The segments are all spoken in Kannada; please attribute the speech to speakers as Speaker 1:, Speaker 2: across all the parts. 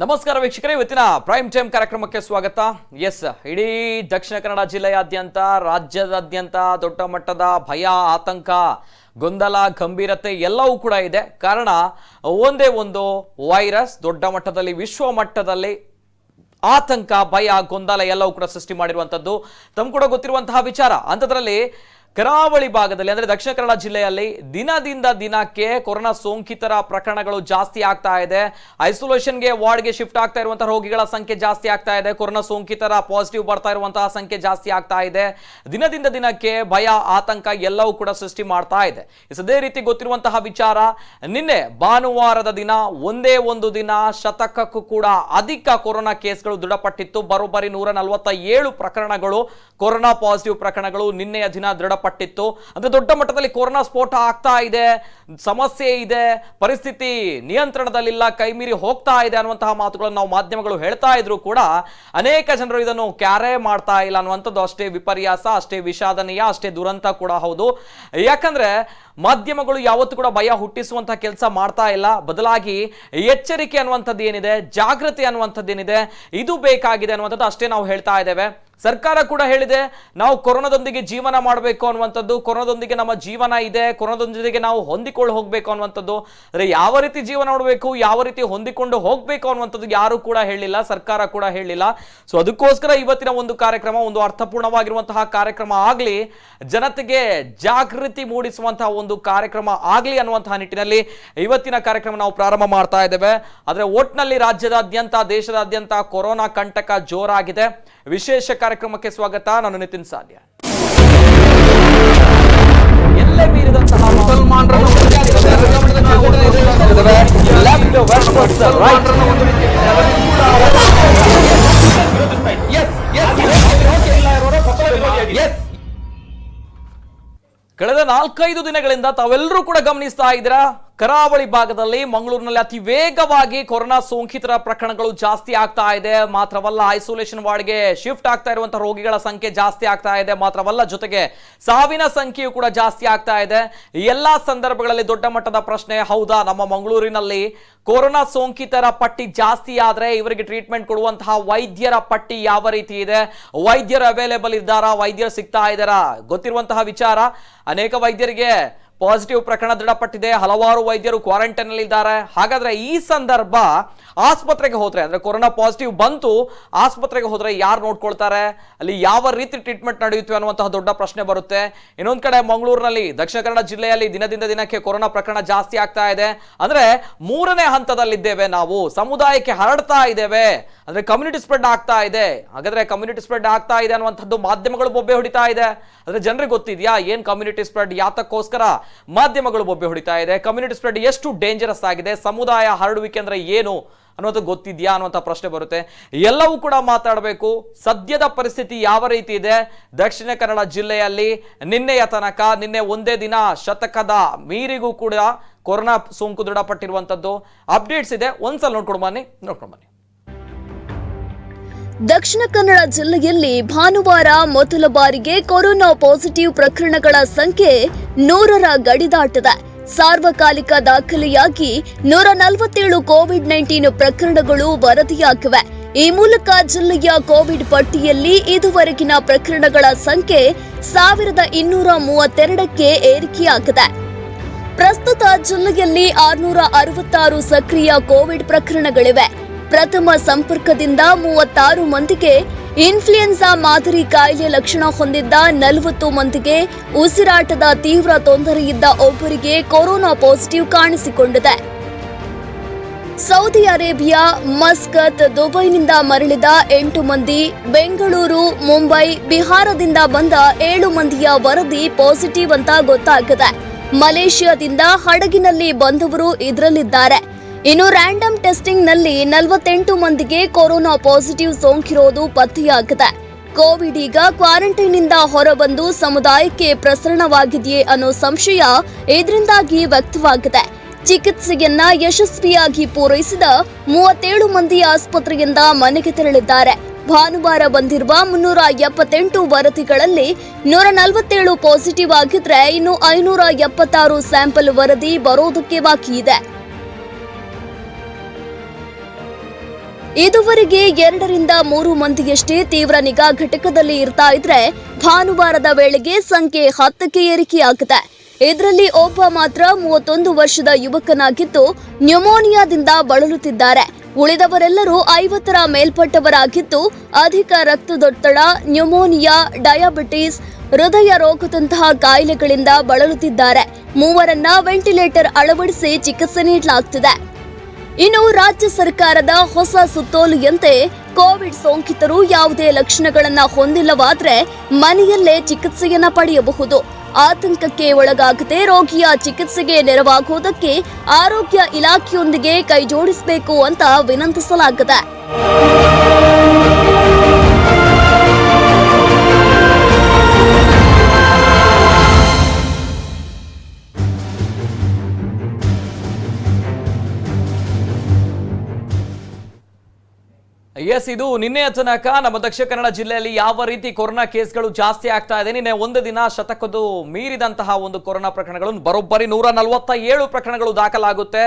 Speaker 1: ನಮಸ್ಕಾರ ವೀಕ್ಷಕರೇ, ಇವತ್ತಿನ ಪ್ರೈಮ್ ಟೈಮ್ ಕಾರ್ಯಕ್ರಮಕ್ಕೆ ಸ್ವಾಗತ. ಎಸ್, ಇಡೀ ದಕ್ಷಿಣ ಕನ್ನಡ ಜಿಲ್ಲೆಯಾದ್ಯಂತ, ರಾಜ್ಯದಾದ್ಯಂತ ದೊಡ್ಡ ಮಟ್ಟದ ಭಯ, ಆತಂಕ, ಗೊಂದಲ, ಗಂಭೀರತೆ ಎಲ್ಲವೂ ಕೂಡ ಇದೆ. ಕಾರಣ ಒಂದೇ ಒಂದು ವೈರಸ್ ದೊಡ್ಡ ಮಟ್ಟದಲ್ಲಿ, ವಿಶ್ವ ಮಟ್ಟದಲ್ಲಿ ಆತಂಕ, ಭಯ, ಗೊಂದಲ ಎಲ್ಲವೂ ಕೂಡ ಸೃಷ್ಟಿ ಮಾಡಿರುವಂಥದ್ದು ತಮ್ಗೆ ಕೂಡ ಗೊತ್ತಿರುವಂತಹ ವಿಚಾರ. ಅಂಥದ್ರಲ್ಲಿ ಕರಾವಳಿ ಭಾಗದಲ್ಲಿ ಅಂದ್ರೆ ದಕ್ಷಿಣ ಕನ್ನಡ ಜಿಲ್ಲೆಯಲ್ಲಿ ದಿನದಿಂದ ದಿನಕ್ಕೆ ಕೊರೋನಾ ಸೋಂಕಿತರ ಪ್ರಕರಣಗಳು ಜಾಸ್ತಿ ಆಗ್ತಾ ಇದೆ. ಐಸೋಲೇಷನ್ಗೆ, ವಾರ್ಡ್ಗೆ ಶಿಫ್ಟ್ ಆಗ್ತಾ ಇರುವಂತಹ ರೋಗಿಗಳ ಸಂಖ್ಯೆ ಜಾಸ್ತಿ ಆಗ್ತಾ ಇದೆ. ಕೊರೋನಾ ಸೋಂಕಿತರ ಪಾಸಿಟಿವ್ ಬರ್ತಾ ಇರುವಂತಹ ಸಂಖ್ಯೆ ಜಾಸ್ತಿ ಆಗ್ತಾ ಇದೆ. ದಿನದಿಂದ ದಿನಕ್ಕೆ ಭಯ, ಆತಂಕ ಎಲ್ಲವೂ ಕೂಡ ಸೃಷ್ಟಿ ಮಾಡ್ತಾ ಇದೆ. ಇದೇ ರೀತಿ ಗೊತ್ತಿರುವಂತಹ ವಿಚಾರ, ನಿನ್ನೆ ಭಾನುವಾರದ ದಿನ ಒಂದೇ ಒಂದು ದಿನ ಶತಕಕ್ಕೂ ಕೂಡ ಅಧಿಕ ಕೊರೋನಾ ಕೇಸ್ಗಳು ದೃಢಪಟ್ಟಿತ್ತು. ಬರೋಬ್ಬರಿ 147 ಪ್ರಕರಣಗಳು, ಕೊರೋನಾ ಪಾಸಿಟಿವ್ ಪ್ರಕರಣಗಳು ನಿನ್ನೆಯ ದಿನ ದೃಢಪಟ್ಟಿತ್ತು. ಅಂದ್ರೆ ದೊಡ್ಡ ಮಟ್ಟದಲ್ಲಿ ಕೊರೋನಾ ಸ್ಫೋಟ ಆಗ್ತಾ ಇದೆ, ಸಮಸ್ಯೆ ಇದೆ, ಪರಿಸ್ಥಿತಿ ನಿಯಂತ್ರಣದಲ್ಲಿಲ್ಲ, ಕೈಮೀರಿ ಹೋಗ್ತಾ ಇದೆ ಅನ್ನುವಂತಹ ಮಾತುಗಳನ್ನು ನಾವು ಮಾಧ್ಯಮಗಳು ಹೇಳ್ತಾ ಇದ್ರು ಕೂಡ ಅನೇಕ ಜನರು ಇದನ್ನು ಕ್ಯಾರೆ ಮಾಡ್ತಾ ಇಲ್ಲ ಅನ್ನುವಂಥದ್ದು ಅಷ್ಟೇ ವಿಪರ್ಯಾಸ, ಅಷ್ಟೇ ವಿಷಾದನೀಯ, ಅಷ್ಟೇ ದುರಂತ ಕೂಡ ಹೌದು. ಯಾಕಂದ್ರೆ ಮಾಧ್ಯಮಗಳು ಯಾವತ್ತೂ ಕೂಡ ಭಯ ಹುಟ್ಟಿಸುವಂತಹ ಕೆಲಸ ಮಾಡ್ತಾ ಇಲ್ಲ. ಬದಲಾಗಿ ಎಚ್ಚರಿಕೆ ಅನ್ನುವಂಥದ್ದು ಏನಿದೆ, ಜಾಗೃತಿ ಅನ್ನುವಂಥದ್ದು ಏನಿದೆ, ಇದು ಬೇಕಾಗಿದೆ ಅನ್ನುವಂಥದ್ದು ಅಷ್ಟೇ ನಾವು ಹೇಳ್ತಾ ಇದ್ದೇವೆ. ಸರ್ಕಾರ ಕೂಡ ಹೇಳಿದೆ, ನಾವು ಕೊರೋನಾದೊಂದಿಗೆ ಜೀವನ ಮಾಡಬೇಕು ಅನ್ನುವಂಥದ್ದು, ಕೊರೋನಾದೊಂದಿಗೆ ನಮ್ಮ ಜೀವನ ಇದೆ, ಕೊರೋನಾದೊಂದಿಗೆ ನಾವು ಹೊಂದಿಕೊಂಡು ಹೋಗಬೇಕು ಅನ್ನುವಂಥದ್ದು. ಅಂದರೆ ಯಾವ ರೀತಿ ಜೀವನ ಮಾಡಬೇಕು, ಯಾವ ರೀತಿ ಹೊಂದಿಕೊಂಡು ಹೋಗಬೇಕು ಅನ್ನುವಂಥದ್ದು ಯಾರು ಕೂಡ ಹೇಳಿಲ್ಲ, ಸರ್ಕಾರ ಕೂಡ ಹೇಳಿಲ್ಲ. ಸೊ ಅದಕ್ಕೋಸ್ಕರ ಇವತ್ತಿನ ಒಂದು ಕಾರ್ಯಕ್ರಮ ಒಂದು ಅರ್ಥಪೂರ್ಣವಾಗಿರುವಂತಹ ಕಾರ್ಯಕ್ರಮ ಆಗಲಿ, ಜನತೆಗೆ ಜಾಗೃತಿ ಮೂಡಿಸುವಂತಹ ಒಂದು ಕಾರ್ಯಕ್ರಮ ಆಗಲಿ ಅನ್ನುವಂತಹ ನಿಟ್ಟಿನಲ್ಲಿ ಇವತ್ತಿನ ಕಾರ್ಯಕ್ರಮ ನಾವು ಪ್ರಾರಂಭ ಮಾಡ್ತಾ ಇದ್ದೇವೆ. ಆದರೆ ಒಟ್ನಲ್ಲಿ ರಾಜ್ಯದಾದ್ಯಂತ, ದೇಶದಾದ್ಯಂತ ಕೊರೋನಾ ಕಂಟಕ ಜೋರಾಗಿದೆ. ವಿಶೇಷ ಕಾರ್ಯಕ್ರಮಕ್ಕೆ ಸ್ವಾಗತ. ನಾನು ನಿತಿನ್ ಸಾಲ್ಯ. ಎಲ್ಲೇ ಮೀರಿದಂತಹ ಕಳೆದ 4-5 ದಿನಗಳಿಂದ ತಾವೆಲ್ಲರೂ ಕೂಡ ಗಮನಿಸ್ತಾ ಇದ್ದೀರಾ, ಕರಾವಳಿ ಭಾಗದಲ್ಲಿ, ಮಂಗಳೂರಿನಲ್ಲಿ ಅತಿ ವೇಗವಾಗಿ ಕೊರೋನಾ ಸೋಂಕಿತರ ಪ್ರಕರಣಗಳು ಜಾಸ್ತಿ ಆಗ್ತಾ ಇದೆ. ಮಾತ್ರವಲ್ಲ, ಐಸೋಲೇಷನ್ ವಾರ್ಡ್ಗೆ ಶಿಫ್ಟ್ ಆಗ್ತಾ ಇರುವಂತಹ ರೋಗಿಗಳ ಸಂಖ್ಯೆ ಜಾಸ್ತಿ ಆಗ್ತಾ ಇದೆ. ಮಾತ್ರವಲ್ಲ, ಜೊತೆಗೆ ಸಾವಿನ ಸಂಖ್ಯೆಯು ಕೂಡ ಜಾಸ್ತಿ ಆಗ್ತಾ ಇದೆ. ಎಲ್ಲಾ ಸಂದರ್ಭಗಳಲ್ಲಿ ದೊಡ್ಡ ಮಟ್ಟದ ಪ್ರಶ್ನೆ, ಹೌದಾ ನಮ್ಮ ಮಂಗಳೂರಿನಲ್ಲಿ ಕೊರೋನಾ ಸೋಂಕಿತರ ಪಟ್ಟಿ ಜಾಸ್ತಿ ಆದ್ರೆ ಇವರಿಗೆ ಟ್ರೀಟ್ಮೆಂಟ್ ಕೊಡುವಂತಹ ವೈದ್ಯರ ಪಟ್ಟಿ ಯಾವ ರೀತಿ ಇದೆ, ವೈದ್ಯರು ಅವೈಲೇಬಲ್ ಇದ್ದಾರಾ, ವೈದ್ಯರು ಸಿಗ್ತಾ ಇದ್ದಾರಾ? ಗೊತ್ತಿರುವಂತಹ ವಿಚಾರ, ಅನೇಕ ವೈದ್ಯರಿಗೆ ಪಾಸಿಟಿವ್ ಪ್ರಕರಣ ದೃಢಪಟ್ಟಿದೆ, ಹಲವಾರು ವೈದ್ಯರು ಕ್ವಾರಂಟೈನ್ ಅಲ್ಲಿ ಇದ್ದಾರೆ. ಹಾಗಾದ್ರೆ ಈ ಸಂದರ್ಭ ಆಸ್ಪತ್ರೆಗೆ ಹೋದ್ರೆ, ಅಂದ್ರೆ ಕೊರೋನಾ ಪಾಸಿಟಿವ್ ಬಂತು, ಆಸ್ಪತ್ರೆಗೆ ಹೋದ್ರೆ ಯಾರು ನೋಡ್ಕೊಳ್ತಾರೆ, ಅಲ್ಲಿ ಯಾವ ರೀತಿ ಟ್ರೀಟ್ಮೆಂಟ್ ನಡೆಯುತ್ತೆ ಅನ್ನುವಂತಹ ದೊಡ್ಡ ಪ್ರಶ್ನೆ ಬರುತ್ತೆ. ಇನ್ನೊಂದ್ ಕಡೆ ಮಂಗಳೂರಿನಲ್ಲಿ, ದಕ್ಷಿಣ ಕನ್ನಡ ಜಿಲ್ಲೆಯಲ್ಲಿ ದಿನದಿಂದ ದಿನಕ್ಕೆ ಕೊರೋನಾ ಪ್ರಕರಣ ಜಾಸ್ತಿ ಆಗ್ತಾ ಇದೆ. ಅಂದ್ರೆ 3ನೇ ಹಂತದಲ್ಲಿದ್ದೇವೆ ನಾವು, ಸಮುದಾಯಕ್ಕೆ ಹರಡ್ತಾ ಇದ್ದೇವೆ, ಅಂದ್ರೆ ಕಮ್ಯುನಿಟಿ ಸ್ಪ್ರೆಡ್ ಆಗ್ತಾ ಇದೆ. ಹಾಗಾದ್ರೆ ಕಮ್ಯುನಿಟಿ ಸ್ಪ್ರೆಡ್ ಆಗ್ತಾ ಇದೆ ಅನ್ನುವಂಥದ್ದು ಮಾಧ್ಯಮಗಳು ಬೊಬ್ಬೆ ಹೊಡಿತಾ ಇದೆ. ಅಂದ್ರೆ ಜನರಿಗೆ ಗೊತ್ತಿದ್ಯಾ ಏನ್ ಕಮ್ಯುನಿಟಿ ಸ್ಪ್ರೆಡ್, ಯಾತಕ್ಕೋಸ್ಕರ ಮಾಧ್ಯಮಗಳು ಬೊಬ್ಬೆ ಹೊಡಿತಾ ಇದೆ, ಕಮ್ಯುನಿಟಿ ಸ್ಪ್ರೆಡ್ ಎಷ್ಟು ಡೇಂಜರಸ್ ಆಗಿದೆ, ಸಮುದಾಯ ಹರಡುವಿಕೆ ಅಂದ್ರೆ ಏನು ಅನ್ನೋದು ಗೊತ್ತಿದ್ಯಾ ಅನ್ನುವಂಥ ಪ್ರಶ್ನೆ ಬರುತ್ತೆ. ಎಲ್ಲವೂ ಕೂಡ ಮಾತಾಡಬೇಕು. ಸದ್ಯದ ಪರಿಸ್ಥಿತಿ ಯಾವ ರೀತಿ ಇದೆ ದಕ್ಷಿಣ ಕನ್ನಡ ಜಿಲ್ಲೆಯಲ್ಲಿ? ನಿನ್ನೆಯ ತನಕ, ನಿನ್ನೆ ಒಂದೇ ದಿನ ಶತಕದ ಮೀರಿಗೂ ಕೂಡ ಕೊರೋನಾ ಸೋಂಕು ದೃಢಪಟ್ಟಿರುವಂತದ್ದು ಅಪ್ಡೇಟ್ಸ್ ಇದೆ. ಒಂದ್ಸಲ ನೋಡ್ಕೊಂಡು ಬನ್ನಿ.
Speaker 2: ದಕ್ಷಿಣ ಕನ್ನಡ ಜಿಲ್ಲೆಯಲ್ಲಿ ಭಾನುವಾರ ಮೊದಲ ಬಾರಿಗೆ ಕೊರೋನಾ ಪಾಸಿಟಿವ್ ಪ್ರಕರಣಗಳ ಸಂಖ್ಯೆ 100ರ ಗಡಿ ದಾಟಿದೆ. ಸಾರ್ವಕಾಲಿಕ ದಾಖಲೆಯಾಗಿ 147 ಕೋವಿಡ್-19 ಪ್ರಕರಣಗಳು ವರದಿಯಾಗಿವೆ. ಈ ಮೂಲಕ ಜಿಲ್ಲೆಯ ಕೋವಿಡ್ ಪಟ್ಟಿಯಲ್ಲಿ ಇದುವರೆಗಿನ ಪ್ರಕರಣಗಳ ಸಂಖ್ಯೆ 1232ಕ್ಕೆ ಏರಿಕೆಯಾಗಿದೆ. ಪ್ರಸ್ತುತ ಜಿಲ್ಲೆಯಲ್ಲಿ 666 ಸಕ್ರಿಯ ಕೋವಿಡ್ ಪ್ರಕರಣಗಳಿವೆ. ಪ್ರಥಮ ಸಂಪರ್ಕದಿಂದ 36 ಮಂದಿಗೆ, ಇನ್ಫ್ಲೂಯೆನ್ಸಾ ಮಾದರಿ ಕಾಯಿಲೆ ಲಕ್ಷಣ ಹೊಂದಿದ್ದ 40 ಮಂದಿಗೆ, ಉಸಿರಾಟದ ತೀವ್ರ ತೊಂದರೆಯಿದ್ದ ಒಬ್ಬರಿಗೆ ಕೊರೋನಾ ಪಾಸಿಟಿವ್ ಕಾಣಿಸಿಕೊಂಡಿದೆ. ಸೌದಿ ಅರೇಬಿಯಾ, ಮಸ್ಕತ್, ದುಬೈನಿಂದ ಮರಳಿದ 8 ಮಂದಿ, ಬೆಂಗಳೂರು, ಮುಂಬೈ, ಬಿಹಾರದಿಂದ ಬಂದ 7 ಮಂದಿಯ ವರದಿ ಪಾಸಿಟಿವ್ ಅಂತ ಗೊತ್ತಾಗಿದೆ. ಮಲೇಷ್ಯಾದಿಂದ ಹಡಗಿನಲ್ಲಿ ಬಂದವರು ಇದರಲ್ಲಿದ್ದಾರೆ. ಇನ್ನು ರ್ಯಾಂಡಮ್ ಟೆಸ್ಟಿಂಗ್ ನಲ್ಲಿ 48 ಮಂದಿಗೆ ಕೊರೋನಾ ಪಾಸಿಟಿವ್ ಸೋಂಕಿರೋದು ಪತ್ತೆಯಾಗಿದೆ. ಕೋವಿಡ್ ಈಗ ಕ್ವಾರಂಟೈನ್ನಿಂದ ಹೊರಬಂದು ಸಮುದಾಯಕ್ಕೆ ಪ್ರಸರಣವಾಗಿದೆಯೇ ಅನ್ನೋ ಸಂಶಯ ಇದರಿಂದಾಗಿ ವ್ಯಕ್ತವಾಗಿದೆ. ಚಿಕಿತ್ಸೆಯನ್ನ ಯಶಸ್ವಿಯಾಗಿ ಪೂರೈಸಿದ 37 ಮಂದಿ ಆಸ್ಪತ್ರೆಯಿಂದ ಮನೆಗೆ ತೆರಳಿದ್ದಾರೆ. ಭಾನುವಾರ ಬಂದಿರುವ 378 ವರದಿಗಳಲ್ಲಿ 147 ಪಾಸಿಟಿವ್ ಆಗಿದ್ರೆ ಇನ್ನು 576 ಸ್ಯಾಂಪಲ್ ವರದಿ ಬರೋದಕ್ಕೆ ಬಾಕಿ ಇದೆ. ಇದುವರೆಗೆ 2 ರಿಂದ 3 ಮಂದಿಯಷ್ಟೇ ತೀವ್ರ ನಿಗಾ ಘಟಕದಲ್ಲಿ ಇರ್ತಾ ಇದ್ರೆ ಭಾನುವಾರದ ವೇಳೆಗೆ ಸಂಖ್ಯೆ 10ಕ್ಕೆ ಏರಿಕೆಯಾಗಿದೆ. ಇದರಲ್ಲಿ ಒಬ್ಬ ಮಾತ್ರ 31 ವರ್ಷದ ಯುವಕನಾಗಿದ್ದು ನ್ಯೂಮೋನಿಯಾದಿಂದ ಬಳಲುತ್ತಿದ್ದಾರೆ. ಉಳಿದವರೆಲ್ಲರೂ 50ರ ಮೇಲ್ಪಟ್ಟವರಾಗಿದ್ದು ಅಧಿಕ ರಕ್ತದೊತ್ತಡ, ನ್ಯೂಮೋನಿಯಾ, ಡಯಾಬಿಟಿಸ್, ಹೃದಯ ರೋಗದಂತಹ ಕಾಯಿಲೆಗಳಿಂದ ಬಳಲುತ್ತಿದ್ದಾರೆ. 3ರನ್ನ ವೆಂಟಿಲೇಟರ್ ಅಳವಡಿಸಿ ಚಿಕಿತ್ಸೆ ನೀಡಲಾಗುತ್ತಿದೆ. ಇನ್ನು ರಾಜ್ಯ ಸರ್ಕಾರದ ಹೊಸ ಸುತ್ತೋಲೆಯಂತೆ ಕೋವಿಡ್ ಸೋಂಕಿತರು ಯಾವುದೇ ಲಕ್ಷಣಗಳನ್ನ ಹೊಂದಿಲ್ಲವಾದ್ರೆ ಮನೆಯಲ್ಲೇ ಚಿಕಿತ್ಸೆಯನ್ನ ಪಡೆಯಬಹುದು. ಆತಂಕಕ್ಕೆ ಒಳಗಾಗದೆ ರೋಗಿಯ ಚಿಕಿತ್ಸೆಗೆ ನೆರವಾಗುವುದಕ್ಕೆ ಆರೋಗ್ಯ ಇಲಾಖೆಯೊಂದಿಗೆ ಕೈಜೋಡಿಸಬೇಕು ಅಂತ ವಿನಂತಿಸಲಾಗಿದೆ.
Speaker 1: ಎಸ್, ಇದು ನಿನ್ನೆಯ ತನಕ ನಮ್ಮ ದಕ್ಷಿಣ ಕನ್ನಡ ಜಿಲ್ಲೆಯಲ್ಲಿ ಯಾವ ರೀತಿ ಕೊರೋನಾ ಕೇಸ್ಗಳು ಜಾಸ್ತಿ ಆಗ್ತಾ ಇದೆ. ನಿನ್ನೆ ಒಂದು ದಿನ ಶತಕದ್ದು ಮೀರಿದಂತಹ ಒಂದು ಕೊರೋನಾ ಪ್ರಕರಣಗಳು ಬರೋಬ್ಬರಿ 147 ಪ್ರಕರಣಗಳು ದಾಖಲಾಗುತ್ತೆ.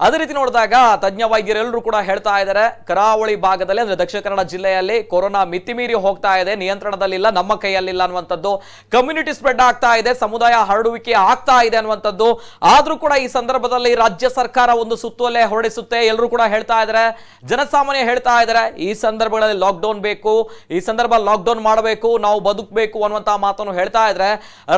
Speaker 1: ಅದೇ ರೀತಿ ನೋಡಿದಾಗ ತಜ್ಞ ವೈದ್ಯರೆಲ್ಲರೂ ಕೂಡ ಹೇಳ್ತಾ ಇದ್ದಾರೆ, ಕರಾವಳಿ ಭಾಗದಲ್ಲಿ ಅಂದ್ರೆ ದಕ್ಷಿಣ ಕನ್ನಡ ಜಿಲ್ಲೆಯಲ್ಲಿ ಕೊರೋನಾ ಮಿತಿಮೀರಿ ಹೋಗ್ತಾ ಇದೆ, ನಿಯಂತ್ರಣದಲ್ಲಿಲ್ಲ, ನಮ್ಮ ಕೈಯಲ್ಲಿಲ್ಲ ಅನ್ನುವಂಥದ್ದು, ಕಮ್ಯುನಿಟಿ ಸ್ಪ್ರೆಡ್ ಆಗ್ತಾ ಇದೆ, ಸಮುದಾಯ ಹರಡುವಿಕೆ ಆಗ್ತಾ ಇದೆ ಅನ್ನುವಂಥದ್ದು. ಆದ್ರೂ ಕೂಡ ಈ ಸಂದರ್ಭದಲ್ಲಿ ರಾಜ್ಯ ಸರ್ಕಾರ ಒಂದು ಸುತ್ತೋಲೆ ಹೊರಡಿಸುತ್ತೆ. ಎಲ್ಲರೂ ಕೂಡ ಹೇಳ್ತಾ ಇದ್ದಾರೆ, ಜನಸಾಮಾನ್ಯ ಹೇಳ್ತಾ ಇದ್ದಾರೆ, ಈ ಸಂದರ್ಭಗಳಲ್ಲಿ ಲಾಕ್ಡೌನ್ ಬೇಕು, ಈ ಸಂದರ್ಭ ಲಾಕ್ಡೌನ್ ಮಾಡಬೇಕು, ನಾವು ಬದುಕಬೇಕು ಅನ್ನುವಂತಹ ಮಾತನ್ನು ಹೇಳ್ತಾ ಇದ್ರೆ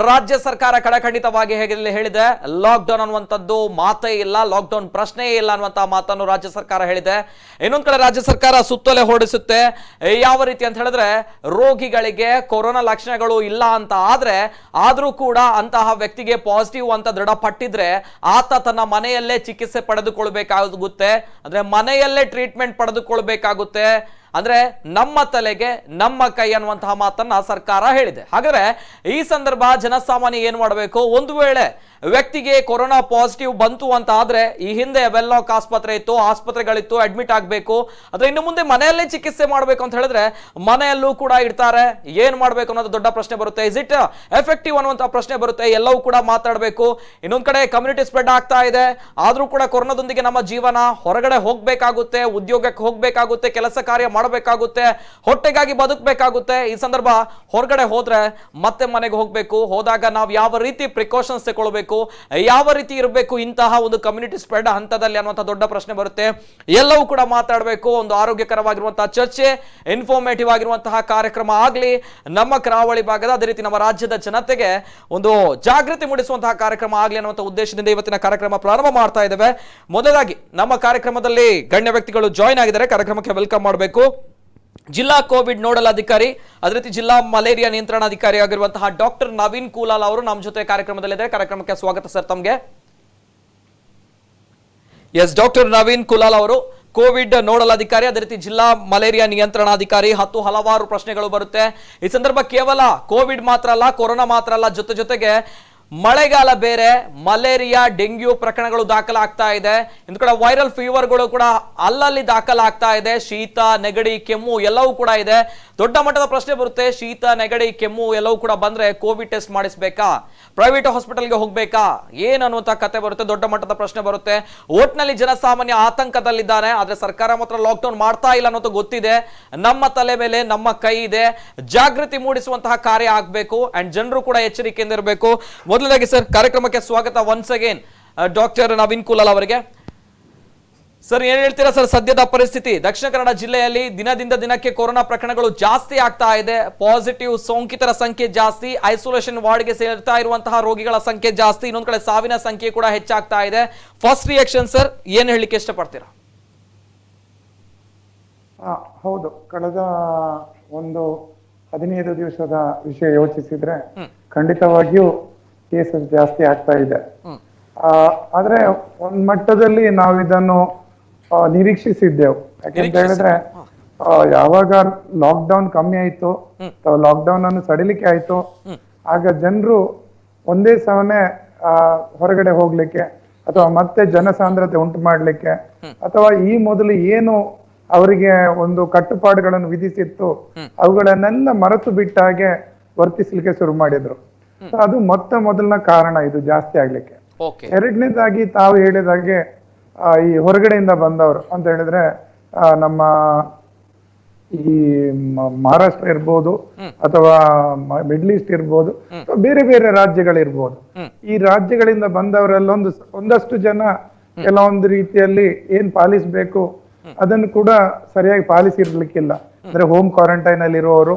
Speaker 1: ರಾಜ್ಯ ಸರ್ಕಾರ ಕಡಖಂಡಿತವಾಗಿ ಹೇಳಿದೆ, ಲಾಕ್ಡೌನ್ ಅನ್ನುವಂಥದ್ದು ಮಾತೇ ಇಲ್ಲ, ಲಾಕ್ಡೌನ್ ಪ್ರಶ್ನೆಯೇ ಇಲ್ಲ ಅನ್ನುವಂತಹ ಮಾತನ್ನು ರಾಜ್ಯ ಸರ್ಕಾರ ಹೇಳಿದೆ. ಇನ್ನೊಂದ್ ಕಡೆ ರಾಜ್ಯ ಸರ್ಕಾರ ಸುತ್ತೋಲೆ ಹೊರಡಿಸುತ್ತೆ. ಯಾವ ರೀತಿ ಅಂತ ಹೇಳಿದ್ರೆ, ರೋಗಿಗಳಿಗೆ ಕೊರೋನಾ ಲಕ್ಷಣಗಳು ಇಲ್ಲ ಅಂತ ಆದ್ರೂ ಕೂಡ ಅಂತಹ ವ್ಯಕ್ತಿಗೆ ಪಾಸಿಟಿವ್ ಅಂತ ದೃಢಪಟ್ಟಿದ್ರೆ ಆತ ತನ್ನ ಮನೆಯಲ್ಲೇ ಚಿಕಿತ್ಸೆ ಪಡೆದುಕೊಳ್ಬೇಕಾಗುತ್ತೆ, ಅಂದ್ರೆ ಮನೆಯಲ್ಲೇ ಟ್ರೀಟ್ಮೆಂಟ್ ಪಡೆದುಕೊಳ್ಬೇಕಾಗುತ್ತೆ. ಅಂದ್ರೆ ನಮ್ಮ ತಲೆಗೆ ನಮ್ಮ ಕೈ ಅನ್ನುವಂತಹ ಮಾತನ್ನ ಸರ್ಕಾರ ಹೇಳಿದೆ. ಹಾಗಾದ್ರೆ ಈ ಸಂದರ್ಭ ಜನಸಾಮಾನ್ಯ ಏನ್ ಮಾಡಬೇಕು? ಒಂದು ವೇಳೆ ವ್ಯಕ್ತಿಗೆ ಕೊರೋನಾ ಪಾಸಿಟಿವ್ ಬಂತು ಅಂತ ಆದ್ರೆ, ಈ ಹಿಂದೆ ವೆಲ್ಲಾಕ್ ಆಸ್ಪತ್ರೆ ಇತ್ತು, ಆಸ್ಪತ್ರೆಗಳಿತ್ತು, ಅಡ್ಮಿಟ್ ಆಗಬೇಕು, ಆದ್ರೆ ಇನ್ನು ಮುಂದೆ ಮನೆಯಲ್ಲೇ ಚಿಕಿತ್ಸೆ ಮಾಡಬೇಕು ಅಂತ ಹೇಳಿದ್ರೆ ಮನೆಯಲ್ಲೂ ಕೂಡ ಇಡ್ತಾರೆ. ಏನ್ ಮಾಡ್ಬೇಕು ಅನ್ನೋದು ದೊಡ್ಡ ಪ್ರಶ್ನೆ ಬರುತ್ತೆ. ಇಸ್ ಇಟ್ ಎಫೆಕ್ಟಿವ್ ಅನ್ನುವಂತಹ ಪ್ರಶ್ನೆ ಬರುತ್ತೆ. ಎಲ್ಲವೂ ಕೂಡ ಮಾತಾಡಬೇಕು. ಇನ್ನೊಂದ್ ಕಡೆ ಕಮ್ಯುನಿಟಿ ಸ್ಪ್ರೆಡ್ ಆಗ್ತಾ ಇದೆ, ಆದ್ರೂ ಕೂಡ ಕೊರೋನಾದೊಂದಿಗೆ ನಮ್ಮ ಜೀವನ, ಹೊರಗಡೆ ಹೋಗ್ಬೇಕಾಗುತ್ತೆ, ಉದ್ಯೋಗಕ್ಕೆ ಹೋಗ್ಬೇಕಾಗುತ್ತೆ, ಕೆಲಸ ಕಾರ್ಯ ಮಾಡಬೇಕಾಗುತ್ತೆ, ಹೊಟ್ಟೆಗಾಗಿ ಬದುಕಬೇಕಾಗುತ್ತೆ. ಈ ಸಂದರ್ಭ ಹೊರಗಡೆ ಹೋದ್ರೆ ಮತ್ತೆ ಮನೆಗೆ ಹೋಗ್ಬೇಕು. ಹೋದಾಗ ನಾವು ಯಾವ ರೀತಿ ಪ್ರಿಕಾಷನ್ಸ್ ತಗೊಳ್ಬೇಕು, ಯಾವ ರೀತಿ ಇರಬೇಕು ಇಂತಹ ಒಂದು ಕಮ್ಯುನಿಟಿ ಸ್ಪ್ರೆಡ್ ಹಂತದಲ್ಲಿ ಅನ್ನುವಂಥ ದೊಡ್ಡ ಪ್ರಶ್ನೆ ಬರುತ್ತೆ. ಎಲ್ಲವೂ ಕೂಡ ಮಾತಾಡಬೇಕು. ಒಂದು ಆರೋಗ್ಯಕರವಾಗಿರುವಂತಹ ಚರ್ಚೆ, ಇನ್ಫಾರ್ಮೇಟಿವ್ ಆಗಿರುವಂತಹ ಕಾರ್ಯಕ್ರಮ ಆಗಲಿ ನಮ್ಮ ಕರಾವಳಿ ಭಾಗದ, ಅದೇ ರೀತಿ ನಮ್ಮ ರಾಜ್ಯದ ಜನತೆಗೆ ಒಂದು ಜಾಗೃತಿ ಮೂಡಿಸುವಂತಹ ಕಾರ್ಯಕ್ರಮ ಆಗಲಿ ಅನ್ನುವಂಥ ಉದ್ದೇಶದಿಂದ ಇವತ್ತಿನ ಕಾರ್ಯಕ್ರಮ ಪ್ರಾರಂಭ ಮಾಡ್ತಾ ಇದ್ದೇವೆ. ಮೊದಲಾಗಿ ನಮ್ಮ ಕಾರ್ಯಕ್ರಮದಲ್ಲಿ ಗಣ್ಯ ವ್ಯಕ್ತಿಗಳು ಜಾಯಿನ್ ಆಗಿದ್ದಾರೆ, ಕಾರ್ಯಕ್ರಮಕ್ಕೆ ವೆಲ್ಕಮ್ ಮಾಡಬೇಕು. ಜಿಲ್ಲಾ ಕೋವಿಡ್ ನೋಡಲ್ ಅಧಿಕಾರಿ, ಅದೇ ರೀತಿ ಜಿಲ್ಲಾ ಮಲೇರಿಯಾ ನಿಯಂತ್ರಣಾಧಿಕಾರಿ ಆಗಿರುವಂತಹ ಡಾಕ್ಟರ್ ನವೀನ್ ಕುಲಾಲ್ ಅವರು ನಮ್ಮ ಜೊತೆ ಕಾರ್ಯಕ್ರಮದಲ್ಲಿದ್ದಾರೆ. ಕಾರ್ಯಕ್ರಮಕ್ಕೆ ಸ್ವಾಗತ ಸರ್ ತಮಗೆ. ಎಸ್, ಡಾಕ್ಟರ್ ನವೀನ್ ಕುಲಾಲ್ ಅವರು ಕೋವಿಡ್ ನೋಡಲ್ ಅಧಿಕಾರಿ, ಅದೇ ರೀತಿ ಜಿಲ್ಲಾ ಮಲೇರಿಯಾ ನಿಯಂತ್ರಣಾಧಿಕಾರಿ. ಹಲವಾರು ಪ್ರಶ್ನೆಗಳು ಬರುತ್ತೆ ಈ ಸಂದರ್ಭ. ಕೇವಲ ಕೋವಿಡ್ ಮಾತ್ರ ಅಲ್ಲ, ಕೊರೋನಾ ಮಾತ್ರ ಅಲ್ಲ, ಜೊತೆಗೆ ಮಳೆಗಾಲ ಬೇರೆ, ಮಲೇರಿಯಾ, ಡೆಂಗ್ಯೂ ಪ್ರಕರಣಗಳು ದಾಖಲಾಗ್ತಾ ಇದೆ. ಇನ್ನು ಕಡೆ ವೈರಲ್ ಫೀವರ್ಗಳು ಕೂಡ ಅಲ್ಲಲ್ಲಿ ದಾಖಲಾಗ್ತಾ ಇದೆ. ಶೀತ, ನೆಗಡಿ, ಕೆಮ್ಮು ಎಲ್ಲವೂ ಕೂಡ ಇದೆ. ದೊಡ್ಡ ಮಟ್ಟದ ಪ್ರಶ್ನೆ ಬರುತ್ತೆ, ಶೀತ, ನೆಗಡಿ, ಕೆಮ್ಮು ಎಲ್ಲವೂ ಕೂಡ ಬಂದ್ರೆ ಕೋವಿಡ್ ಟೆಸ್ಟ್ ಮಾಡಿಸ್ಬೇಕಾ, ಪ್ರೈವೇಟ್ ಹಾಸ್ಪಿಟಲ್ಗೆ ಹೋಗ್ಬೇಕಾ, ಏನ್ ಅನ್ನುವಂತ ಕತೆ ಬರುತ್ತೆ. ದೊಡ್ಡ ಮಟ್ಟದ ಪ್ರಶ್ನೆ ಬರುತ್ತೆ. ಒಟ್ನಲ್ಲಿ ಜನಸಾಮಾನ್ಯ ಆತಂಕದಲ್ಲಿದ್ದಾನೆ. ಆದ್ರೆ ಸರ್ಕಾರ ಮಾತ್ರ ಲಾಕ್ಡೌನ್ ಮಾಡ್ತಾ ಇಲ್ಲ ಅನ್ನೋದು ಗೊತ್ತಿದೆ. ನಮ್ಮ ತಲೆ ಮೇಲೆ ನಮ್ಮ ಕೈ ಇದೆ. ಜಾಗೃತಿ ಮೂಡಿಸುವಂತಹ ಕಾರ್ಯ ಆಗ್ಬೇಕು ಅಂಡ್ ಜನರು ಕೂಡ ಎಚ್ಚರಿಕೆಯಿಂದ ಇರಬೇಕು. ಮೊದಲನೇದಾಗಿ ಸರ್, ಕಾರ್ಯಕ್ರಮಕ್ಕೆ ಸ್ವಾಗತ once again doctor Naveen Kulal ಅವರಿಗೆ. ಸರ್, ಏನ್ ಹೇಳ್ತೀರಾ ಸರ್, ಸದ್ಯದ ಪರಿಸ್ಥಿತಿ ದಕ್ಷಿಣ ಕನ್ನಡ ಜಿಲ್ಲೆಯಲ್ಲಿ ದಿನದಿಂದ ದಿನಕ್ಕೆ ಕೊರೋನಾ ಪ್ರಕರಣಗಳು ಜಾಸ್ತಿ ಆಗ್ತಾ ಇದೆ, ಪಾಸಿಟಿವ್ ಸೋಂಕಿತರ ಸಂಖ್ಯೆ ಜಾಸ್ತಿ, ಐಸೋಲೇಷನ್ ವಾರ್ಡ್ಗೆ ಸೇರ್ತಾ ಇರುವಂತಹ ರೋಗಿಗಳ ಸಂಖ್ಯೆ ಜಾಸ್ತಿ, ಇನ್ನೊಂದ್ ಕಡೆ ಸಾವಿನ ಸಂಖ್ಯೆ ಕೂಡ ಹೆಚ್ಚಾಗ್ತಾ ಇದೆ. ಫಸ್ಟ್ ರಿಯಾಕ್ಷನ್ ಸರ್, ಏನ್ ಹೇಳಲಿಕ್ಕೆ ಇಷ್ಟಪಡ್ತೀರಾ?
Speaker 3: ಹೌದು, ಕಳೆದ ಒಂದು 15 ದಿವಸದ ವಿಷಯ ಯೋಚಿಸಿದ್ರೆ ಖಂಡಿತವಾಗಿಯೂ ಕೇಸಸ್ ಜಾಸ್ತಿ ಆಗ್ತಾ ಇದೆ. ಆದ್ರೆ ಒಂದ್ ಮಟ್ಟದಲ್ಲಿ ನಾವು ಇದನ್ನು ನಿರೀಕ್ಷಿಸಿದ್ದೆವು. ಯಾಕಂತ ಹೇಳಿದ್ರೆ ಯಾವಾಗ ಲಾಕ್ಡೌನ್ ಕಮ್ಮಿ ಆಯ್ತು, ಲಾಕ್ಡೌನ್ ಅನ್ನು ಸಡಿಲಿಕೆ ಆಯ್ತು, ಆಗ ಜನರು ಒಂದೇ ಸಮನೆ ಹೊರಗಡೆ ಹೋಗ್ಲಿಕ್ಕೆ ಅಥವಾ ಮತ್ತೆ ಜನಸಾಂದ್ರತೆ ಉಂಟು ಮಾಡ್ಲಿಕ್ಕೆ ಅಥವಾ ಈ ಮೊದಲು ಏನು ಅವರಿಗೆ ಒಂದು ಕಟ್ಟುಪಾಡುಗಳನ್ನು ವಿಧಿಸಿತ್ತು ಅವುಗಳನ್ನೆಲ್ಲ ಮರೆತು ಬಿಟ್ಟ ಹಾಗೆ ವರ್ತಿಸ್ಲಿಕ್ಕೆ ಶುರು ಮಾಡಿದ್ರು. ಅದು ಮೊದಲನ ಕಾರಣ ಇದು ಜಾಸ್ತಿ ಆಗ್ಲಿಕ್ಕೆ. ಎರಡನೇದಾಗಿ ತಾವು ಹೇಳಿದಾಗೆ ಈ ಹೊರಗಡೆಯಿಂದ ಬಂದವರು ಅಂತ ಹೇಳಿದ್ರೆ ನಮ್ಮ ಈ ಮಹಾರಾಷ್ಟ್ರ ಇರ್ಬೋದು ಅಥವಾ ಮಿಡ್ಲ್ ಈಸ್ಟ್ ಇರ್ಬೋದು, ಬೇರೆ ಬೇರೆ ರಾಜ್ಯಗಳಿರ್ಬೋದು. ಈ ರಾಜ್ಯಗಳಿಂದ ಬಂದವರೆಲ್ಲ ಒಂದಷ್ಟು ಜನ ಕೆಲವೊಂದು ರೀತಿಯಲ್ಲಿ ಏನ್ ಪಾಲಿಸ್ಬೇಕು ಅದನ್ನು ಕೂಡ ಸರಿಯಾಗಿ ಪಾಲಿಸಿರ್ಲಿಕ್ಕಿಲ್ಲ. ಅಂದ್ರೆ ಹೋಮ್ ಕ್ವಾರಂಟೈನ್ ಅಲ್ಲಿ ಇರುವವರು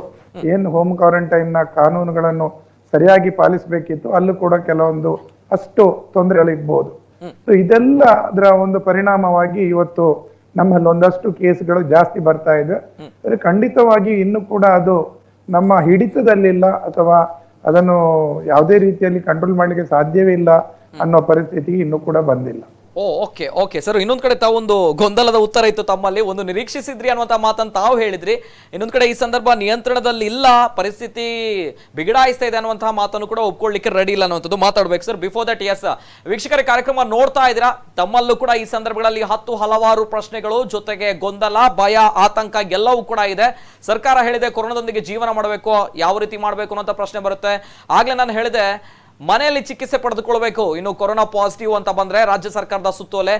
Speaker 3: ಏನ್ ಹೋಮ್ ಕ್ವಾರಂಟೈನ್ ನ ಕಾನೂನುಗಳನ್ನು ಸರಿಯಾಗಿ ಪಾಲಿಸ್ಬೇಕಿತ್ತು, ಅಲ್ಲೂ ಕೂಡ ಕೆಲವೊಂದು ಅಷ್ಟು ತೊಂದರೆಗಳಿರ್ಬೋದು. ಇದೆಲ್ಲ ಅದರ ಒಂದು ಪರಿಣಾಮವಾಗಿ ಇವತ್ತು ನಮ್ಮಲ್ಲಿ ಒಂದಷ್ಟು ಕೇಸ್ಗಳು ಜಾಸ್ತಿ ಬರ್ತಾ ಇದೆ. ಖಂಡಿತವಾಗಿ ಇನ್ನು ಕೂಡ ಅದು ನಮ್ಮ ಹಿಡಿತದಲ್ಲಿಲ್ಲ ಅಥವಾ ಅದನ್ನು ಯಾವುದೇ ರೀತಿಯಲ್ಲಿ ಕಂಟ್ರೋಲ್ ಮಾಡ್ಲಿಕ್ಕೆ ಸಾಧ್ಯವೇ ಇಲ್ಲ ಅನ್ನೋ ಪರಿಸ್ಥಿತಿಗೆ ಇನ್ನೂ ಕೂಡ ಬಂದಿಲ್ಲ.
Speaker 1: ಓಕೆ ಓಕೆ ಸರ್, ಇನ್ನೊಂದ್ ಕಡೆ ತಾವೊಂದು ಗೊಂದಲದ ಉತ್ತರ ಇತ್ತು ತಮ್ಮಲ್ಲಿ, ಒಂದು ನಿರೀಕ್ಷಿಸಿದ್ರಿ ಅನ್ನುವಂತ ಮಾತನ್ನು ತಾವು ಹೇಳಿದ್ರಿ. ಇನ್ನೊಂದ್ ಕಡೆ ಈ ಸಂದರ್ಭ ನಿಯಂತ್ರಣದಲ್ಲಿ ಇಲ್ಲ, ಪರಿಸ್ಥಿತಿ ಬಿಗಡಾಯಿಸ್ತಾ ಇದೆ ಅನ್ನುವಂತಹ ಮಾತನ್ನು ಕೂಡ ಒಪ್ಕೊಳ್ಳಿಕ್ಕೆ ರೆಡಿ ಇಲ್ಲ ಅನ್ನುವಂಥದ್ದು ಮಾತಾಡ್ಬೇಕು ಸರ್. ಬಿಫೋರ್ ದಟ್ ಎಸ್ ವೀಕ್ಷಕರ ಕಾರ್ಯಕ್ರಮ ನೋಡ್ತಾ ಇದ್ದೀರಾ, ತಮ್ಮಲ್ಲೂ ಕೂಡ ಈ ಸಂದರ್ಭಗಳಲ್ಲಿ ಹಲವಾರು ಪ್ರಶ್ನೆಗಳು, ಜೊತೆಗೆ ಗೊಂದಲ, ಭಯ, ಆತಂಕ ಎಲ್ಲವೂ ಕೂಡ ಇದೆ. ಸರ್ಕಾರ ಹೇಳಿದೆ ಕೊರೋನಾದೊಂದಿಗೆ ಜೀವನ ಮಾಡಬೇಕು, ಯಾವ ರೀತಿ ಮಾಡಬೇಕು ಅನ್ನೋ ಪ್ರಶ್ನೆ ಬರುತ್ತೆ. ಆಗ್ಲೇ ನಾನು ಹೇಳಿದೆ ಮನೆಯಲ್ಲಿ ಚಿಕಿತ್ಸೆ ಪಡೆದುಕೊಳ್ಬೇಕು, ಇನ್ನು ಕೊರೋನಾ ಪಾಸಿಟಿವ್ ಅಂತ ಬಂದ್ರೆ ರಾಜ್ಯ ಸರ್ಕಾರದ ಸುತ್ತೋಲೆ,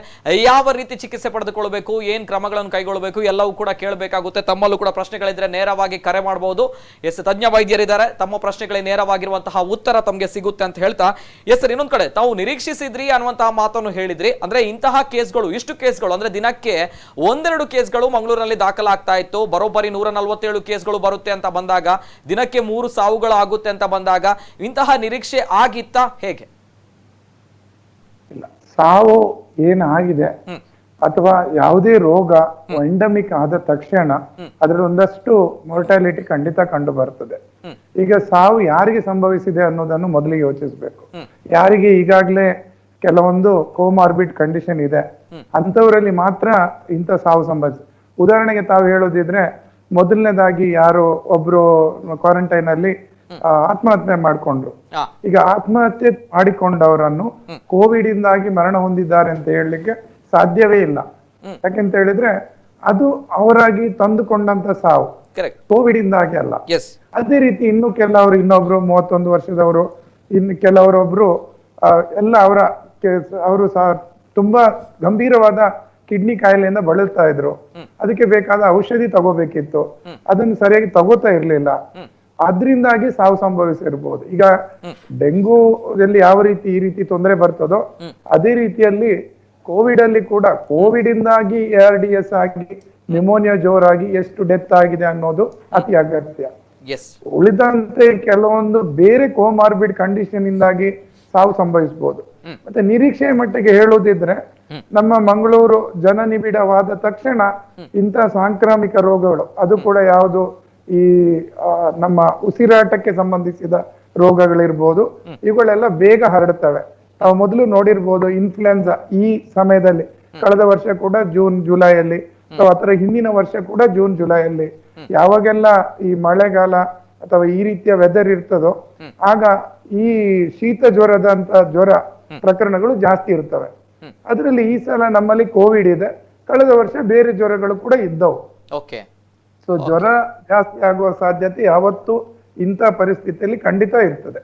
Speaker 1: ಯಾವ ರೀತಿ ಚಿಕಿತ್ಸೆ ಪಡೆದುಕೊಳ್ಬೇಕು, ಏನ್ ಕ್ರಮಗಳನ್ನು ಕೈಗೊಳ್ಳಬೇಕು ಎಲ್ಲವೂ ಕೂಡ ಕೇಳಬೇಕಾಗುತ್ತೆ. ತಮ್ಮಲ್ಲೂ ಕೂಡ ಪ್ರಶ್ನೆಗಳಿದ್ರೆ ನೇರವಾಗಿ ಕರೆ ಮಾಡಬಹುದು. ಎಸ್, ತಜ್ಞ ವೈದ್ಯರಿದ್ದಾರೆ, ತಮ್ಮ ಪ್ರಶ್ನೆಗಳಿಗೆ ನೇರವಾಗಿರುವಂತಹ ಉತ್ತರ ತಮಗೆ ಸಿಗುತ್ತೆ ಅಂತ ಹೇಳ್ತಾ, ಎಸ್ ಸರ್, ಇನ್ನೊಂದ್ ಕಡೆ ತಾವು ನಿರೀಕ್ಷಿಸಿದ್ರಿ ಅನ್ನುವಂತಹ ಮಾತನ್ನು ಹೇಳಿದ್ರಿ. ಅಂದ್ರೆ ಇಂತಹ ಕೇಸ್ಗಳು, ಇಷ್ಟು ಕೇಸ್ಗಳು ಅಂದ್ರೆ ದಿನಕ್ಕೆ 1-2 ಕೇಸ್ಗಳು ಮಂಗಳೂರಿನಲ್ಲಿ ದಾಖಲಾಗ್ತಾ ಇತ್ತು. ಬರೋಬ್ಬರಿ 147 ಕೇಸ್ಗಳು ಬರುತ್ತೆ ಅಂತ ಬಂದಾಗ, ದಿನಕ್ಕೆ 3 ಸಾವುಗಳು ಆಗುತ್ತೆ ಅಂತ ಬಂದಾಗ, ಇಂತಹ ನಿರೀಕ್ಷೆ ಆಗಿತ್ತ ಹೇಗೆ?
Speaker 3: ಇಲ್ಲ, ಸಾವು ಏನಾಗಿದೆ ಅಥವಾ ಯಾವುದೇ ರೋಗ ಎಂಡಮಿಕ್ ಆದ ತಕ್ಷಣ ಅದರ ಒಂದಷ್ಟು ಮೊರ್ಟಾಲಿಟಿ ಖಂಡಿತ ಕಂಡು ಬರ್ತದೆ. ಈಗ ಸಾವು ಯಾರಿಗೆ ಸಂಭವಿಸಿದೆ ಅನ್ನೋದನ್ನು ಮೊದಲಿಗೆ ಯೋಚಿಸಬೇಕು. ಯಾರಿಗೆ ಈಗಾಗಲೇ ಕೆಲವೊಂದು ಕೋಮಾರ್ಬಿಡ್ ಕಂಡೀಷನ್ ಇದೆ ಅಂತವರಲ್ಲಿ ಮಾತ್ರ ಇಂಥ ಸಾವು ಸಂಭವಿಸಿದೆ. ಉದಾಹರಣೆಗೆ ತಾವು ಹೇಳೋದಿದ್ರೆ, ಮೊದಲನೇದಾಗಿ ಯಾರು ಒಬ್ರು ಕ್ವಾರಂಟೈನ್ ಅಲ್ಲಿ ಆತ್ಮಹತ್ಯೆ ಮಾಡ್ಕೊಂಡ್ರು. ಈಗ ಆತ್ಮಹತ್ಯೆ ಮಾಡಿಕೊಂಡವರನ್ನು ಕೋವಿಡ್ ಇಂದಾಗಿ ಮರಣ ಹೊಂದಿದ್ದಾರೆ ಅಂತ ಹೇಳಲಿಕ್ಕೆ ಸಾಧ್ಯವೇ ಇಲ್ಲ. ಯಾಕೆಂತ ಹೇಳಿದ್ರೆ ಅದು ಅವರಾಗಿ ತಂದುಕೊಂಡಂತ ಸಾವು, ಕೋವಿಡ್ ಇಂದಾಗಿ ಅಲ್ಲ. ಅದೇ ರೀತಿ ಇನ್ನು ಕೆಲವರು, ಇನ್ನೊಬ್ರು 31 ವರ್ಷದವರು, ಇನ್ನು ಕೆಲವರೊಬ್ರು ಎಲ್ಲ ಅವರು ತುಂಬಾ ಗಂಭೀರವಾದ ಕಿಡ್ನಿ ಕಾಯಿಲೆಯಿಂದ ಬಳಲ್ತಾ ಇದ್ರು. ಅದಕ್ಕೆ ಬೇಕಾದ ಔಷಧಿ ತಗೋಬೇಕಿತ್ತು, ಅದನ್ನು ಸರಿಯಾಗಿ ತಗೋತಾ ಇರ್ಲಿಲ್ಲ. ಅದ್ರಿಂದಾಗಿ ಸಾವು ಸಂಭವಿಸಿರ್ಬೋದು. ಈಗ ಡೆಂಗು ಅಲ್ಲಿ ಯಾವ ರೀತಿ ಈ ರೀತಿ ತೊಂದರೆ ಬರ್ತದೋ ಅದೇ ರೀತಿಯಲ್ಲಿ ಕೋವಿಡ್ ಅಲ್ಲಿ ಕೂಡ ಕೋವಿಡ್ ಇಂದಾಗಿ ARDS ಆಗಿ ನ್ಯೂಮೋನಿಯಾ ಜೋರಾಗಿ ಎಷ್ಟು ಡೆತ್ ಆಗಿದೆ ಅನ್ನೋದು ಅತಿ ಅಗತ್ಯ. ಉಳಿದಂತೆ ಕೆಲವೊಂದು ಬೇರೆ ಕೋಮಾರ್ಬಿಡ್ ಕಂಡೀಷನ್ ಇಂದಾಗಿ ಸಾವು ಸಂಭವಿಸಬಹುದು. ಮತ್ತೆ ನಿರೀಕ್ಷೆ ಮಟ್ಟಿಗೆ ಹೇಳೋದಿದ್ರೆ, ನಮ್ಮ ಮಂಗಳೂರು ಜನನಿಬಿಡವಾದ ತಕ್ಷಣ ಇಂಥ ಸಾಂಕ್ರಾಮಿಕ ರೋಗಗಳು, ಅದು ಕೂಡ ಯಾವುದು ಈ ನಮ್ಮ ಉಸಿರಾಟಕ್ಕೆ ಸಂಬಂಧಿಸಿದ ರೋಗಗಳಿರ್ಬೋದು, ಇವುಗಳೆಲ್ಲ ಬೇಗ ಹರಡುತ್ತವೆ. ನಾವು ಮೊದಲು ನೋಡಿರ್ಬೋದು ಇನ್ಫ್ಲುಯೆನ್ಸಾ ಈ ಸಮಯದಲ್ಲಿ, ಕಳೆದ ವರ್ಷ ಕೂಡ ಜೂನ್ ಜುಲೈಯಲ್ಲಿ ಅಥವಾ ಅದರ ಹಿಂದಿನ ವರ್ಷ ಕೂಡ ಜೂನ್ ಜುಲೈಯಲ್ಲಿ, ಯಾವಾಗೆಲ್ಲ ಈ ಮಳೆಗಾಲ ಅಥವಾ ಈ ರೀತಿಯ ವೆದರ್ ಇರ್ತದೋ ಆಗ ಈ ಶೀತ ಜ್ವರದಂತ ಜ್ವರ ಪ್ರಕರಣಗಳು ಜಾಸ್ತಿ ಇರ್ತವೆ. ಅದರಲ್ಲಿ ಈ ಸಲ ನಮ್ಮಲ್ಲಿ ಕೋವಿಡ್ ಇದೆ, ಕಳೆದ ವರ್ಷ ಬೇರೆ ಜ್ವರಗಳು ಕೂಡ ಇದ್ದವು. ಸೊ ಜ್ವರ ಜಾಸ್ತಿ ಆಗುವ ಸಾಧ್ಯತೆ ಯಾವತ್ತು ಇಂಥ ಪರಿಸ್ಥಿತಿಯಲ್ಲಿ ಖಂಡಿತ ಇರ್ತದೆ.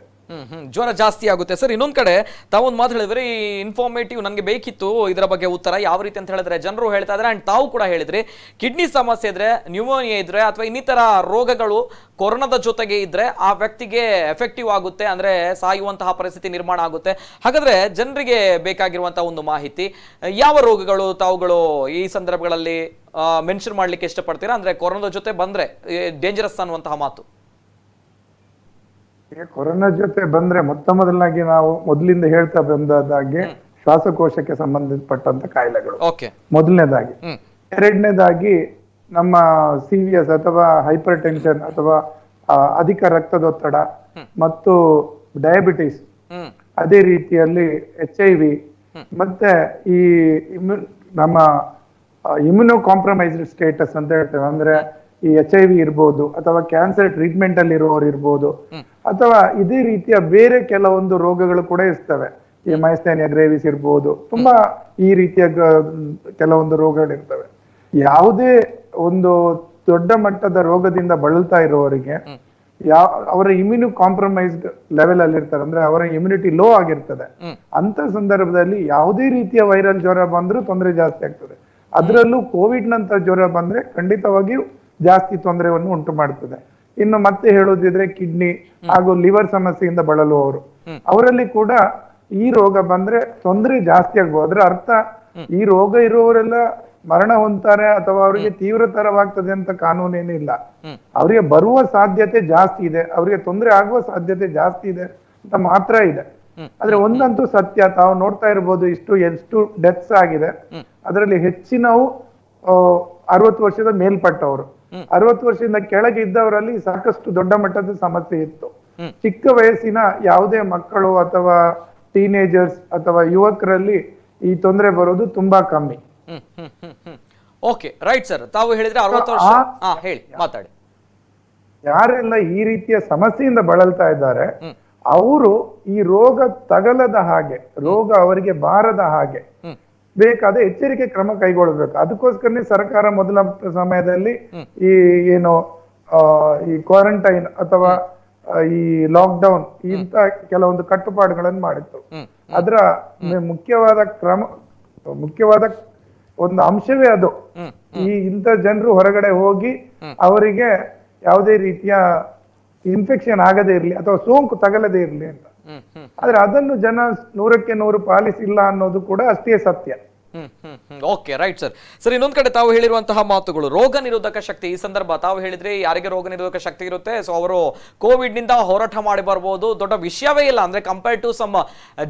Speaker 1: ಜ್ವರ ಜಾಸ್ತಿ ಆಗುತ್ತೆ ಸರ್. ಇನ್ನೊಂದ್ ಕಡೆ ತಾವೊಂದು ಮಾತು ಹೇಳಿದ್ರಿ, ಇನ್ಫಾರ್ಮೇಟಿವ್, ನನಗೆ ಬೇಕಿತ್ತು ಇದರ ಬಗ್ಗೆ ಉತ್ತರ. ಯಾವ ರೀತಿ ಅಂತ ಹೇಳಿದ್ರೆ, ಜನರು ಹೇಳ್ತಾ ಇದ್ರೆ ಅಂಡ್ ತಾವು ಕೂಡ ಹೇಳಿದ್ರಿ, ಕಿಡ್ನಿ ಸಮಸ್ಯೆ ಇದ್ರೆ, ನ್ಯೂಮೋನಿಯಾ ಇದ್ರೆ ಅಥವಾ ಇನ್ನಿತರ ರೋಗಗಳು ಕೊರೋನಾದ ಜೊತೆಗೆ ಇದ್ರೆ ಆ ವ್ಯಕ್ತಿಗೆ ಎಫೆಕ್ಟಿವ್ ಆಗುತ್ತೆ, ಅಂದ್ರೆ ಸಾಯುವಂತಹ ಪರಿಸ್ಥಿತಿ ನಿರ್ಮಾಣ ಆಗುತ್ತೆ. ಹಾಗಾದ್ರೆ ಜನರಿಗೆ ಬೇಕಾಗಿರುವಂತಹ ಒಂದು ಮಾಹಿತಿ, ಯಾವ ರೋಗಗಳು ತಾವುಗಳು ಈ ಸಂದರ್ಭಗಳಲ್ಲಿ ಮೆನ್ಷನ್ ಮಾಡ್ಲಿಕ್ಕೆ ಇಷ್ಟಪಡ್ತೀರಾ? ಅಂದ್ರೆ ಕೊರೋನಾದ ಜೊತೆ ಬಂದ್ರೆ ಡೇಂಜರಸ್ ಅನ್ನುವಂತಹ ಮಾತು.
Speaker 3: ಕೊರೋನಾ ಜೊತೆ ಬಂದ್ರೆ ಮೊದಲನಾಗಿ ನಾವು ಮೊದಲಿಂದ ಹೇಳ್ತಾ ಬಂದಾಗೆ ಶ್ವಾಸಕೋಶಕ್ಕೆ ಸಂಬಂಧಪಟ್ಟಂತ ಕಾಯಿಲೆಗಳು ಮೊದಲನೇದಾಗಿ. ಎರಡನೇದಾಗಿ ನಮ್ಮ CVS ಅಥವಾ ಹೈಪರ್ ಟೆನ್ಷನ್ ಅಥವಾ ಅಧಿಕ ರಕ್ತದೊತ್ತಡ ಮತ್ತು ಡಯಾಬಿಟಿಸ್, ಅದೇ ರೀತಿಯಲ್ಲಿ HIV, ಮತ್ತೆ ಈ ನಮ್ಮ ಇಮ್ಯುನೋ ಕಾಂಪ್ರಮೈಸ್ಡ್ ಸ್ಟೇಟಸ್ ಅಂತ ಹೇಳ್ತೇವೆ. ಅಂದ್ರೆ ಈ HIV ಇರ್ಬೋದು ಅಥವಾ ಕ್ಯಾನ್ಸರ್ ಟ್ರೀಟ್ಮೆಂಟ್ ಅಲ್ಲಿ ಇರುವವರು ಇರ್ಬೋದು, ಅಥವಾ ಇದೇ ರೀತಿಯ ಬೇರೆ ಕೆಲವೊಂದು ರೋಗಗಳು ಕೂಡ ಇರ್ತವೆ. ಈ ಮೈಸ್ಥೇನಿಯಾ ಗ್ರೇವಿಸ್ ಇರ್ಬೋದು, ತುಂಬಾ ಈ ರೀತಿಯ ಕೆಲವೊಂದು ರೋಗಗಳು ಇರ್ತವೆ. ಯಾವುದೇ ಒಂದು ದೊಡ್ಡ ಮಟ್ಟದ ರೋಗದಿಂದ ಬಳಲ್ತಾ ಇರುವವರಿಗೆ ಅವರ ಇಮ್ಯುನಿ ಕಾಂಪ್ರಮೈಸ್ಡ್ ಲೆವೆಲ್ ಅಲ್ಲಿ ಇರ್ತಾರೆ, ಅಂದ್ರೆ ಅವರ ಇಮ್ಯುನಿಟಿ ಲೋ ಆಗಿರ್ತದೆ. ಅಂತ ಸಂದರ್ಭದಲ್ಲಿ ಯಾವುದೇ ರೀತಿಯ ವೈರಲ್ ಜ್ವರ ಬಂದ್ರೂ ತೊಂದರೆ ಜಾಸ್ತಿ ಆಗ್ತದೆ. ಅದರಲ್ಲೂ ಕೋವಿಡ್ ನಂತರ ಜ್ವರ ಬಂದ್ರೆ ಖಂಡಿತವಾಗಿಯೂ ಜಾಸ್ತಿ ತೊಂದರೆಯನ್ನು ಉಂಟು ಮಾಡ್ತದೆ. ಇನ್ನು ಮತ್ತೆ ಹೇಳೋದಿದ್ರೆ ಕಿಡ್ನಿ ಹಾಗೂ ಲಿವರ್ ಸಮಸ್ಯೆಯಿಂದ ಬಳಲುವವರು, ಅವರಲ್ಲಿ ಕೂಡ ಈ ರೋಗ ಬಂದ್ರೆ ತೊಂದರೆ ಜಾಸ್ತಿ ಆಗ್ಬೋದು. ಅದರ ಅರ್ಥ ಈ ರೋಗ ಇರುವವರೆಲ್ಲ ಮರಣ ಹೊಂದ್ತಾರೆ ಅಥವಾ ಅವರಿಗೆ ತೀವ್ರತರವಾಗ್ತದೆ ಅಂತ ಕಾನೂನೇನಿಲ್ಲ. ಅವರಿಗೆ ಬರುವ ಸಾಧ್ಯತೆ ಜಾಸ್ತಿ ಇದೆ, ಅವರಿಗೆ ತೊಂದರೆ ಆಗುವ ಸಾಧ್ಯತೆ ಜಾಸ್ತಿ ಇದೆ ಅಂತ ಮಾತ್ರ ಇದೆ. ಆದ್ರೆ ಒಂದಂತೂ ಸತ್ಯ, ತಾವು ನೋಡ್ತಾ ಇರ್ಬೋದು ಎಷ್ಟು ಡೆತ್ಸ್ ಆಗಿದೆ. ಅದರಲ್ಲಿ ಹೆಚ್ಚಿನವು 60 ವರ್ಷದ ಮೇಲ್ಪಟ್ಟವರು. 60 ವರ್ಷದಿಂದ ಕೆಳಗೆ ಇದ್ದವರಲ್ಲಿ ಸಾಕಷ್ಟು ದೊಡ್ಡ ಮಟ್ಟದ ಸಮಸ್ಯೆ ಇತ್ತು. ಚಿಕ್ಕ ವಯಸ್ಸಿನ ಯಾವುದೇ ಮಕ್ಕಳು ಅಥವಾ ಟೀನೇಜರ್ಸ್ ಅಥವಾ ಯುವಕರಲ್ಲಿ ಈ ತೊಂದರೆ ಬರೋದು ತುಂಬಾ ಕಮ್ಮಿ.
Speaker 1: Okay, right sir. ತಾವು ಹೇಳಿದ್ರೆ 60 ವರ್ಷ. ಹೇಳಿ, ಮಾತಾಡಿ.
Speaker 3: ಯಾರೆಲ್ಲ ಈ ರೀತಿಯ ಸಮಸ್ಯೆಯಿಂದ ಬಳಲ್ತಾ ಇದ್ದಾರೆ ಅವರು ಈ ರೋಗ ತಗಲದ ಹಾಗೆ, ರೋಗ ಅವರಿಗೆ ಬಾರದ ಹಾಗೆ ಬೇಕಾದ ಎಚ್ಚರಿಕೆ ಕ್ರಮ ಕೈಗೊಳ್ಳಬೇಕು. ಅದಕ್ಕೋಸ್ಕರನೇ ಸರ್ಕಾರ ಮೊದಲ ಸಮಯದಲ್ಲಿ ಈ ಏನು ಈ ಕ್ವಾರಂಟೈನ್ ಅಥವಾ ಈ ಲಾಕ್ಡೌನ್ ಇಂತ ಕೆಲವೊಂದು ಕಟ್ಟುಪಾಡುಗಳನ್ನು ಮಾಡಿತ್ತು. ಅದರ ಮುಖ್ಯವಾದ ಒಂದು ಅಂಶವೇ ಅದು. ಇಂಥ ಜನರು ಹೊರಗಡೆ ಹೋಗಿ ಅವರಿಗೆ ಯಾವುದೇ ರೀತಿಯ ಇನ್ಫೆಕ್ಷನ್ ಆಗದೇ ಇರ್ಲಿ ಅಥವಾ ಸೋಂಕು ತಗಲದೇ ಇರ್ಲಿ ಅಂತ. ಆದ್ರೆ ಅದನ್ನು ಜನ 100ಕ್ಕೆ 100 ಪಾಲಿಸಿಲ್ಲ ಅನ್ನೋದು ಕೂಡ ಅಷ್ಟೇ ಸತ್ಯ.
Speaker 1: Okay, right sir. ಸರ್, ಇನ್ನೊಂದ್ ಕಡೆ ತಾವು ಹೇಳಿರುವಂತಹ ಮಾತುಗಳು, ರೋಗ ನಿರೋಧಕ ಶಕ್ತಿ. ಈ ಸಂದರ್ಭ ತಾವು ಹೇಳಿದ್ರೆ ಯಾರಿಗೆ ರೋಗ ನಿರೋಧಕ ಶಕ್ತಿ ಇರುತ್ತೆ, ಸೊ ಅವರು ಕೋವಿಡ್ ನಿಂದ ಹೋರಾಟ ಮಾಡಿ ಬರ್ಬೋದು, ದೊಡ್ಡ ವಿಷಯವೇ ಇಲ್ಲ. ಅಂದ್ರೆ compare to some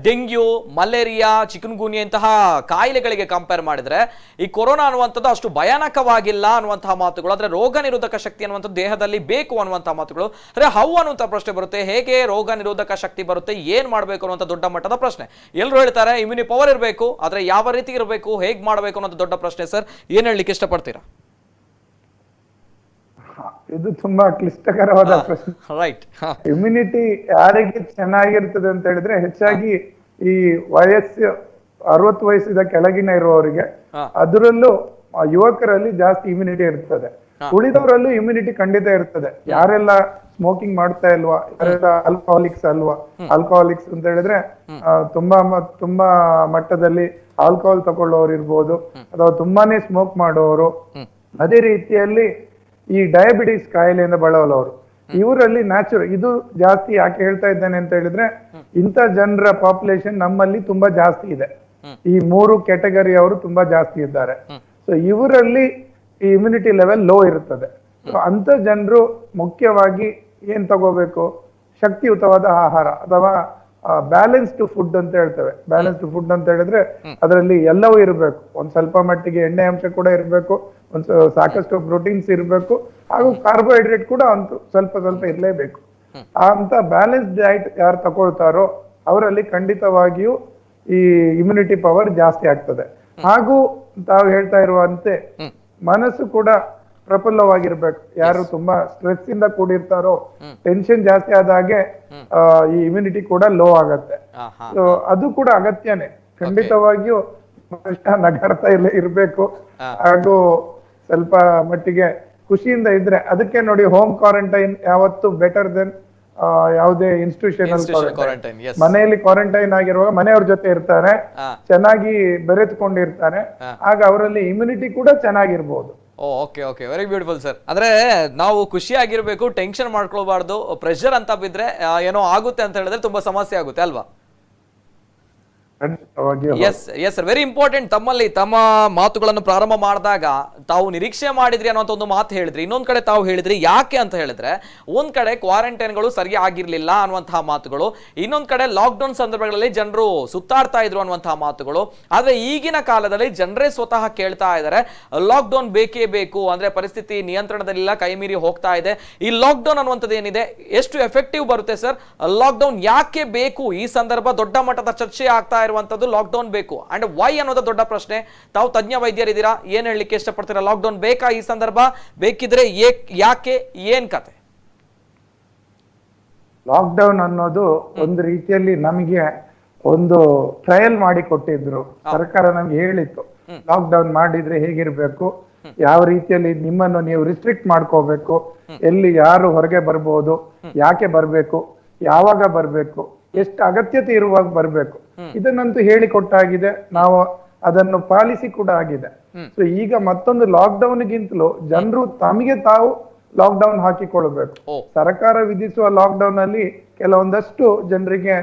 Speaker 1: dengue, malaria, chikungunya ಇಂತಹ ಕಾಯಿಲೆಗಳಿಗೆ ಕಂಪೇರ್ ಮಾಡಿದ್ರೆ ಈ ಕೊರೋನಾ ಅನ್ನುವಂಥದ್ದು ಅಷ್ಟು ಭಯಾನಕವಾಗಿಲ್ಲ ಅನ್ನುವಂತಹ ಮಾತುಗಳು. ಆದ್ರೆ ರೋಗ ನಿರೋಧಕ ಶಕ್ತಿ ಅನ್ನುವಂಥದ್ದು ದೇಹದಲ್ಲಿ ಬೇಕು ಅನ್ನುವಂತಹ ಮಾತುಗಳು. ಅಂದ್ರೆ ಹೌ ಅನ್ನುವಂಥ ಪ್ರಶ್ನೆ ಬರುತ್ತೆ, ಹೇಗೆ ರೋಗ ನಿರೋಧಕ ಶಕ್ತಿ ಬರುತ್ತೆ, ಏನ್ ಮಾಡ್ಬೇಕು ಅನ್ನುವಂಥ ದೊಡ್ಡ ಮಟ್ಟದ ಪ್ರಶ್ನೆ. ಎಲ್ಲರೂ ಹೇಳ್ತಾರೆ ಇಮ್ಯುನಿ ಪವರ್ ಇರಬೇಕು, ಆದ್ರೆ ಯಾವ ರೀತಿ ಇರಬೇಕು, ಹೇಗ್ ಮಾಡಬೇಕು ಅನ್ನೋದು ದೊಡ್ಡ ಪ್ರಶ್ನೆ. ಸರ್, ಏನ್ ಹೇಳಲಿಕ್ಕೆ ಇಷ್ಟಪಡ್ತೀರಾ?
Speaker 3: ಇದು ತುಂಬಾ ಕ್ಲಿಷ್ಟಕರವಾದ ಪ್ರಶ್ನೆ.
Speaker 1: ರೈಟ್.
Speaker 3: ಇಮ್ಯುನಿಟಿ ಯಾರಿಗೆ ಚೆನ್ನಾಗಿರ್ತದೆ ಅಂತ ಹೇಳಿದ್ರೆ ಹೆಚ್ಚಾಗಿ ಈ ವಯಸ್ಸು 60 ವಯಸ್ಸಿದ ಕೆಳಗಿನ ಇರುವವರಿಗೆ, ಅದರಲ್ಲೂ ಯುವಕರಲ್ಲಿ ಜಾಸ್ತಿ ಇಮ್ಯುನಿಟಿ ಇರ್ತದೆ. ಉಳಿದವರಲ್ಲೂ ಇಮ್ಯುನಿಟಿ ಖಂಡಿತ ಇರ್ತದೆ. ಯಾರೆಲ್ಲ ಸ್ಮೋಕಿಂಗ್ ಮಾಡ್ತಾ ಇಲ್ವಾ, ಯಾರೆಲ್ಲ ಆಲ್ಕೋಹಾಲಿಕ್ಸ್ ಅಂತ ಹೇಳಿದ್ರೆ ತುಂಬಾ ಮಟ್ಟದಲ್ಲಿ ಆಲ್ಕೋಹಾಲ್ ತಗೊಳ್ಳೋರು ಇರ್ಬೋದು ಅಥವಾ ತುಂಬಾನೇ ಸ್ಮೋಕ್ ಮಾಡುವವರು, ಅದೇ ರೀತಿಯಲ್ಲಿ ಈ ಡಯಾಬಿಟಿಸ್ ಕಾಯಿಲೆಯಿಂದ ಬಳಲೋರು, ಇವರಲ್ಲಿ ಇದು ಜಾಸ್ತಿ ಯಾಕೆ ಹೇಳ್ತಾ ಇದ್ದೇನೆ ಅಂತ ಹೇಳಿದ್ರೆ ಇಂಥ ಜನರ ಪಾಪ್ಯುಲೇಷನ್ ನಮ್ಮಲ್ಲಿ ತುಂಬಾ ಜಾಸ್ತಿ ಇದೆ. ಈ 3 ಕ್ಯಾಟಗರಿ ಅವರು ತುಂಬಾ ಜಾಸ್ತಿ ಇದ್ದಾರೆ. ಸೊ ಇವರಲ್ಲಿ ಈ ಇಮ್ಯುನಿಟಿ ಲೆವೆಲ್ ಲೋ ಇರುತ್ತದೆ. ಸೊ ಅಂತ ಜನರು ಮುಖ್ಯವಾಗಿ ಏನ್ ತಗೋಬೇಕು, ಶಕ್ತಿಯುತವಾದ ಆಹಾರ ಅಥವಾ ಬ್ಯಾಲೆನ್ಸ್ಡ್ ಫುಡ್ ಅಂತ ಹೇಳ್ತೇವೆ. ಬ್ಯಾಲೆನ್ಸ್ಡ್ ಫುಡ್ ಅಂತ ಹೇಳಿದ್ರೆ ಅದರಲ್ಲಿ ಎಲ್ಲವೂ ಇರಬೇಕು, ಒಂದ್ ಸ್ವಲ್ಪ ಮಟ್ಟಿಗೆ ಎಣ್ಣೆ ಅಂಶ ಕೂಡ ಇರಬೇಕು, ಸಾಕಷ್ಟು ಪ್ರೋಟೀನ್ಸ್ ಇರಬೇಕು, ಹಾಗೂ ಕಾರ್ಬೋಹೈಡ್ರೇಟ್ ಕೂಡ ಸ್ವಲ್ಪ ಇರಲೇಬೇಕು. ಅಂತ ಬ್ಯಾಲೆನ್ಸ್ ಡಯಟ್ ಯಾರು ತಗೊಳ್ತಾರೋ ಅವರಲ್ಲಿ ಖಂಡಿತವಾಗಿಯೂ ಈ ಇಮ್ಯುನಿಟಿ ಪವರ್ ಜಾಸ್ತಿ ಆಗ್ತದೆ. ಹಾಗೂ ತಾವು ಹೇಳ್ತಾ ಇರುವಂತೆ ಮನಸ್ಸು ಕೂಡ ಪ್ರಫುಲ್ಲವಾಗಿರ್ಬೇಕು. ಯಾರು ತುಂಬಾ ಸ್ಟ್ರೆಸ್ ಇಂದ ಕೂಡಿರ್ತಾರೋ, ಟೆನ್ಷನ್ ಜಾಸ್ತಿ ಆದಾಗೆ ಈ ಇಮ್ಯುನಿಟಿ ಕೂಡ ಲೋ ಆಗತ್ತೆ. ಸೊ ಅದು ಕೂಡ ಅಗತ್ಯನೇ. ಖಂಡಿತವಾಗಿಯೂ ನಗಾಡ್ತಾ ಇರ್ಬೇಕು, ಹಾಗೂ ಸ್ವಲ್ಪ ಮಟ್ಟಿಗೆ ಖುಷಿಯಿಂದ ಇದ್ರೆ ಅದಕ್ಕೆ ನೋಡಿ ಹೋಮ್ ಕ್ವಾರಂಟೈನ್ ಯಾವತ್ತು ಬೆಟರ್ ದೆನ್ ಯಾವುದೇ ಇನ್ಸ್ಟಿಟ್ಯೂಷನಲ್ ಕ್ವಾರಂಟೈನ್. ಮನೆಯಲ್ಲಿ ಕ್ವಾರಂಟೈನ್ ಆಗಿರುವಾಗ ಮನೆಯವ್ರ ಜೊತೆ ಇರ್ತಾರೆ, ಚೆನ್ನಾಗಿ ಬೆರೆತುಕೊಂಡಿರ್ತಾರೆ, ಆಗ ಅವರಲ್ಲಿ ಇಮ್ಯುನಿಟಿ ಕೂಡ ಚೆನ್ನಾಗಿರ್ಬೋದು.
Speaker 1: Okay, very beautiful sir. ಅಂದ್ರೆ ನಾವು ಖುಷಿಯಾಗಿರ್ಬೇಕು, ಟೆನ್ಷನ್ ಮಾಡ್ಕೊಳ್ಬಾರ್ದು. ಪ್ರೆಷರ್ ಅಂತ ಬಿದ್ರೆ ಏನೋ ಆಗುತ್ತೆ ಅಂತ ಹೇಳಿದ್ರೆ ತುಂಬಾ ಸಮಸ್ಯೆ ಆಗುತ್ತೆ ಅಲ್ವಾ? Yes sir, very important. ತಮ್ಮ ಮಾತುಗಳನ್ನು ಪ್ರಾರಂಭ ಮಾಡಿದಾಗ ತಾವು ನಿರೀಕ್ಷೆ ಮಾಡಿದ್ರಿ ಅನ್ನೋ ಒಂದು ಮಾತು ಹೇಳಿದ್ರಿ. ಇನ್ನೊಂದ್ ಕಡೆ ತಾವು ಹೇಳಿದ್ರಿ ಯಾಕೆ ಅಂತ ಹೇಳಿದ್ರೆ, ಒಂದ್ ಕಡೆ ಕ್ವಾರಂಟೈನ್ಗಳು ಸರಿ ಆಗಿರ್ಲಿಲ್ಲ ಅನ್ನುವಂತಹ ಮಾತುಗಳು, ಇನ್ನೊಂದ್ ಕಡೆ ಲಾಕ್ಡೌನ್ ಸಂದರ್ಭಗಳಲ್ಲಿ ಜನರು ಸುತ್ತಾಡ್ತಾ ಇದ್ರು ಅನ್ನುವಂತಹ ಮಾತುಗಳು. ಆದ್ರೆ ಈಗಿನ ಕಾಲದಲ್ಲಿ ಜನರೇ ಸ್ವತಃ ಕೇಳ್ತಾ ಇದ್ದಾರೆ ಲಾಕ್ಡೌನ್ ಬೇಕೇ ಬೇಕು, ಅಂದ್ರೆ ಪರಿಸ್ಥಿತಿ ನಿಯಂತ್ರಣದಲ್ಲಿಲ್ಲ, ಕೈ ಮೀರಿ ಹೋಗ್ತಾ ಇದೆ. ಈ ಲಾಕ್ಡೌನ್ ಅನ್ನುವಂಥದ್ದು ಏನಿದೆ ಎಷ್ಟು ಎಫೆಕ್ಟಿವ್ ಬರುತ್ತೆ ಸರ್? ಲಾಕ್ಡೌನ್ ಯಾಕೆ ಬೇಕು? ಈ ಸಂದರ್ಭ ದೊಡ್ಡ ಮಟ್ಟದ ಚರ್ಚೆ ಆಗ್ತಾ ಇರುವಂತದ್ದು ಲಾಕ್ಡೌನ್ ಬೇಕು ಅಂಡ್ ವೈ ಅನ್ನೋದು ದೊಡ್ಡ ಪ್ರಶ್ನೆ. ತಾವು ತಜ್ಞ ವೈದ್ಯರಿದ್ದೀರಾ, ಏನ್ ಹೇಳಲಿಕ್ಕೆ ಇಷ್ಟಪಡ್ತೀರಾ? ಲಾಕ್ಡೌನ್ ಬೇಕಾ ಈ ಸಂದರ್ಭ? ಬೇಕಿದ್ರೆ ಯಾಕೆ, ಏನ್ ಕತೆ?
Speaker 3: ಲಾಕ್ಡೌನ್ ಅನ್ನೋದು ಒಂದು ರೀತಿಯಲ್ಲಿ ನಮಗೆ ಒಂದು ಟ್ರಯಲ್ ಮಾಡಿ ಕೊಟ್ಟಿದ್ರು. ಸರ್ಕಾರ ನಮ್ಗೆ ಹೇಳಿತ್ತು ಲಾಕ್ಡೌನ್ ಮಾಡಿದ್ರೆ ಹೇಗಿರ್ಬೇಕು, ಯಾವ ರೀತಿಯಲ್ಲಿ ನಿಮ್ಮನ್ನು ನೀವು ರಿಸ್ಟ್ರಿಕ್ಟ್ ಮಾಡ್ಕೋಬೇಕು, ಎಲ್ಲಿ ಯಾರು ಹೊರಗೆ ಬರ್ಬೋದು, ಯಾಕೆ ಬರ್ಬೇಕು, ಯಾವಾಗ ಬರ್ಬೇಕು, ಎಷ್ಟು ಅಗತ್ಯತೆ ಇರುವಾಗ ಬರ್ಬೇಕು, ಇದನ್ನಂತೂ ಹೇಳಿಕೊಟ್ಟಾಗಿದೆ. ನಾವು ಅದನ್ನು ಪಾಲಿಸಿ ಕೂಡ ಆಗಿದೆ. ಸೊ ಈಗ ಮತ್ತೊಂದು ಲಾಕ್ಡೌನ್ಗಿಂತಲೂ ಜನರು ತಮಗೆ ತಾವು ಲಾಕ್ಡೌನ್ ಹಾಕಿಕೊಳ್ಬೇಕು. ಸರ್ಕಾರ ವಿಧಿಸುವ ಲಾಕ್ಡೌನ್ ಅಲ್ಲಿ ಕೆಲವೊಂದಷ್ಟು ಜನರಿಗೆ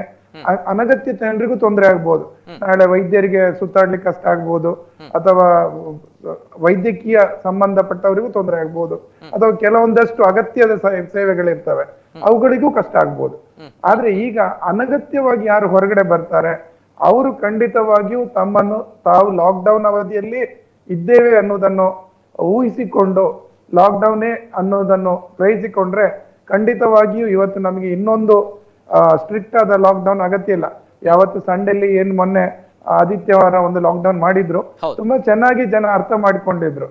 Speaker 3: ಅನಗತ್ಯ ಜನರಿಗೂ ತೊಂದರೆ ಆಗ್ಬೋದು. ನಾಳೆ ವೈದ್ಯರಿಗೆ ಸುತ್ತಾಡ್ಲಿಕ್ಕೆ ಕಷ್ಟ ಆಗ್ಬೋದು, ಅಥವಾ ವೈದ್ಯಕೀಯ ಸಂಬಂಧಪಟ್ಟವರಿಗೂ ತೊಂದರೆ ಆಗ್ಬೋದು, ಅಥವಾ ಕೆಲವೊಂದಷ್ಟು ಅಗತ್ಯದ ಸೇವೆಗಳಿರ್ತವೆ, ಅವುಗಳಿಗೂ ಕಷ್ಟ ಆಗ್ಬೋದು. ಆದ್ರೆ ಈಗ ಅನಗತ್ಯವಾಗಿ ಯಾರು ಹೊರಗಡೆ ಬರ್ತಾರೆ ಅವರು ಖಂಡಿತವಾಗಿಯೂ ತಮ್ಮನ್ನು ತಾವು ಲಾಕ್ಡೌನ್ ಅವಧಿಯಲ್ಲಿ ಇದ್ದೇವೆ ಅನ್ನೋದನ್ನು ಊಹಿಸಿಕೊಂಡು ಲಾಕ್ಡೌನೇ ಅನ್ನೋದನ್ನು ಗ್ರಹಿಸಿಕೊಂಡ್ರೆ ಖಂಡಿತವಾಗಿಯೂ ಇವತ್ತು ನಮಗೆ ಇನ್ನೊಂದು ಸ್ಟ್ರಿಕ್ಟ್ ಆದ ಲಾಕ್ಡೌನ್ ಅಗತ್ಯ ಇಲ್ಲ. ಯಾವತ್ತು ಸಂಡೆಲ್ಲಿ ಏನ್ ಮೊನ್ನೆ ಆದಿತ್ಯವಾರ ಒಂದು ಲಾಕ್ಡೌನ್ ಮಾಡಿದ್ರು, ತುಂಬಾ ಚೆನ್ನಾಗಿ ಜನ ಅರ್ಥ ಮಾಡಿಕೊಂಡಿದ್ರು.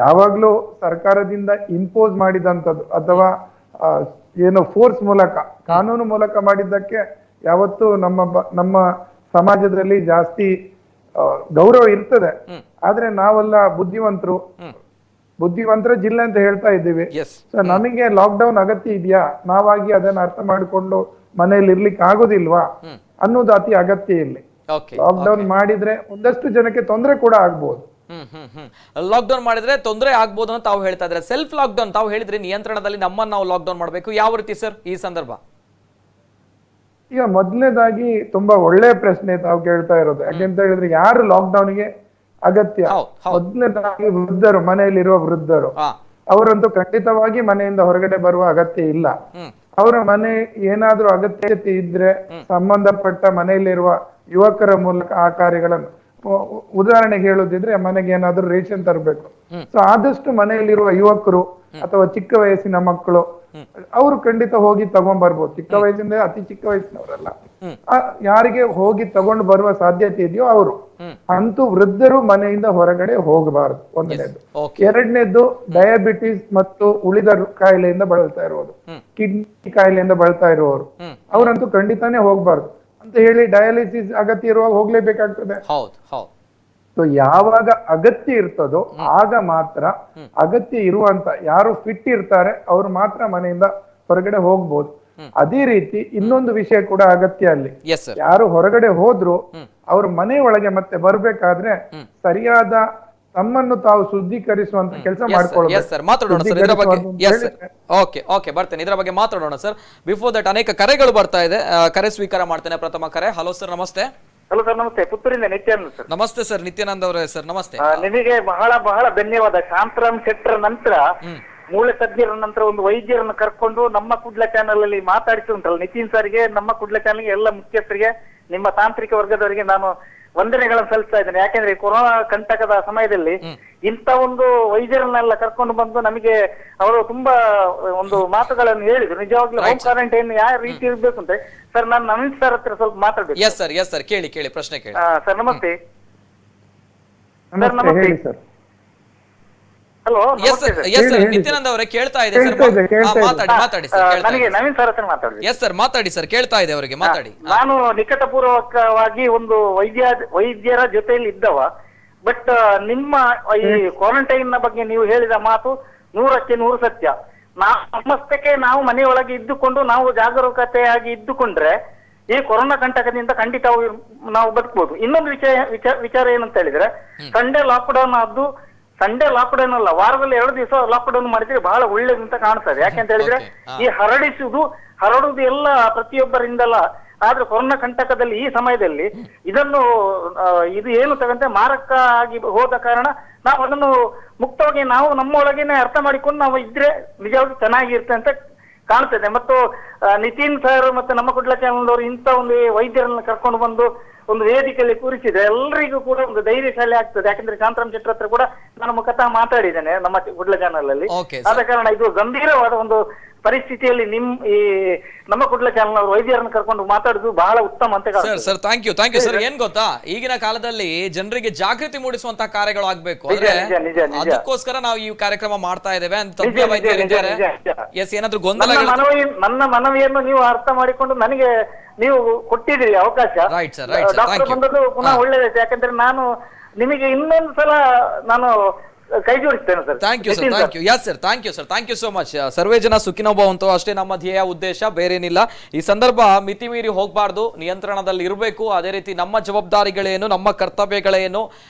Speaker 3: ಯಾವಾಗ್ಲೂ ಸರ್ಕಾರದಿಂದ ಇಂಪೋಸ್ ಮಾಡಿದಂಥದ್ದು ಅಥವಾ ಏನು ಫೋರ್ಸ್ ಮೂಲಕ ಕಾನೂನು ಮೂಲಕ ಮಾಡಿದ್ದಕ್ಕೆ ಯಾವತ್ತು ನಮ್ಮ ಸಮಾಜದಲ್ಲಿ ಜಾಸ್ತಿ ಗೌರವ ಇರ್ತದೆ. ಆದ್ರೆ ನಾವೆಲ್ಲ ಬುದ್ಧಿವಂತರ ಜಿಲ್ಲೆ ಅಂತ ಹೇಳ್ತಾ ಇದ್ದೀವಿ. ಸೊ ನಮಗೆ ಲಾಕ್ಡೌನ್ ಅಗತ್ಯ ಇದೆಯಾ, ನಾವಾಗಿ ಅದನ್ನ ಅರ್ಥ ಮಾಡಿಕೊಂಡು ಮನೆಯಲ್ಲಿ ಇರ್ಲಿಕ್ಕೆ ಆಗೋದಿಲ್ವಾ ಅನ್ನೋದು ಅತಿ ಅಗತ್ಯ ಇಲ್ಲಿ. ಲಾಕ್ಡೌನ್ ಮಾಡಿದ್ರೆ ಒಂದಷ್ಟು ಜನಕ್ಕೆ ತೊಂದರೆ ಕೂಡ ಆಗ್ಬೋದು.
Speaker 1: ಲಾಕ್ಡೌನ್ ಮಾಡಿದ್ರೆ ತೊಂದರೆ ಆಗ್ಬೋದು ಅಂತ ತಾವು ಹೇಳ್ತಾ ಇದ್ರೆ, ಸೆಲ್ಫ್ ಲಾಕ್ಡೌನ್ ತಾವು ಹೇಳಿದ್ರಿ ನಿಯಂತ್ರಣದಲ್ಲಿ ನಮ್ಮನ್ನು ನಾವು ಲಾಕ್ಡೌನ್ ಮಾಡಬೇಕು, ಯಾವ ರೀತಿ ಸರ್ ಈ ಸಂದರ್ಭ?
Speaker 3: ಈಗ ಮೊದಲನೇದಾಗಿ ತುಂಬಾ ಒಳ್ಳೆ ಪ್ರಶ್ನೆ ತಾವು ಕೇಳ್ತಾ ಇರೋದು. ಯಾಕೆಂತ ಹೇಳಿದ್ರೆ ಯಾರು ಲಾಕ್ಡೌನ್ಗೆ ಅಗತ್ಯ, ಮೊದಲನೇದಾಗಿ ವೃದ್ಧರು, ಮನೆಯಲ್ಲಿರುವ ವೃದ್ಧರು, ಅವರಂತೂ ಖಂಡಿತವಾಗಿ ಮನೆಯಿಂದ ಹೊರಗಡೆ ಬರುವ ಅಗತ್ಯ ಇಲ್ಲ. ಅವರ ಮನೆ ಏನಾದ್ರೂ ಅಗತ್ಯತೆ ಇದ್ರೆ ಸಂಬಂಧಪಟ್ಟ ಮನೆಯಲ್ಲಿರುವ ಯುವಕರ ಮೂಲಕ ಆ ಕಾರ್ಯಗಳನ್ನು, ಉದಾಹರಣೆಗೆ ಹೇಳುದಿದ್ರೆ ಮನೆಗೆ ಏನಾದ್ರೂ ರೇಷನ್ ತರಬೇಕು, ಸೊ ಆದಷ್ಟು ಮನೆಯಲ್ಲಿರುವ ಯುವಕರು ಅಥವಾ ಚಿಕ್ಕ ವಯಸ್ಸಿನ ಮಕ್ಕಳು ಅವರು ಖಂಡಿತ ಹೋಗಿ ತಗೊಂಡ್ ಬರ್ಬೋದು. ಚಿಕ್ಕ ವಯಸ್ಸಿಂದ ಅತಿ ಚಿಕ್ಕ ವಯಸ್ಸಿನವರಲ್ಲ, ಯಾರಿಗೆ ಹೋಗಿ ತಗೊಂಡು ಬರುವ ಸಾಧ್ಯತೆ ಇದೆಯೋ ಅವರು. ಅಂತೂ ವೃದ್ಧರು ಮನೆಯಿಂದ ಹೊರಗಡೆ ಹೋಗಬಾರದು, ಒಂದನೇದು. ಎರಡನೇದು ಡಯಾಬಿಟಿಸ್ ಮತ್ತು ಉಳಿದ ಕಾಯಿಲೆಯಿಂದ ಬಳಲ್ತಾ ಇರುವುದು, ಕಿಡ್ನಿ ಕಾಯಿಲೆಯಿಂದ ಬಳಲ್ತಾ ಇರುವವರು, ಅವರಂತೂ ಖಂಡಿತಾನೇ ಹೋಗ್ಬಾರ್ದು. ಅಂತ ಹೇಳಿ ಡಯಾಲಿಸಿಸ್ ಅಗತ್ಯ ಇರುವಾಗ ಹೋಗ್ಲೇಬೇಕಾಗ್ತದೆ. ಸೊ ಯಾವಾಗ ಅಗತ್ಯ ಇರ್ತದೋ ಆಗ ಮಾತ್ರ, ಅಗತ್ಯ ಇರುವಂತ ಯಾರು ಫಿಟ್ ಇರ್ತಾರೆ ಅವರು ಮಾತ್ರ ಮನೆಯಿಂದ ಹೊರಗಡೆ ಹೋಗ್ಬೋದು. ಅದೇ ರೀತಿ ಇನ್ನೊಂದು ವಿಷಯ ಕೂಡ ಅಗತ್ಯ ಅಲ್ಲಿ, ಯಾರು ಹೊರಗಡೆ ಹೋದ್ರು ಅವ್ರ ಮನೆ ಒಳಗೆ ಮತ್ತೆ ಬರ್ಬೇಕಾದ್ರೆ ಸರಿಯಾದ ತಮ್ಮನ್ನು ತಾವು ಶುದ್ಧೀಕರಿಸುವಂತ ಕೆಲಸ
Speaker 1: ಬರ್ತೇನೆ, ಇದರ ಬಗ್ಗೆ ಮಾತಾಡೋಣ ಸರ್. ಬಿಫೋರ್ ದಟ್ ಅನೇಕ ಕರೆಗಳು ಬರ್ತಾ ಇದೆ, ಕರೆ ಸ್ವೀಕಾರ ಮಾಡ್ತೇನೆ. ಪ್ರಥಮ ಕರೆ. ಹಲೋ ಸರ್, ನಮಸ್ತೆ.
Speaker 4: ಹಲೋ ಸರ್, ನಮಸ್ತೆ. ಪುತ್ತೂರಿಂದ ನಿತ್ಯಾನಂದ್ ಸರ್.
Speaker 1: ನಮಸ್ತೆ ಸರ್, ನಿತ್ಯಾನಂದ್ ಅವರೇ ಸರ್, ನಮಸ್ತೆ.
Speaker 4: ನಿಮಗೆ ಬಹಳ ಬಹಳ ಧನ್ಯವಾದ. ಶಾಂತರಾಮ್ ಶೆಟ್ಟರ್ ನಂತರ, ಮೂಳೆ ತಜ್ಞರ ನಂತರ ಒಂದು ವೈದ್ಯರನ್ನು ಕರ್ಕೊಂಡು ನಮ್ಮ ಕುಡ್ಲ ಚಾನಲ್ ಅಲ್ಲಿ ಮಾತಾಡಿಸಿ ಉಂಟಲ್ಲ, ನಿತಿನ್ ಸರ್ಗೆ, ನಮ್ಮ ಕುಡ್ಲ ಚಾನಲ್ಗೆ, ಎಲ್ಲ ಮುಖ್ಯಸ್ಥರಿಗೆ, ನಿಮ್ಮ ತಾಂತ್ರಿಕ ವರ್ಗದವರಿಗೆ ನಾನು ವಂದನೆಗಳನ್ನು ಸಲ್ಲಿಸ್ತಾ ಇದ್ದೇನೆ. ಯಾಕೆಂದ್ರೆ ಕೊರೋನಾ ಕಂಟಕದ ಸಮಯದಲ್ಲಿ ಇಂಥ ಒಂದು ವೈದ್ಯರನ್ನೆಲ್ಲ ಕರ್ಕೊಂಡು ಬಂದು ನಮಗೆ ಅವರು ತುಂಬಾ ಒಂದು ಮಾತುಗಳನ್ನು ಹೇಳಿದ್ರು. ನಿಜವಾಗ್ಲೂ ಹೋಮ್ ಕ್ವಾರಂಟೈನ್ ಯಾವ ರೀತಿ ಇರ್ಬೇಕು ಅಂತ ಸರ್, ನಾನು ನವೀನ್ ಸರ್ ಹತ್ರ ಸ್ವಲ್ಪ ಮಾತಾಡ್ಬೇಕು.
Speaker 1: ಕೇಳಿ ಪ್ರಶ್ನೆ ಕೇಳಿ
Speaker 4: ಸರ್. ನಮಸ್ತೆ ಸರ್. ನಮಸ್ತೆ. ಹಲೋ,
Speaker 1: ನಿತ್ಯಾನಂದ್ ಅವರೇ ಕೇಳ್ತಾ ಇದೆ ಸರ್, ಮಾತಾಡಿ ಸರ್.
Speaker 4: ನನಗೆ ನವೀನ್ ಸರ್ ಹತ್ರ ಮಾತಾಡಿ.
Speaker 1: ಸರ್ ಮಾತಾಡಿ ಸರ್, ಕೇಳ್ತಾ ಇದೆ ಅವರಿಗೆ, ಮಾತಾಡಿ.
Speaker 4: ನಾನು ನಿಕಟಪೂರ್ವಕವಾಗಿ ಒಂದು ವೈದ್ಯರ ಜೊತೆಯಲ್ಲಿ ಇದ್ದವ, ಬಟ್ ನಿಮ್ಮ ಈ ಕ್ವಾರಂಟೈನ್ ನ ಬಗ್ಗೆ ನೀವು ಹೇಳಿದ ಮಾತು 100ಕ್ಕೆ 100 ಸತ್ಯ. ನಮ್ಮಷ್ಟಕ್ಕೆ ನಾವು ಮನೆಯೊಳಗೆ ಇದ್ದುಕೊಂಡು ನಾವು ಜಾಗರೂಕತೆಯಾಗಿ ಇದ್ದುಕೊಂಡ್ರೆ ಈ ಕೊರೋನಾ ಕಂಟಕದಿಂದ ಖಂಡಿತ ನಾವು ಬದುಕಬಹುದು. ಇನ್ನೊಂದು ವಿಚಾರ ಏನಂತ ಹೇಳಿದ್ರೆ, ಸಂಡೇ ಲಾಕ್ಡೌನ್ ಆದ್ದು, ಸಂಡೇ ಲಾಕ್ಡೌನ್ ಅಲ್ಲ, ವಾರದಲ್ಲಿ 2 ದಿವಸ ಲಾಕ್ಡೌನ್ ಮಾಡಿದ್ರೆ ಬಹಳ ಒಳ್ಳೇದಂತ ಕಾಣ್ತದೆ. ಯಾಕೆಂತ ಹೇಳಿದ್ರೆ ಈ ಹರಡುವುದು ಎಲ್ಲ ಪ್ರತಿಯೊಬ್ಬರಿಂದಲ್ಲ. ಆದ್ರೆ ಕೊರೋನಾ ಕಂಟಕದಲ್ಲಿ ಈ ಸಮಯದಲ್ಲಿ ಇದು ಏನು ತಗಂತೆ ಮಾರಕ ಆಗಿ ಹೋದ ಕಾರಣ ನಾವು ಅದನ್ನು ಮುಕ್ತವಾಗಿ ನಾವು ನಮ್ಮೊಳಗೇನೆ ಅರ್ಥ ಮಾಡಿಕೊಂಡು ನಾವು ಇದ್ರೆ ನಿಜವಾಗಿ ಚೆನ್ನಾಗಿರುತ್ತೆ ಅಂತ ಕಾಣ್ತದೆ. ಮತ್ತು ನಿತಿನ್ ಸರ್ ಮತ್ತೆ ನಮ್ಮ ಕುಡ್ಲ ಚಾನಲ್ ಅವರು ಇಂಥ ಒಂದು ವೈದ್ಯರನ್ನು ಕರ್ಕೊಂಡು ಬಂದು ಒಂದು ವೇದಿಕೆಯಲ್ಲಿ ಕೂರಿಸಿದ್ರೆ ಎಲ್ಲರಿಗೂ ಕೂಡ ಒಂದು ಧೈರ್ಯಶಾಲಿ ಆಗ್ತದೆ. ಯಾಕಂದ್ರೆ ಶಾಂತರಾಮ್ ಶೆಟ್ಟರ್ ಹತ್ರ ಕೂಡ ನಾನು ಮುಖತಃ ಮಾತಾಡಿದ್ದೇನೆ ನಮ್ಮ ಕುಡ್ಲ ಚಾನಲ್ ಅಲ್ಲಿ. ಆದ ಕಾರಣ ಇದು ಗಂಭೀರವಾದ ಒಂದು ಪರಿಸ್ಥಿತಿಯಲ್ಲಿ ನಮ್ಮ ಕುಡ್ಲ ಚಾನಲ್ ಅವರು ವೈದ್ಯರನ್ನು ಕರ್ಕೊಂಡು ಮಾತಾಡುದು ಬಹಳ ಉತ್ತಮ ಅಂತ.
Speaker 1: Sir thank you sir. ಏನ್ ಗೊತ್ತಾ, ಈಗಿನ ಕಾಲದಲ್ಲಿ ಜನರಿಗೆ ಜಾಗೃತಿ ಮೂಡಿಸುವಂತಹ ಕಾರ್ಯಗಳು ಆಗ್ಬೇಕು, ಅದಕ್ಕೋಸ್ಕರ ನಾವು ಈ ಕಾರ್ಯಕ್ರಮ ಮಾಡ್ತಾ ಇದ್ದೇವೆ. ಏನಾದ್ರೂ ಗೊಂದಲ,
Speaker 4: ನನ್ನ ಮನವಿಯನ್ನು ನೀವು ಅರ್ಥ ಮಾಡಿಕೊಂಡು ನನಗೆ ನೀವು ಕೊಟ್ಟಿದ್ದೀರಿ ಅವಕಾಶ. ಡಾಕ್ಟರ್ ಬಂದದ್ದು ಪುನಃ ಒಳ್ಳೇದಾಯ್ತು. ಯಾಕಂದ್ರೆ ನಾನು ನಿಮಗೆ ಇನ್ನೊಂದು ಸಲ ನಾನು ಕೈ ಜೋಡಿಸ್ತೇನೆ sir.
Speaker 1: Thank you sir, thank you. Yes sir, thank you sir, thank you so much. ಸರ್ವೇ ಜನ ಸುಖಿನೋ ಭವಂತು ಅಷ್ಟೇ ನಮ್ಮ ಧ್ಯೇಯ ಉದ್ದೇಶ, ಬೇರೇನಿಲ್ಲ. ಈ ಸಂದರ್ಭ ಮಿತಿ ಮೀರಿ ಹೋಗಬಾರ್ದು, ನಿಯಂತ್ರಣದಲ್ಲಿ ಇರಬೇಕು. ಅದೇ ರೀತಿ ನಮ್ಮ ಜವಾಬ್ದಾರಿಗಳೇನು, ನಮ್ಮ ಕರ್ತವ್ಯಗಳೇನು,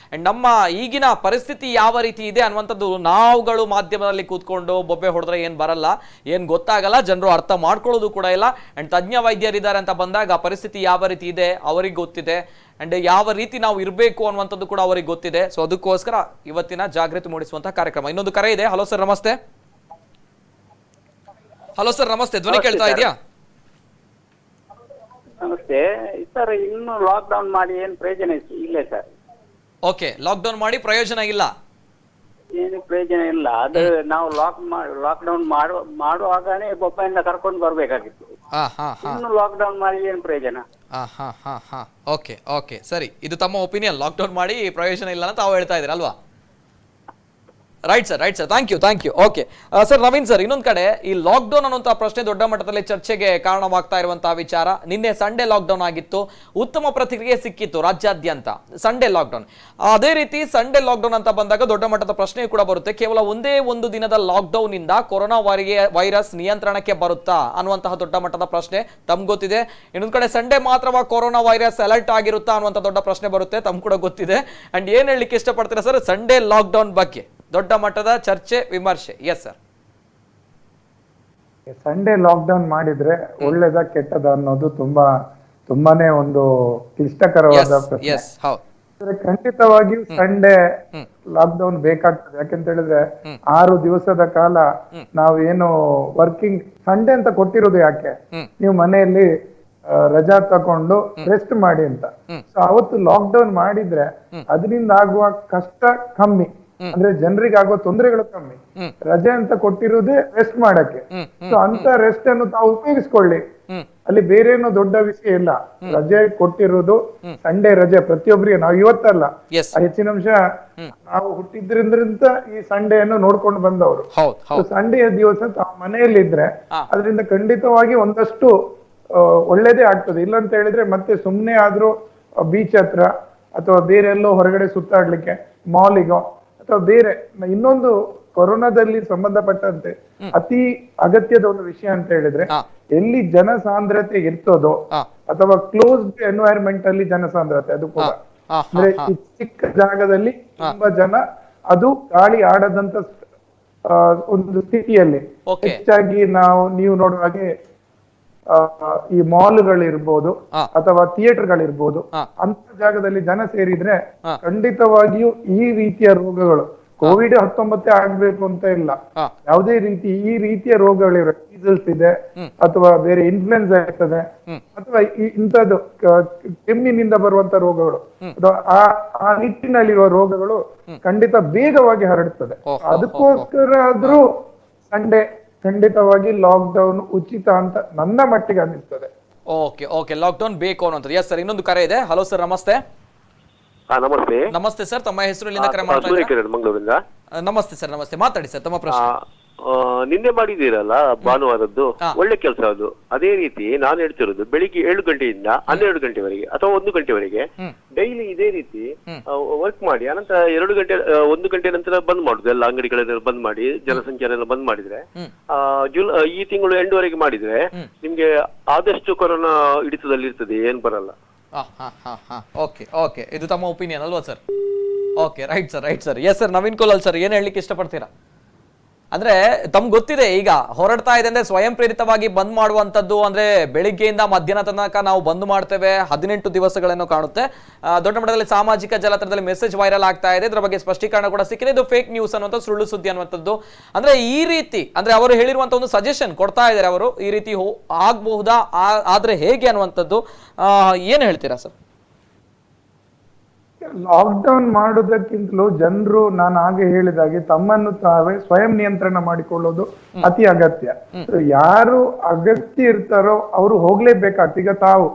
Speaker 1: ನಮ್ಮ ಈಗಿನ ಪರಿಸ್ಥಿತಿ ಯಾವ ರೀತಿ ಇದೆ ಅನ್ನುವಂಥದ್ದು ನಾವುಗಳು ಮಾಧ್ಯಮದಲ್ಲಿ ಕೂತ್ಕೊಂಡು ಬೊಬ್ಬೆ ಹೊಡೆದ್ರೆ ಏನು ಬರಲ್ಲ, ಏನು ಗೊತ್ತಾಗಲ್ಲ, ಜನರು ಅರ್ಥ ಮಾಡ್ಕೊಳ್ಳೋದು ಕೂಡ ಇಲ್ಲ. ಅಂಡ್ ತಜ್ಞ ವೈದ್ಯರಿದ್ದಾರೆ ಅಂತ ಬಂದಾಗ ಆ ಪರಿಸ್ಥಿತಿ ಯಾವ ರೀತಿ ಇದೆ ಅವರಿಗೆ ಗೊತ್ತಿದೆ, ಅಂಡ್ ಯಾವ ರೀತಿ ನಾವು ಇರಬೇಕು ಅನ್ನುವಂಥದ್ದು ಕೂಡ ಅವರಿಗೆ ಗೊತ್ತಿದೆ. ಸೊ ಅದಕ್ಕೋಸ್ಕರ ಇವತ್ತಿನ ಜಾಗೃತಿ ಮೂಡಿಸುವಂತಹ ಕಾರ್ಯಕ್ರಮ. ಇನ್ನೊಂದು ಕರೆ ಇದೆ. ಹಲೋ ಸರ್, ನಮಸ್ತೆ. ಹಲೋ ಸರ್, ನಮಸ್ತೆ. ಧ್ವನಿ ಕೇಳ್ತಾ ಇದೆಯಾ?
Speaker 5: ನಮಸ್ತೆ ಸರ್. ಇನ್ನು ಲಾಕ್ ಡೌನ್ ಮಾಡಿ ಏನು ಪ್ರಯೋಜನ ಇಲ್ಲ ಸರ್.
Speaker 1: ಓಕೆ, ಲಾಕ್ ಡೌನ್ ಮಾಡಿ ಪ್ರಯೋಜನ ಇಲ್ಲ.
Speaker 5: ಏನು ಪ್ರಯೋಜನ ಇಲ್ಲ. ಅದು ನಾವು ಲಾಕ್ ಡೌನ್ ಮಾಡುವಾಗನೇ ಬೊಬ್ಬೆಯಿಂದ ಕರ್ಕೊಂಡು ಬರ್ಬೇಕಾಗಿತ್ತು. ಇನ್ನು ಲಾಕ್ ಡೌನ್ ಮಾಡಿ ಏನು ಪ್ರಯೋಜನ?
Speaker 1: ಓಕೆ ಓಕೆ, ಸರಿ. ಇದು ತಮ್ಮ ಒಪಿನಿಯನ್. ಲಾಕ್ ಡೌನ್ ಮಾಡಿ ಪ್ರಯೋಜನ ಇಲ್ಲ ಅಂತ ತಾವು ಹೇಳ್ತಾ ಇದ್ದೀರಾ ಅಲ್ವಾ? Right sir, right sir. Thank you. Okay sir, Naveen sir, ಇನ್ನೊಂದು ಕಡೆ ಈ ಲಾಕ್ ಡೌನ್ ಅನ್ನುವಂಥ ಪ್ರಶ್ನೆ ದೊಡ್ಡ ಮಟ್ಟದಲ್ಲಿ ಚರ್ಚೆಗೆ ಕಾರಣವಾಗ್ತಾ ಇರುವಂತಹ ವಿಚಾರ. ನಿನ್ನೆ ಸಂಡೇ ಲಾಕ್ ಡೌನ್ ಆಗಿತ್ತು, ಉತ್ತಮ ಪ್ರತಿಕ್ರಿಯೆ ಸಿಕ್ಕಿತ್ತು ರಾಜ್ಯಾದ್ಯಂತ ಸಂಡೇ ಲಾಕ್ ಡೌನ್. ಅದೇ ರೀತಿ ಸಂಡೇ ಲಾಕ್ ಡೌನ್ ಅಂತ ಬಂದಾಗ ದೊಡ್ಡ ಮಟ್ಟದ ಪ್ರಶ್ನೆ ಕೂಡ ಬರುತ್ತೆ. ಕೇವಲ ಒಂದೇ ಒಂದು ದಿನದ ಲಾಕ್ ಡೌನ್ ಇಂದ ಕೊರೋನಾ ವೈರಸ್ ನಿಯಂತ್ರಣಕ್ಕೆ ಬರುತ್ತಾ ಅನ್ನುವಂತಹ ದೊಡ್ಡ ಮಟ್ಟದ ಪ್ರಶ್ನೆ ತಮ್ಗೆ ಗೊತ್ತಿದೆ. ಇನ್ನೊಂದು ಕಡೆ ಸಂಡೇ ಮಾತ್ರವಾ ಕೊರೋನಾ ವೈರಸ್ ಅಲರ್ಟ್ ಆಗಿರುತ್ತಾ ಅನ್ನುವಂಥ ದೊಡ್ಡ ಪ್ರಶ್ನೆ ಬರುತ್ತೆ, ತಮ್ಗೆ ಕೂಡ ಗೊತ್ತಿದೆ. ಅಂಡ್ ಏನ್ ಹೇಳಲಿಕ್ಕೆ ಇಷ್ಟಪಡ್ತೀರಾ ಸರ್ ಸಂಡೇ ಲಾಕ್ ಡೌನ್ ಬಗ್ಗೆ? ದೊಡ್ಡ ಮಟ್ಟದ ಚರ್ಚೆ, ವಿಮರ್ಶೆ. Yes sir.
Speaker 3: Sunday lock down ಮಾಡಿದ್ರೆ ಒಳ್ಳೇದ ಕೆಟ್ಟದ ಅನ್ನೋದು ತುಂಬಾನೇ ಒಂದು ಕ್ಲಿಷ್ಟಕರವಾದ ಪ್ರಶ್ನೆ. ಖಂಡಿತವಾಗಿಯೂ ಸಂಡೇ ಲಾಕ್ ಡೌನ್ ಬೇಕಾಗ್ತದೆ. ಯಾಕೆಂತ ಹೇಳಿದ್ರೆ 6 ದಿವಸದ ಕಾಲ ನಾವೇನು ವರ್ಕಿಂಗ್ ಸಂಡೇ ಅಂತ ಕೊಟ್ಟಿರೋದು ಯಾಕೆ, ನೀವು ಮನೆಯಲ್ಲಿ ರಜಾ ತಕೊಂಡು ರೆಸ್ಟ್ ಮಾಡಿ ಅಂತ. ಸೊ ಅವತ್ತು ಲಾಕ್ ಡೌನ್ ಮಾಡಿದ್ರೆ ಅದರಿಂದ ಆಗುವ ಕಷ್ಟ ಕಮ್ಮಿ, ಅಂದ್ರೆ ಜನರಿಗೆ ಆಗುವ ತೊಂದರೆಗಳು ಕಮ್ಮಿ. ರಜೆ ಅಂತ ಕೊಟ್ಟಿರುವುದೇ ರೆಸ್ಟ್ ಮಾಡಕ್ಕೆ. ಸೊ ಅಂತ ರೆಸ್ಟ್ ಅನ್ನು ತಾವು ಉಪಯೋಗಿಸ್ಕೊಳ್ಳಿ, ಅಲ್ಲಿ ಬೇರೆ ಏನೋ ದೊಡ್ಡ ವಿಷಯ ಇಲ್ಲ. ರಜೆ ಕೊಟ್ಟಿರುವುದು ಸಂಡೇ ರಜೆ ಪ್ರತಿಯೊಬ್ಬರಿಗೆ. ನಾವು ಇವತ್ತಲ್ಲ, ಹೆಚ್ಚಿನ ಅಂಶ ನಾವು ಹುಟ್ಟಿದ್ರಿಂದ ಈ ಸಂಡೇಯನ್ನು ನೋಡ್ಕೊಂಡು ಬಂದವರು. ಸಂಡೆಯ ದಿವಸ ತಾವು ಮನೆಯಲ್ಲಿ ಇದ್ರೆ ಅದರಿಂದ ಖಂಡಿತವಾಗಿ ಒಂದಷ್ಟು ಒಳ್ಳೇದೇ ಆಗ್ತದೆ. ಇಲ್ಲ ಅಂತ ಹೇಳಿದ್ರೆ ಮತ್ತೆ ಸುಮ್ನೆ ಆದ್ರೂ ಬೀಚ್ ಹತ್ರ ಅಥವಾ ಬೇರೆ ಎಲ್ಲೋ ಹೊರಗಡೆ ಸುತ್ತಾಡ್ಲಿಕ್ಕೆ, ಮಾಲಿಗೋ ಅಥವಾ ಬೇರೆ ಇನ್ನೊಂದು ಕೊರೋನಾದಲ್ಲಿ ಸಂಬಂಧಪಟ್ಟಂತೆ ಅತಿ ಅಗತ್ಯದ ಒಂದು ವಿಷಯ ಅಂತ ಹೇಳಿದ್ರೆ ಎಲ್ಲಿ ಜನಸಾಂದ್ರತೆ ಇರ್ತದೋ ಅಥವಾ ಕ್ಲೋಸ್ಡ್ ಎನ್ವೈರ್ಮೆಂಟ್ ಅಲ್ಲಿ ಜನಸಾಂದ್ರತೆ, ಅದು ಕೂಡ ಅಂದ್ರೆ ಚಿಕ್ಕ ಜಾಗದಲ್ಲಿ ತುಂಬಾ ಜನ, ಅದು ಗಾಳಿ ಆಡದಂತ ಒಂದು ಸ್ಥಿತಿಯಲ್ಲಿ ಹೆಚ್ಚಾಗಿ ನೀವು ನೋಡುವ ಹಾಗೆ ಈ ಮಾಲ್ಗಳಿರ್ಬೋದು ಅಥವಾ ಥಿಯೇಟರ್ಗಳಿರ್ಬೋದು, ಅಂತ ಜಾಗದಲ್ಲಿ ಜನ ಸೇರಿದ್ರೆ ಖಂಡಿತವಾಗಿಯೂ ಈ ರೀತಿಯ ರೋಗಗಳು, COVID-19 ಆಗ್ಬೇಕು ಅಂತ ಇಲ್ಲ, ಯಾವುದೇ ರೀತಿ ಈ ರೀತಿಯ ರೋಗಗಳಿವೆ, ಮೀಸಲ್ಸ್ ಇದೆ ಅಥವಾ ಬೇರೆ ಇನ್ಫ್ಲುಯೆನ್ಸಾ ಇರ್ತದೆ ಅಥವಾ ಇಂಥದ್ದು ಕೆಮ್ಮಿನಿಂದ ಬರುವಂತ ರೋಗಗಳು ಅಥವಾ ಆ ನಿಟ್ಟಿನಲ್ಲಿರುವ ರೋಗಗಳು ಖಂಡಿತ ಬೇಗವಾಗಿ ಹರಡುತ್ತದೆ. ಅದಕ್ಕೋಸ್ಕರ ಆದ್ರೂ ಸಂಡೇ ಖಂಡಿತವಾಗಿ ಲಾಕ್ ಡೌನ್ ಉಚಿತ ಅಂತ ನನ್ನ ಮಟ್ಟಿಗೆ ಅನ್ನಿಸ್ತದೆ.
Speaker 1: ಓಕೆ, ಲಾಕ್ ಡೌನ್ ಬೇಕು ಅನ್ನೋದು. ಎಸ್ ಸರ್, ಇನ್ನೊಂದು ಕರೆ ಇದೆ. ಹಲೋ ಸರ್, ನಮಸ್ತೆ.
Speaker 6: ನಮಸ್ತೆ.
Speaker 1: ನಮಸ್ತೆ ಸರ್, ತಮ್ಮ ಹೆಸರು ಎಲ್ಲಿಂದ ಕರೆ ಮಾಡ್ತಾ ಇದ್ದೀರಾ?
Speaker 6: ಮಂಗಳೂರಿಂದ.
Speaker 1: ನಮಸ್ತೆ ಸರ್, ನಮಸ್ತೆ. ಮಾತಾಡಿ ಸರ್, ತಮ್ಮ ಪ್ರಶ್ನೆ.
Speaker 6: ನಿನ್ನೆ ಮಾಡಿದ್ದೀರಲ್ಲ ಭಾನುವಾರದ್ದು, ಒಳ್ಳೆ ಕೆಲಸ ಅದು. ಅದೇ ರೀತಿ ನಾನು ಹೇಳ್ತಿರೋದು ಬೆಳಿಗ್ಗೆ 7 ಗಂಟೆಯಿಂದ 12 ಗಂಟೆವರೆಗೆ ಅಥವಾ 1 ಗಂಟೆವರೆಗೆ ಡೈಲಿ ಇದೇ ರೀತಿ ವರ್ಕ್ ಮಾಡಿ, ಅನಂತರ 1 ಗಂಟೆ ನಂತರ ಬಂದ್ ಮಾಡುದು, ಎಲ್ಲ ಅಂಗಡಿಗಳನ್ನೆಲ್ಲ ಬಂದ್ ಮಾಡಿ, ಜನಸಂಖ್ಯೆನೆಲ್ಲ ಬಂದ್ ಮಾಡಿದ್ರೆ ಈ ತಿಂಗಳು ಎಂಡ್ವರೆಗೆ ಮಾಡಿದ್ರೆ ನಿಮ್ಗೆ ಆದಷ್ಟು ಕೊರೋನಾ ಹಿಡಿತದಲ್ಲಿ ಇರ್ತದೆ, ಏನ್ ಬರಲ್ಲ.
Speaker 1: ಓಕೆ, ಇದು ತಮ್ಮ ಒಪಿನಿಯನ್ ಅಲ್ವಾ sir? Okay, right sir. Yes sir, Naveen Kolal sir, ಏನ್ ಹೇಳಲಿಕ್ಕೆ ಇಷ್ಟಪಡ್ತೀರಾ? ಅಂದ್ರೆ ತಮ್ಗೆ ಗೊತ್ತಿದೆ, ಈಗ ಹೊರಡ್ತಾ ಇದೆ ಅಂದ್ರೆ ಸ್ವಯಂ ಪ್ರೇರಿತವಾಗಿ ಬಂದ್ ಮಾಡುವಂತದ್ದು, ಅಂದ್ರೆ ಬೆಳಿಗ್ಗೆಯಿಂದ ಮಧ್ಯಾಹ್ನ ತನಕ ನಾವು ಬಂದ್ ಮಾಡ್ತೇವೆ, 18 ದಿವಸಗಳನ್ನು ಕಾಣುತ್ತೆ. ದೊಡ್ಡ ಮಟ್ಟದಲ್ಲಿ ಸಾಮಾಜಿಕ ಜಾಲತಾಣದಲ್ಲಿ ಮೆಸೇಜ್ ವೈರಲ್ ಆಗ್ತಾ ಇದೆ, ಇದ್ರ ಬಗ್ಗೆ ಸ್ಪಷ್ಟೀಕರಣ ಕೂಡ ಸಿಕ್ಕಿದೆ. ಇದು ಫೇಕ್ ನ್ಯೂಸ್ ಅನ್ನುವಂಥ ಸುಳ್ಳು ಸುದ್ದಿ ಅನ್ನುವಂಥದ್ದು. ಅಂದ್ರೆ ಈ ರೀತಿ ಅಂದ್ರೆ ಅವರು ಹೇಳಿರುವಂತ ಒಂದು ಸಜೆಷನ್ ಕೊಡ್ತಾ ಇದ್ದಾರೆ ಅವರು, ಈ ರೀತಿ ಆಗಬಹುದಾ, ಆದ್ರೆ ಹೇಗೆ ಅನ್ನುವಂಥದ್ದು ಏನ್ ಹೇಳ್ತೀರಾ ಸರ್?
Speaker 3: ಲಾಕ್ ಡೌನ್ ಮಾಡುವುದಕ್ಕಿಂತಲೂ ಜನರು, ನಾನು ಹಾಗೆ ಹೇಳಿದಾಗೆ, ತಮ್ಮನ್ನು ತಾವೇ ಸ್ವಯಂ ನಿಯಂತ್ರಣ ಮಾಡಿಕೊಳ್ಳೋದು ಅತಿ ಅಗತ್ಯ. ಯಾರು ಅಗತ್ಯ ಇರ್ತಾರೋ ಅವರು ಹೋಗ್ಲೇಬೇಕಾಗ್ತದೆ. ಈಗ ತಾವು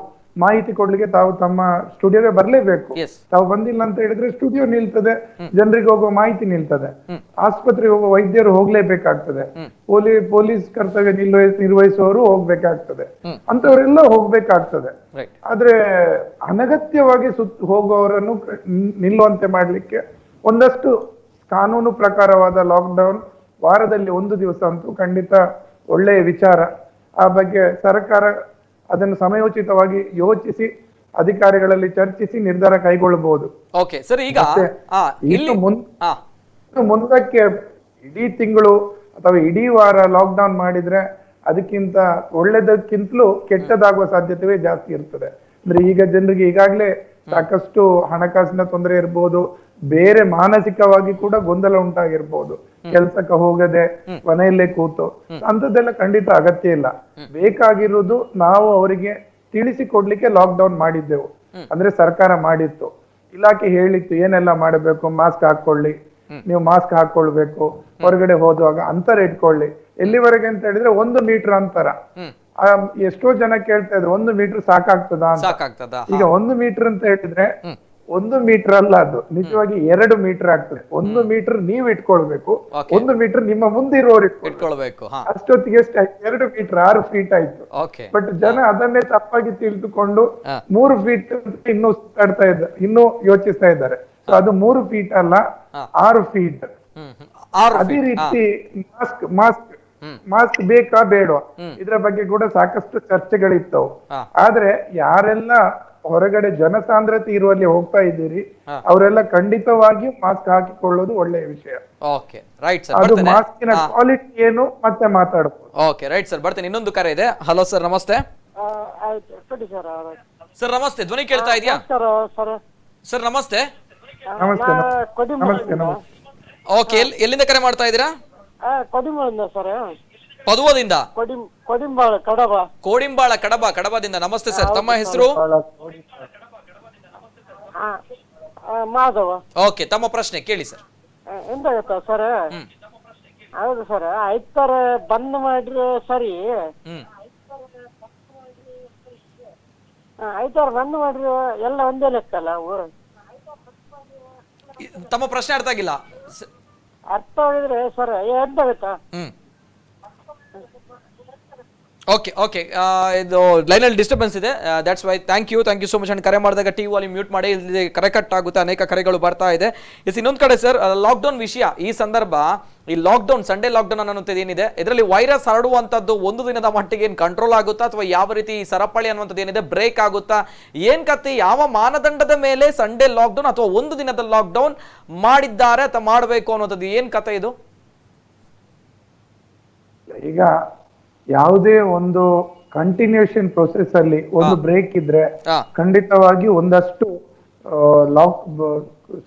Speaker 3: ಮಾಹಿತಿ ಕೊಡ್ಲಿಕ್ಕೆ ತಾವು ತಮ್ಮ ಸ್ಟುಡಿಯೋಗೆ ಬರ್ಲೇಬೇಕು. ತಾವು ಬಂದಿಲ್ಲ ಅಂತ ಹೇಳಿದ್ರೆ ಸ್ಟುಡಿಯೋ ನಿಲ್ತದೆ, ಜನರಿಗೆ ಹೋಗುವ ಮಾಹಿತಿ ನಿಲ್ತದೆ, ಆಸ್ಪತ್ರೆಗೆ ಹೋಗುವ ವೈದ್ಯರು ಹೋಗ್ಲೇಬೇಕಾಗ್ತದೆ, ಪೊಲೀಸ್ ಕರ್ತವ್ಯ ನಿರ್ವಹಿಸುವವರು ಹೋಗ್ಬೇಕಾಗ್ತದೆ, ಅಂತವರೆಲ್ಲ ಹೋಗ್ಬೇಕಾಗ್ತದೆ. ಆದ್ರೆ ಅನಗತ್ಯವಾಗಿ ಹೋಗುವವರನ್ನು ನಿಲ್ಲುವಂತೆ ಮಾಡ್ಲಿಕ್ಕೆ ಒಂದಷ್ಟು ಕಾನೂನು ಪ್ರಕಾರವಾದ ಲಾಕ್ಡೌನ್ ವಾರದಲ್ಲಿ 1 ದಿವಸ ಅಂತೂ ಖಂಡಿತ ಒಳ್ಳೆಯ ವಿಚಾರ. ಆ ಬಗ್ಗೆ ಸರ್ಕಾರ ಅದನ್ನು ಸಮಯೋಚಿತವಾಗಿ ಯೋಚಿಸಿ ಅಧಿಕಾರಿಗಳಲ್ಲಿ ಚರ್ಚಿಸಿ ನಿರ್ಧಾರ ಕೈಗೊಳ್ಳಬಹುದು.
Speaker 1: ಓಕೆ ಸರ್, ಈಗ
Speaker 3: ಇನ್ನು ಮುಂದಕ್ಕೆ ಇಡೀ ತಿಂಗಳು ಅಥವಾ ಇಡೀ ವಾರ ಲಾಕ್ಡೌನ್ ಮಾಡಿದ್ರೆ ಅದಕ್ಕಿಂತ ಒಳ್ಳೆದಕ್ಕಿಂತಲೂ ಕೆಟ್ಟದಾಗುವ ಸಾಧ್ಯತೆ ಜಾಸ್ತಿ ಇರ್ತದೆ. ಅಂದ್ರೆ ಈಗ ಜನರಿಗೆ ಈಗಾಗಲೇ ಸಾಕಷ್ಟು ಹಣಕಾಸಿನ ತೊಂದರೆ ಇರ್ಬೋದು, ಬೇರೆ ಮಾನಸಿಕವಾಗಿ ಕೂಡ ಗೊಂದಲ ಉಂಟಾಗಿರ್ಬೋದು, ಕೆಲ್ಸಕ್ಕೆ ಹೋಗದೆ ಮನೆಯಲ್ಲೇ ಕೂತು, ಅಂತದ್ದೆಲ್ಲ ಖಂಡಿತ ಅಗತ್ಯ ಇಲ್ಲ. ಬೇಕಾಗಿರುವುದು ನಾವು ಅವರಿಗೆ ತಿಳಿಸಿಕೊಡ್ಲಿಕ್ಕೆ ಲಾಕ್ಡೌನ್ ಮಾಡಿದ್ದೆವು. ಅಂದ್ರೆ ಸರ್ಕಾರ ಮಾಡಿತ್ತು, ಇಲಾಖೆ ಹೇಳಿತ್ತು ಏನೆಲ್ಲ ಮಾಡಬೇಕು, ಮಾಸ್ಕ್ ಹಾಕೊಳ್ಳಿ, ನೀವು ಮಾಸ್ಕ್ ಹಾಕೊಳ್ಬೇಕು, ಹೊರಗಡೆ ಹೋಗುವಾಗ ಅಂತರ ಇಟ್ಕೊಳ್ಳಿ. ಎಲ್ಲಿವರೆಗೆ ಅಂತ ಹೇಳಿದ್ರೆ 1 ಮೀಟರ್ ಅಂತರ. ಎಷ್ಟೋ ಜನ ಕೇಳ್ತಾ ಇದ್ರು 1 ಮೀಟರ್ ಸಾಕಾಗ್ತದ ಅಂತ. ಈಗ 1 ಮೀಟರ್ ಅಂತ ಹೇಳಿದ್ರೆ 1 ಮೀಟರ್ ಅಲ್ಲ, ಅದು ನಿಜವಾಗಿ 2 ಮೀಟರ್ ಆಗ್ತದೆ. 1 ಮೀಟರ್ ನೀವ್ ಇಟ್ಕೊಳ್ಬೇಕು, 1 ಮೀಟರ್ ನಿಮ್ಮ ಮುಂದೆ ಇರೋರು ಇಟ್ಕೊಳ್ಬೇಕು. ಅಷ್ಟೊತ್ತಿಗೆ ಎಷ್ಟಾಯ್ತು? 2 ಮೀಟರ್ 6 ಫೀಟ್ ಆಯ್ತು. ಬಟ್ ಜನ ಅದನ್ನೇ ತಪ್ಪಾಗಿ ತಿಳಿದುಕೊಂಡು 3 ಫೀಟ್ ಇನ್ನೂ ಸುತ್ತಾಡ್ತಾ ಇದ್ದಾರೆ, ಇನ್ನೂ ಯೋಚಿಸ್ತಾ ಇದ್ದಾರೆ. ಅದು 3 ಫೀಟ್ ಅಲ್ಲ, 6 ಫೀಟ್. ಅದೇ ರೀತಿ ಮಾಸ್ಕ್ ಬೇಕಾ ಬೇಡ, ಇದ್ರ ಬಗ್ಗೆ ಕೂಡ ಸಾಕಷ್ಟು ಚರ್ಚೆಗಳಿತ್ತವು. ಆದ್ರೆ ಯಾರೆಲ್ಲ ಹೊರಗಡೆ ಜನಸಾಂದ್ರತೆ ಇರುವಲ್ಲಿ ಹೋಗ್ತಾ ಇದ್ದೀರಿ ಅವರೆಲ್ಲ ಖಂಡಿತವಾಗಿಯೂ ಮಾಸ್ಕ್ ಹಾಕಿಕೊಳ್ಳೋದು ಒಳ್ಳೆಯ ವಿಷಯ. ಅದು ಮಾಸ್ಕಿನ ಕ್ವಾಲಿಟಿ ಏನು ಮತ್ತೆ ಮಾತಾಡಬಹುದು.
Speaker 1: ಓಕೆ ರೈಟ್ ಸರ್, ಬರ್ತೇನೆ. ಇನ್ನೊಂದು ಕರೆ ಇದೆ. ಹಲೋ ಸರ್, ನಮಸ್ತೆ. ಸರ್ ನಮಸ್ತೆ, ಧ್ವನಿ ಕೇಳ್ತಾ ಇದೆಯಾ? ಸರ್ ನಮಸ್ತೆ. ಓಕೆ, ಎಲ್ಲಿಂದ ಕರೆ ಮಾಡ್ತಾ ಇದ್ದೀರಾ? ಪದುವದಿಂದ. ಕೋಡಿಂಬಾಳ ಕಡಬದಿಂದ. ನಮಸ್ತೆ ಸರ್, ತಮ್ಮ ಹೆಸರು?
Speaker 7: ಮಾಧವ.
Speaker 1: ಓಕೆ, ತಮ್ಮ ಪ್ರಶ್ನೆ ಕೇಳಿ ಸರ್.
Speaker 7: ಎಂತ ಗೊತ್ತಾ ಸರ್, ಹೌದು ಸರ್, ಐತಾರ ಬಂದ್ ಮಾಡ್ರೆ ಸರಿ, ಐತಾರ ಬಂದ್ ಮಾಡ್ರಿ ಎಲ್ಲ ಒಂದೇ ಲೆಕ್ಕ ಅಲ್ಲ.
Speaker 1: ತಮ್ಮ ಪ್ರಶ್ನೆ ಅರ್ಥ ಆಗಿಲ್ಲ.
Speaker 7: ಅರ್ಥ ಆಗಿದ್ರೆ ಸರ್ ಎಂತ ಗೊತ್ತಾ,
Speaker 1: ಓಕೆ ಓಕೆ, ಇದು ಲೈನಲ್ಲಿ ಡಿಸ್ಟರ್ಬೆನ್ಸ್ ಇದೆ, that's why. Thank you so much. And ಕರೆ ಮಾಡಿದಾಗ ಟಿ ವಾಲ್ಯೂಮ್ ಮ್ಯೂಟ್ ಮಾಡಿ, ಇಲ್ಲಿ ಕರೆ ಕಟ್ ಆಗುತ್ತೆ, ಅನೇಕ ಕರೆಗಳು ಬರ್ತಾ ಇದೆ. ಇನ್ನೊಂದು ಕಡೆ ಸರ್, ಲಾಕ್ಡೌನ್ ವಿಷಯ, ಈ ಸಂದರ್ಭ ಈ ಲಾಕ್ಡೌನ್, ಸಂಡೇ ಲಾಕ್ಡೌನ್ ಅನ್ನೋಂಥದ್ದು ಏನಿದೆ, ಇದರಲ್ಲಿ ವೈರಸ್ ಹರಡುವಂಥದ್ದು 1 ದಿನದ ಮಟ್ಟಿಗೆ ಏನು ಕಂಟ್ರೋಲ್ ಆಗುತ್ತಾ, ಅಥವಾ ಯಾವ ರೀತಿ ಈ ಸರಪಳಿ ಅನ್ನುವಂಥದ್ದು ಏನಿದೆ ಬ್ರೇಕ್ ಆಗುತ್ತಾ, ಏನ್ ಕತೆ, ಯಾವ ಮಾನದಂಡದ ಮೇಲೆ ಸಂಡೇ ಲಾಕ್ಡೌನ್ ಅಥವಾ 1 ದಿನದ ಲಾಕ್ಡೌನ್ ಮಾಡಿದ್ದಾರೆ ಅಥವಾ ಮಾಡಬೇಕು ಅನ್ನೋಂಥದ್ದು ಏನ್ ಕತೆ ಇದು?
Speaker 3: ಈಗ ಯಾವುದೇ ಒಂದು ಕಂಟಿನ್ಯೂಷನ್ ಪ್ರೊಸೆಸ್ ಅಲ್ಲಿ ಒಂದು ಬ್ರೇಕ್ ಇದ್ರೆ ಖಂಡಿತವಾಗಿ ಒಂದಷ್ಟು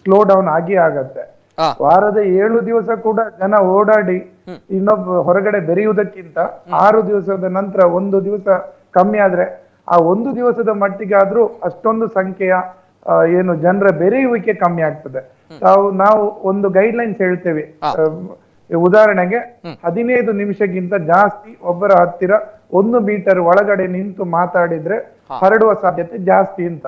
Speaker 3: ಸ್ಲೋ ಡೌನ್ ಆಗತ್ತೆ. ವಾರದ 7 ದಿವಸ ಕೂಡ ಜನ ಓಡಾಡಿ ಇನ್ನೊಬ್ಬ ಹೊರಗಡೆ ಬೆರೆಯುವುದಕ್ಕಿಂತ 6 ದಿವಸದ ನಂತರ 1 ದಿವಸ ಕಮ್ಮಿ ಆದ್ರೆ ಆ 1 ದಿವಸದ ಮಟ್ಟಿಗಾದ್ರೂ ಅಷ್ಟೊಂದು ಸಂಖ್ಯೆಯ ಏನು ಜನರ ಬೆರೆಯುವಿಕೆ ಕಮ್ಮಿ ಆಗ್ತದೆ. ನಾವು ಒಂದು ಗೈಡ್ ಲೈನ್ಸ್ ಹೇಳ್ತೇವೆ. ಉದಾಹರಣೆಗೆ 15 ನಿಮಿಷಕ್ಕಿಂತ ಜಾಸ್ತಿ ಒಬ್ಬರ ಹತ್ತಿರ 1 ಮೀಟರ್ ಒಳಗಡೆ ನಿಂತು ಮಾತಾಡಿದ್ರೆ ಹರಡುವ ಸಾಧ್ಯತೆ ಜಾಸ್ತಿ ಅಂತ.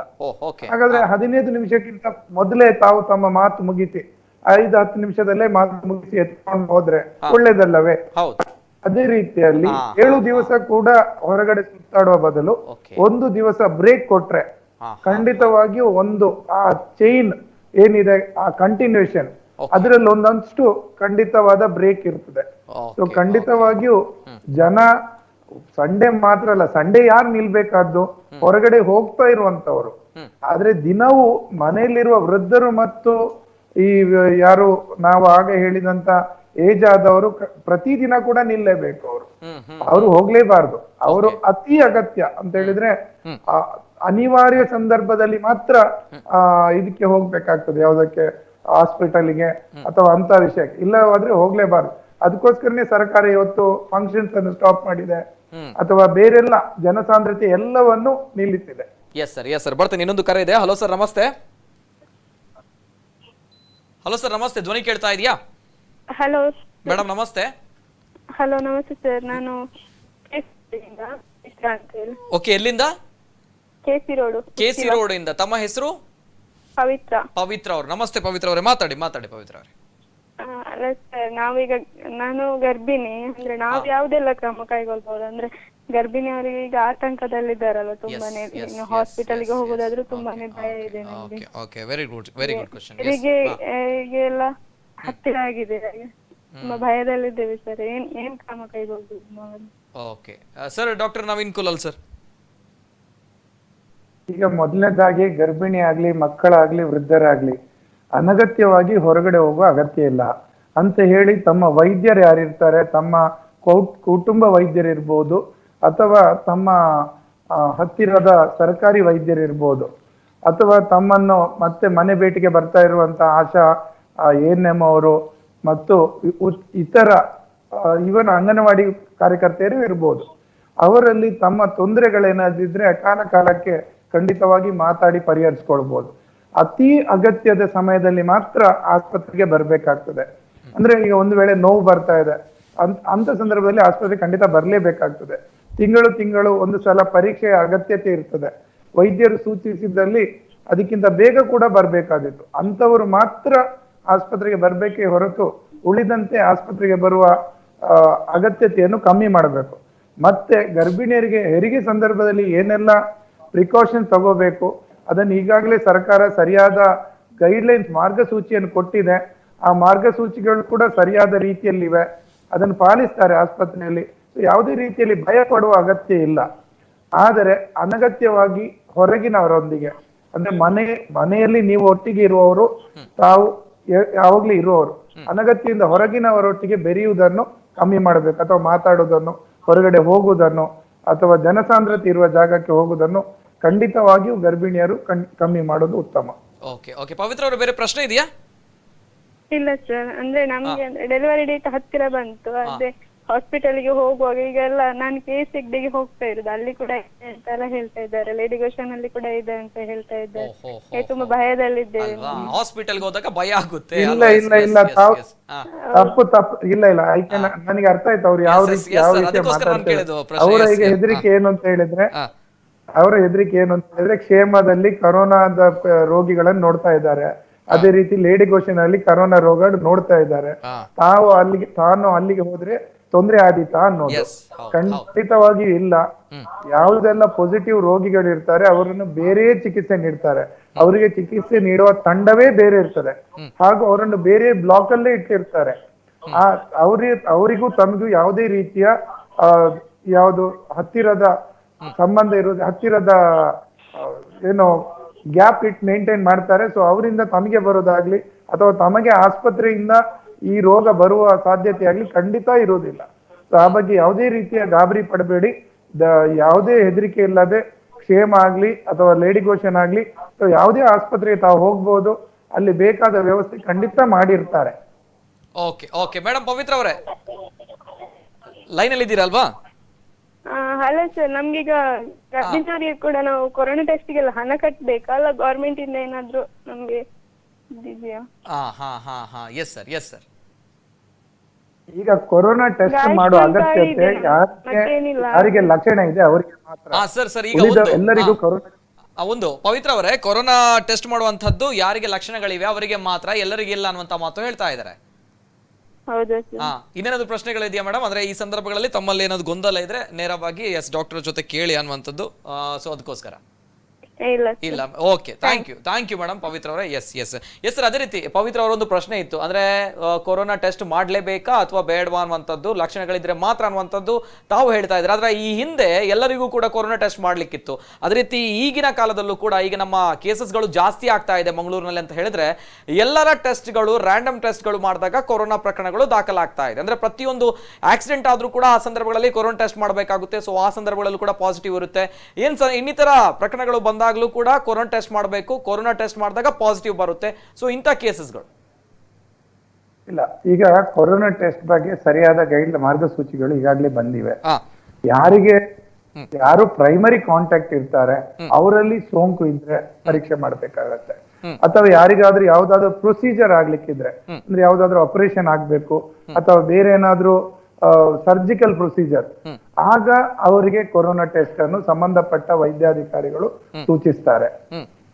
Speaker 3: ಹಾಗಾದ್ರೆ 15 ನಿಮಿಷಕ್ಕಿಂತ ಮೊದಲೇ ತಾವು ತಮ್ಮ ಮಾತು ಮುಗಿಸಿ 5-10 ನಿಮಿಷದಲ್ಲೇ ಮಾತು ಮುಗಿಸಿ ಎತ್ಕೊಂಡು ಹೋದ್ರೆ ಒಳ್ಳೇದಲ್ಲವೇ? ಅದೇ ರೀತಿಯಲ್ಲಿ 7 ದಿವಸ ಕೂಡ ಹೊರಗಡೆ ಸುತ್ತಾಡುವ ಬದಲು 1 ದಿವಸ ಬ್ರೇಕ್ ಕೊಟ್ರೆ ಖಂಡಿತವಾಗಿಯೂ ಒಂದು ಆ ಚೈನ್ ಏನಿದೆ, ಆ ಕಂಟಿನ್ಯೂಷನ್, ಅದರಲ್ಲಿ ಒಂದಷ್ಟು ಖಂಡಿತವಾದ ಬ್ರೇಕ್ ಇರ್ತದೆ. ಸೊ ಖಂಡಿತವಾಗಿಯೂ ಜನ ಸಂಡೇ ಮಾತ್ರ ಅಲ್ಲ, ಸಂಡೇ ಯಾರು ನಿಲ್ಬೇಕಾದ್ದು ಹೊರಗಡೆ ಹೋಗ್ತಾ ಇರುವಂತವ್ರು. ಆದ್ರೆ ದಿನವೂ ಮನೆಯಲ್ಲಿರುವ ವೃದ್ಧರು ಮತ್ತು ಈ ಯಾರು ನಾವು ಆಗ ಹೇಳಿದಂತ ಏಜ್ ಆದವರು ಪ್ರತಿದಿನ ಕೂಡ ನಿಲ್ಲೇಬೇಕು. ಅವರು ಹೋಗ್ಲೇಬಾರ್ದು. ಅವರು ಅತಿ ಅಗತ್ಯ ಅಂತ ಹೇಳಿದ್ರೆ ಅನಿವಾರ್ಯ ಸಂದರ್ಭದಲ್ಲಿ ಮಾತ್ರ ಇದಕ್ಕೆ ಹೋಗ್ಬೇಕಾಗ್ತದೆ, ಯಾವ್ದಕ್ಕೆ, ಹಾಸ್ಪಿಟಲ್ಗೆ ಅಥವಾ ಅಂತ ವಿಷಯಕ್ಕೆ. ಇಲ್ಲವಾದ್ರೆ ಹೋಗ್ಲೇಬಾರ್ದು. ಅದಕ್ಕೋಸ್ಕರನೇ ಸರ್ಕಾರ ಇವತ್ತು ಫಂಕ್ಷನ್ಸ್ ಅನ್ನು ಸ್ಟಾಪ್ ಮಾಡಿದೆ ಅಥವಾ ಬೇರೆಲ್ಲ ಜನಸಾಂದ್ರತೆ ಎಲ್ಲವನ್ನು ನಿಲ್ಲಿಸಿದೆ.
Speaker 1: ಎಸ್ ಸರ್, ಬರ್ತೇನೆ. ಇನ್ನೊಂದು ಕರೆ ಇದೆ. ಹಲೋ ಸರ್, ನಮಸ್ತೆ. ಹಲೋ ಸರ್, ನಮಸ್ತೆ, ಧ್ವನಿ ಕೇಳ್ತಾ ಇದೆಯಾ?
Speaker 8: ಹಲೋ
Speaker 1: ಮೇಡಮ್, ನಮಸ್ತೆ.
Speaker 8: ಹಲೋ ನಮಸ್ತೆ ಸರ್, ನಾನು
Speaker 1: ಓಕೆ, ಎಲ್ಲಿಂದ? ಕೆಸಿ ರೋಡ್ ಇಂದ. ತಮ್ಮ ಹೆಸರು? ಪವಿತ್ರ ಅವರು. ನಮಸ್ತೆ ಪವಿತ್ರ ಅವರೇ, ಮಾತಾಡಿ ಪವಿತ್ರ ಅವರೇ.
Speaker 8: ಅಲ್ಲ ಸರ್, ನಾನು ಗರ್ಭಿಣಿ. ಅಂದ್ರೆ ನಾವ್ ಯಾವ್ದೆಲ್ಲ ಕ್ರಮ ಕೈಗೊಳ್ಬಹುದು? ಅಂದ್ರೆ ಗರ್ಭಿಣಿಯವರಿಗೆ ಈಗ ಆತಂಕದಲ್ಲಿದ್ದಾರಲ್ಲ ತುಂಬಾನೇ, ಹಾಸ್ಪಿಟಲ್ಗೆ ಹೋಗೋದಾದ್ರೂ ತುಂಬಾನೇ ಭಯ ಇದೆ ನನಗೆ.
Speaker 1: Very good question.
Speaker 8: ಈಗೆಲ್ಲ ಹತ್ತಿರ ಆಗಿದೆ. ತುಂಬಾ ಭಯದಲ್ಲಿದ್ದೇವೆ ಸರ್. ಏನ್ ಕ್ರಮ ಕೈಗೊಳ್ಬೇಕು?
Speaker 1: Okay sir, doctor Naveen Kulal sir.
Speaker 3: ಈಗ ಮೊದಲನೇದಾಗಿ ಗರ್ಭಿಣಿ ಆಗ್ಲಿ, ಮಕ್ಕಳಾಗ್ಲಿ, ವೃದ್ಧರಾಗ್ಲಿ ಅನಗತ್ಯವಾಗಿ ಹೊರಗಡೆ ಹೋಗುವ ಅಗತ್ಯ ಇಲ್ಲ ಅಂತ ಹೇಳಿ ತಮ್ಮ ವೈದ್ಯರು ಯಾರಿರ್ತಾರೆ, ತಮ್ಮ ಕುಟುಂಬ ವೈದ್ಯರಿರ್ಬೋದು ಅಥವಾ ತಮ್ಮ ಹತ್ತಿರದ ಸರ್ಕಾರಿ ವೈದ್ಯರಿರ್ಬೋದು ಅಥವಾ ತಮ್ಮನ್ನು ಮತ್ತೆ ಮನೆ ಭೇಟಿಗೆ ಬರ್ತಾ ಇರುವಂತ ಆಶಾ ANM ಅವರು ಮತ್ತು ಇತರ ಇವನ್ ಅಂಗನವಾಡಿ ಕಾರ್ಯಕರ್ತೆಯರು ಇರ್ಬೋದು, ಅವರಲ್ಲಿ ತಮ್ಮ ತೊಂದರೆಗಳೇನಾದಿದ್ರೆ ಕಾಲ ಕಾಲಕ್ಕೆ ಖಂಡಿತವಾಗಿ ಮಾತಾಡಿ ಪರಿಹರಿಸ್ಕೊಳ್ಬಹುದು. ಅತಿ ಅಗತ್ಯದ ಸಮಯದಲ್ಲಿ ಮಾತ್ರ ಆಸ್ಪತ್ರೆಗೆ ಬರ್ಬೇಕಾಗ್ತದೆ. ಅಂದ್ರೆ ಈಗ ಒಂದು ವೇಳೆ ನೋವು ಬರ್ತಾ ಇದೆ ಅಂತ ಸಂದರ್ಭದಲ್ಲಿ ಆಸ್ಪತ್ರೆ ಖಂಡಿತ ಬರ್ಲೇಬೇಕಾಗ್ತದೆ. ತಿಂಗಳು ಒಂದು ಸಲ ಪರೀಕ್ಷೆಯ ಅಗತ್ಯತೆ ಇರ್ತದೆ. ವೈದ್ಯರು ಸೂಚಿಸಿದ್ದಲ್ಲಿ ಅದಕ್ಕಿಂತ ಬೇಗ ಕೂಡ ಬರ್ಬೇಕಾದಿತ್ತು. ಅಂತವರು ಮಾತ್ರ ಆಸ್ಪತ್ರೆಗೆ ಬರ್ಬೇಕೇ ಹೊರತು ಉಳಿದಂತೆ ಆಸ್ಪತ್ರೆಗೆ ಬರುವ ಅಗತ್ಯತೆಯನ್ನು ಕಮ್ಮಿ ಮಾಡಬೇಕು. ಮತ್ತೆ ಗರ್ಭಿಣಿಯರಿಗೆ ಹೆರಿಗೆ ಸಂದರ್ಭದಲ್ಲಿ ಏನೆಲ್ಲ ಪ್ರಿಕಾಷನ್ ತಗೋಬೇಕು ಅದನ್ನು ಈಗಾಗಲೇ ಸರ್ಕಾರ ಸರಿಯಾದ ಗೈಡ್ಲೈನ್ಸ್ ಮಾರ್ಗಸೂಚಿಯನ್ನು ಕೊಟ್ಟಿದೆ. ಆ ಮಾರ್ಗಸೂಚಿಗಳು ಕೂಡ ಸರಿಯಾದ ರೀತಿಯಲ್ಲಿವೆ, ಅದನ್ನು ಪಾಲಿಸ್ತಾರೆ ಆಸ್ಪತ್ರೆಯಲ್ಲಿ. ಯಾವುದೇ ರೀತಿಯಲ್ಲಿ ಭಯ ಪಡುವ ಅಗತ್ಯ ಇಲ್ಲ. ಆದರೆ ಅನಗತ್ಯವಾಗಿ ಹೊರಗಿನವರೊಂದಿಗೆ ಅಂದ್ರೆ ಮನೆಯಲ್ಲಿ ನೀವು ಒಟ್ಟಿಗೆ ಇರುವವರು, ತಾವು ಯಾವಾಗ್ಲೂ ಇರುವವರು ಅನಗತ್ಯದಿಂದ ಹೊರಗಿನವರೊಟ್ಟಿಗೆ ಬೆರೆಯುವುದನ್ನು ಕಮ್ಮಿ ಮಾಡಬೇಕು. ಅಥವಾ ಮಾತಾಡುವುದನ್ನು, ಹೊರಗಡೆ ಹೋಗುವುದನ್ನು ಅಥವಾ ಜನಸಾಂದ್ರತೆ ಇರುವ ಜಾಗಕ್ಕೆ ಹೋಗುವುದನ್ನು ಖಂಡಿತವಾಗಿಯೂ ಗರ್ಭಿಣಿಯರು ಕಮ್ಮಿ ಮಾಡೋದು ಉತ್ತಮ.
Speaker 1: ಓಕೆ ಓಕೆ ಪವಿತ್ರ ಅವರು ಬೇರೆ ಪ್ರಶ್ನೆ ಇದೆಯಾ?
Speaker 8: ಇಲ್ಲ ಸರ್, ಅಂದ್ರೆ ನಮ್ಗೆ ಡೆಲಿವರಿ ಡೇಟ್ ಹತ್ತಿರ ಬಂತು. ಅದೇ ಹಾಸ್ಪಿಟಲ್ಗೆ ಹೋಗುವಾಗ ಈಗೆಲ್ಲ ನಾನು KCD ಹೋಗ್ತಾ ಇರೋದು, ಅಲ್ಲಿ ಕೂಡ ಇದೆ ಅಂತೆಲ್ಲ ಹೇಳ್ತಾ ಇದ್ದಾರೆ. ಲೇಡಿ ಗೋಷನ್ ಅಲ್ಲಿ ಕೂಡ ಇದೆ ಅಂತ ಹೇಳ್ತಾ ಇದ್ದಾರೆ. ತುಂಬಾ ಭಯದಲ್ಲಿದ್ದೇವೆ.
Speaker 1: ಹಾಸ್ಪಿಟಲ್ಗೆ ಹೋದಾಗ ಭಯ ಆಗುತ್ತೆ.
Speaker 3: ಇಲ್ಲ ತಪ್ಪು ಇಲ್ಲ ನನಗೆ ಅರ್ಥ ಆಯ್ತು ಅವ್ರು ಯಾವ ರೀತಿ ಮಾತಾಡ್ತಾರೆ. ಅವರ ಈಗ ಹೆದರಿಕೆ ಏನು ಅಂತ ಹೇಳಿದ್ರೆ ಕ್ಷೇಮದಲ್ಲಿ ಕೊರೋನಾದ ರೋಗಿಗಳನ್ನು ನೋಡ್ತಾ ಇದ್ದಾರೆ. ಅದೇ ರೀತಿ ಲೇಡಿ ಗೋಷನ್ ಅಲ್ಲಿ ಕರೋನಾ ರೋಗ ನೋಡ್ತಾ ಇದ್ದಾರೆ. ತಾನು ಅಲ್ಲಿಗೆ ಹೋದ್ರೆ ತೊಂದರೆ ಆದೀತಾ ಅನ್ನೋದು ಖಂಡಿತವಾಗಿಯೂ ಇಲ್ಲ. ಯಾವುದೆಲ್ಲ ಪಾಸಿಟಿವ್ ರೋಗಿಗಳಿರ್ತಾರೆ ಅವರನ್ನು ಬೇರೆ ಚಿಕಿತ್ಸೆ ನೀಡ್ತಾರೆ. ಅವರಿಗೆ ಚಿಕಿತ್ಸೆ ನೀಡುವ ತಂಡವೇ ಬೇರೆ ಇರ್ತದೆ, ಹಾಗೂ ಅವರನ್ನು ಬೇರೆ ಬ್ಲಾಕ್ ಅಲ್ಲೇ ಇಟ್ಟಿರ್ತಾರೆ. ಅವರಿಗೂ ತಮಗೂ ಯಾವುದೇ ರೀತಿಯ ಯಾವುದು ಹತ್ತಿರದ ಸಂಬಂಧ ಇರೋದು, ಹತ್ತಿರದ ಏನೋ ಗ್ಯಾಪ್ ಮೇಂಟೈನ್ ಮಾಡ್ತಾರೆ. ಸೊ ಅವರಿಂದ ತಮಗೆ ಬರೋದಾಗ್ಲಿ ಅಥವಾ ತಮಗೆ ಆಸ್ಪತ್ರೆಯಿಂದ ಈ ರೋಗ ಬರುವ ಸಾಧ್ಯತೆ ಆಗ್ಲಿ ಖಂಡಿತ ಇರುವುದಿಲ್ಲ. ಸೊ ಆ ಬಗ್ಗೆ ಯಾವುದೇ ರೀತಿಯ ಗಾಬರಿ ಪಡಬೇಡಿ. ಯಾವುದೇ ಹೆದರಿಕೆ ಇಲ್ಲದೆ ಕ್ಷೇಮ ಆಗ್ಲಿ ಅಥವಾ ಲೇಡಿ ಗೋಷನ್ ಆಗ್ಲಿ ಯಾವುದೇ ಆಸ್ಪತ್ರೆಗೆ ತಾವು ಹೋಗ್ಬೋದು, ಅಲ್ಲಿ ಬೇಕಾದ ವ್ಯವಸ್ಥೆ ಖಂಡಿತ ಮಾಡಿರ್ತಾರೆ.
Speaker 1: ಓಕೆ ಓಕೆ ಮೇಡಮ್ ಪವಿತ್ರ ಅವರೇ ಲೈನ್ ಅಲ್ಲಿ ಇದ್ದೀರಲ್ವಾ?
Speaker 8: ಹಲೋ ಸರ್, ನಮ್ಗೀಗ ಗರ್ಭಿಣಿಯರಿಗೆ ಕೂಡ ನಾವು ಕೊರೋನಾ ಟೆಸ್ಟ್ಗೆಲ್ಲ ಹಣ ಕಟ್ಟಬೇಕಲ್ಲ, ಗೌರ್ಮೆಂಟ್ ಇಂದ ಏನಾದ್ರು ನಮ್ಗೆ ಇದೆಯಾ?
Speaker 1: Yes sir.
Speaker 3: ಈಗ ಕೊರೋನಾ ಟೆಸ್ಟ್ ಮಾಡುವ ಅಗತ್ಯತೆ ಯಾರಿಗೆ ಲಕ್ಷಣ ಇದೆ ಅವರಿಗೆ ಮಾತ್ರ. ಎಲ್ಲರಿಗೂ ಕೊರೋನಾ
Speaker 1: ಒಂದು ಪವಿತ್ರ ಅವರೇ ಕೊರೋನಾ ಟೆಸ್ಟ್ ಮಾಡುವಂತದ್ದು ಯಾರಿಗೆ ಲಕ್ಷಣಗಳಿವೆ ಅವರಿಗೆ ಮಾತ್ರ, ಎಲ್ಲರಿಗೆ ಇಲ್ಲ ಅನ್ನುವಂತ ಮಾತು ಹೇಳ್ತಾ ಇದ್ದಾರೆ. ಇನ್ನೇನಾದ್ರು ಪ್ರಶ್ನೆಗಳಿದೆಯಾ ಮೇಡಮ್? ಅಂದ್ರೆ ಈ ಸಂದರ್ಭಗಳಲ್ಲಿ ತಮ್ಮಲ್ಲಿ ಏನಾದ್ರು ಗೊಂದಲ ಇದ್ರೆ ನೇರವಾಗಿ ಡಾಕ್ಟರ್ ಜೊತೆ ಕೇಳಿ ಅನ್ನುವಂಥದ್ದು. ಸೊ ಅದಕ್ಕೋಸ್ಕರ ಇಲ್ಲ. ಓಕೆ, ಥ್ಯಾಂಕ್ ಯು ಮೇಡಮ್ ಪವಿತ್ರ ಅವರೇ. ಎಸ್ ಸರ್, ಅದೇ ರೀತಿ ಪವಿತ್ರ ಅವರೊಂದು ಪ್ರಶ್ನೆ ಇತ್ತು. ಅಂದ್ರೆ ಕೊರೋನಾ ಟೆಸ್ಟ್ ಮಾಡ್ಲೇಬೇಕಾ ಅಥವಾ ಬೇಡವಾ ಅನ್ನುವಂಥದ್ದು, ಲಕ್ಷಣಗಳಿದ್ರೆ ಮಾತ್ರ ಅನ್ನುವಂಥದ್ದು ತಾವು ಹೇಳ್ತಾ ಇದ್ರೆ. ಆದ್ರೆ ಈ ಹಿಂದೆ ಎಲ್ಲರಿಗೂ ಕೂಡ ಕೊರೋನಾ ಟೆಸ್ಟ್ ಮಾಡ್ಲಿಕ್ಕಿತ್ತು. ಅದೇ ರೀತಿ ಈಗಿನ ಕಾಲದಲ್ಲೂ ಕೂಡ ಈಗ ನಮ್ಮ ಕೇಸಸ್ಗಳು ಜಾಸ್ತಿ ಆಗ್ತಾ ಇದೆ ಮಂಗಳೂರಿನಲ್ಲಿ ಅಂತ ಹೇಳಿದ್ರೆ ಎಲ್ಲರ ಟೆಸ್ಟ್ಗಳು ರ್ಯಾಂಡಮ್ ಟೆಸ್ಟ್ಗಳು ಮಾಡಿದಾಗ ಕೊರೋನಾ ಪ್ರಕರಣಗಳು ದಾಖಲಾಗ್ತಾ ಇದೆ. ಅಂದ್ರೆ ಪ್ರತಿಯೊಂದು ಆಕ್ಸಿಡೆಂಟ್ ಆದ್ರೂ ಕೂಡ ಆ ಸಂದರ್ಭಗಳಲ್ಲಿ ಕೊರೋನಾ ಟೆಸ್ಟ್ ಮಾಡಬೇಕಾಗುತ್ತೆ. ಸೊ ಆ ಸಂದರ್ಭಗಳಲ್ಲೂ ಕೂಡ ಪಾಸಿಟಿವ್ ಇರುತ್ತೆ. ಇನ್ನಿತರ ಪ್ರಕರಣಗಳು ಬಂದಾಗ ಕೂಡ ಕೊರೋನಾ ಟೆಸ್ಟ್ ಮಾಡಬೇಕು. ಕೊರೋನಾ ಟೆಸ್ಟ್ ಮಾಡಿದಾಗ ಪಾಸಿಟಿವ್ ಬರುತ್ತೆ. ಸೊ ಇಂಥ ಕೇಸಸ್ಗಳು
Speaker 3: ಇಲ್ಲ. ಈಗ ಕೊರೋನಾ ಟೆಸ್ಟ್ ಬಗ್ಗೆ ಸರಿಯಾದ ಮಾರ್ಗಸೂಚಿಗಳು ಈಗಾಗಲೇ ಬಂದಿವೆ. ಯಾರು ಪ್ರೈಮರಿ ಕಾಂಟ್ಯಾಕ್ಟ್ ಇರ್ತಾರೆ ಅವರಲ್ಲಿ ಸೋಂಕು ಇದ್ರೆ ಪರೀಕ್ಷೆ ಮಾಡ್ಬೇಕಾಗತ್ತೆ. ಅಥವಾ ಯಾರಿಗಾದ್ರೂ ಯಾವ್ದಾದ್ರು ಪ್ರೊಸೀಜರ್ ಆಗ್ಲಿಕ್ಕಿದ್ರೆ, ಅಂದ್ರೆ ಯಾವ್ದಾದ್ರು ಆಪರೇಷನ್ ಆಗ್ಬೇಕು ಅಥವಾ ಬೇರೆ ಏನಾದ್ರೂ ಸರ್ಜಿಕಲ್ ಪ್ರೊಸೀಜರ್, ಆಗ ಅವರಿಗೆ ಕೊರೋನಾ ಟೆಸ್ಟ್ ಅನ್ನು ಸಂಬಂಧಪಟ್ಟ ವೈದ್ಯಾಧಿಕಾರಿಗಳು ಸೂಚಿಸ್ತಾರೆ.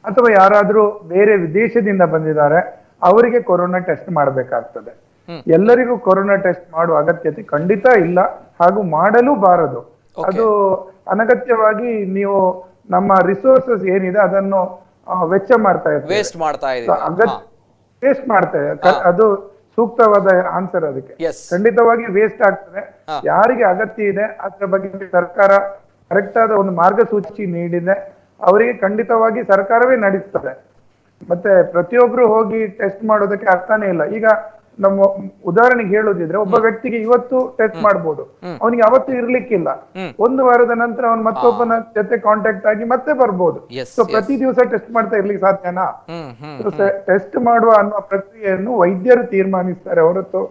Speaker 3: ಅಥವಾ ಯಾರಾದ್ರೂ ಬೇರೆ ವಿದೇಶದಿಂದ ಬಂದಿದ್ದಾರೆ ಅವರಿಗೆ ಕೊರೋನಾ ಟೆಸ್ಟ್ ಮಾಡಬೇಕಾಗ್ತದೆ. ಎಲ್ಲರಿಗೂ ಕೊರೋನಾ ಟೆಸ್ಟ್ ಮಾಡುವ ಅಗತ್ಯತೆ ಖಂಡಿತ ಇಲ್ಲ, ಹಾಗೂ ಮಾಡಲು ಬಾರದು. ಅದು ಅನಗತ್ಯವಾಗಿ ನೀವು ನಮ್ಮ ರಿಸೋರ್ಸಸ್ ಏನಿದೆ ಅದನ್ನು ವೆಚ್ಚ ಮಾಡ್ತಾ ಇರ್ತೀವಿ, ವೇಸ್ಟ್ ಮಾಡ್ತಾ ಇದೆ. ಅದು ಸೂಕ್ತವಾದ ಆನ್ಸರ್ ಅದಕ್ಕೆ. ಖಂಡಿತವಾಗಿ ವೇಸ್ಟ್ ಆಗ್ತದೆ. ಯಾರಿಗೆ ಅಗತ್ಯ ಇದೆ ಅದರ ಬಗ್ಗೆ ಸರ್ಕಾರ ಕರೆಕ್ಟ್ ಆದ ಒಂದು ಮಾರ್ಗಸೂಚಿ ನೀಡಿದೆ, ಅವರಿಗೆ ಖಂಡಿತವಾಗಿ ಸರ್ಕಾರವೇ ನಡೆಸ್ತದೆ. ಮತ್ತೆ ಪ್ರತಿಯೊಬ್ರು ಹೋಗಿ ಟೆಸ್ಟ್ ಮಾಡೋದಕ್ಕೆ ಅರ್ಥನೇ ಇಲ್ಲ. ಈಗ ನಮ್ಮ ಉದಾಹರಣೆಗೆ ಹೇಳೋದಿದ್ರೆ, ಒಬ್ಬ ವ್ಯಕ್ತಿಗೆ ಇವತ್ತು ಟೆಸ್ಟ್ ಮಾಡ್ಬೋದು, ಅವನಿಗೆ ಅವತ್ತು ಇರ್ಲಿಕ್ಕಿಲ್ಲ, ಒಂದು ವಾರದ ನಂತರ ಅವನು ಮತ್ತೊಬ್ಬನ ಜೊತೆ ಕಾಂಟ್ಯಾಕ್ಟ್ ಆಗಿ ಮತ್ತೆ ಬರ್ಬೋದು. ಸೊ ಪ್ರತಿ ದಿವಸ ಟೆಸ್ಟ್ ಮಾಡ್ತಾ ಇರ್ಲಿಕ್ಕೆ ಸಾಧ್ಯನಾ? ಟೆಸ್ಟ್ ಮಾಡುವ ಅನ್ನುವ ಪ್ರಕ್ರಿಯೆಯನ್ನು ವೈದ್ಯರು ತೀರ್ಮಾನಿಸ್ತಾರೆ ಹೊರತು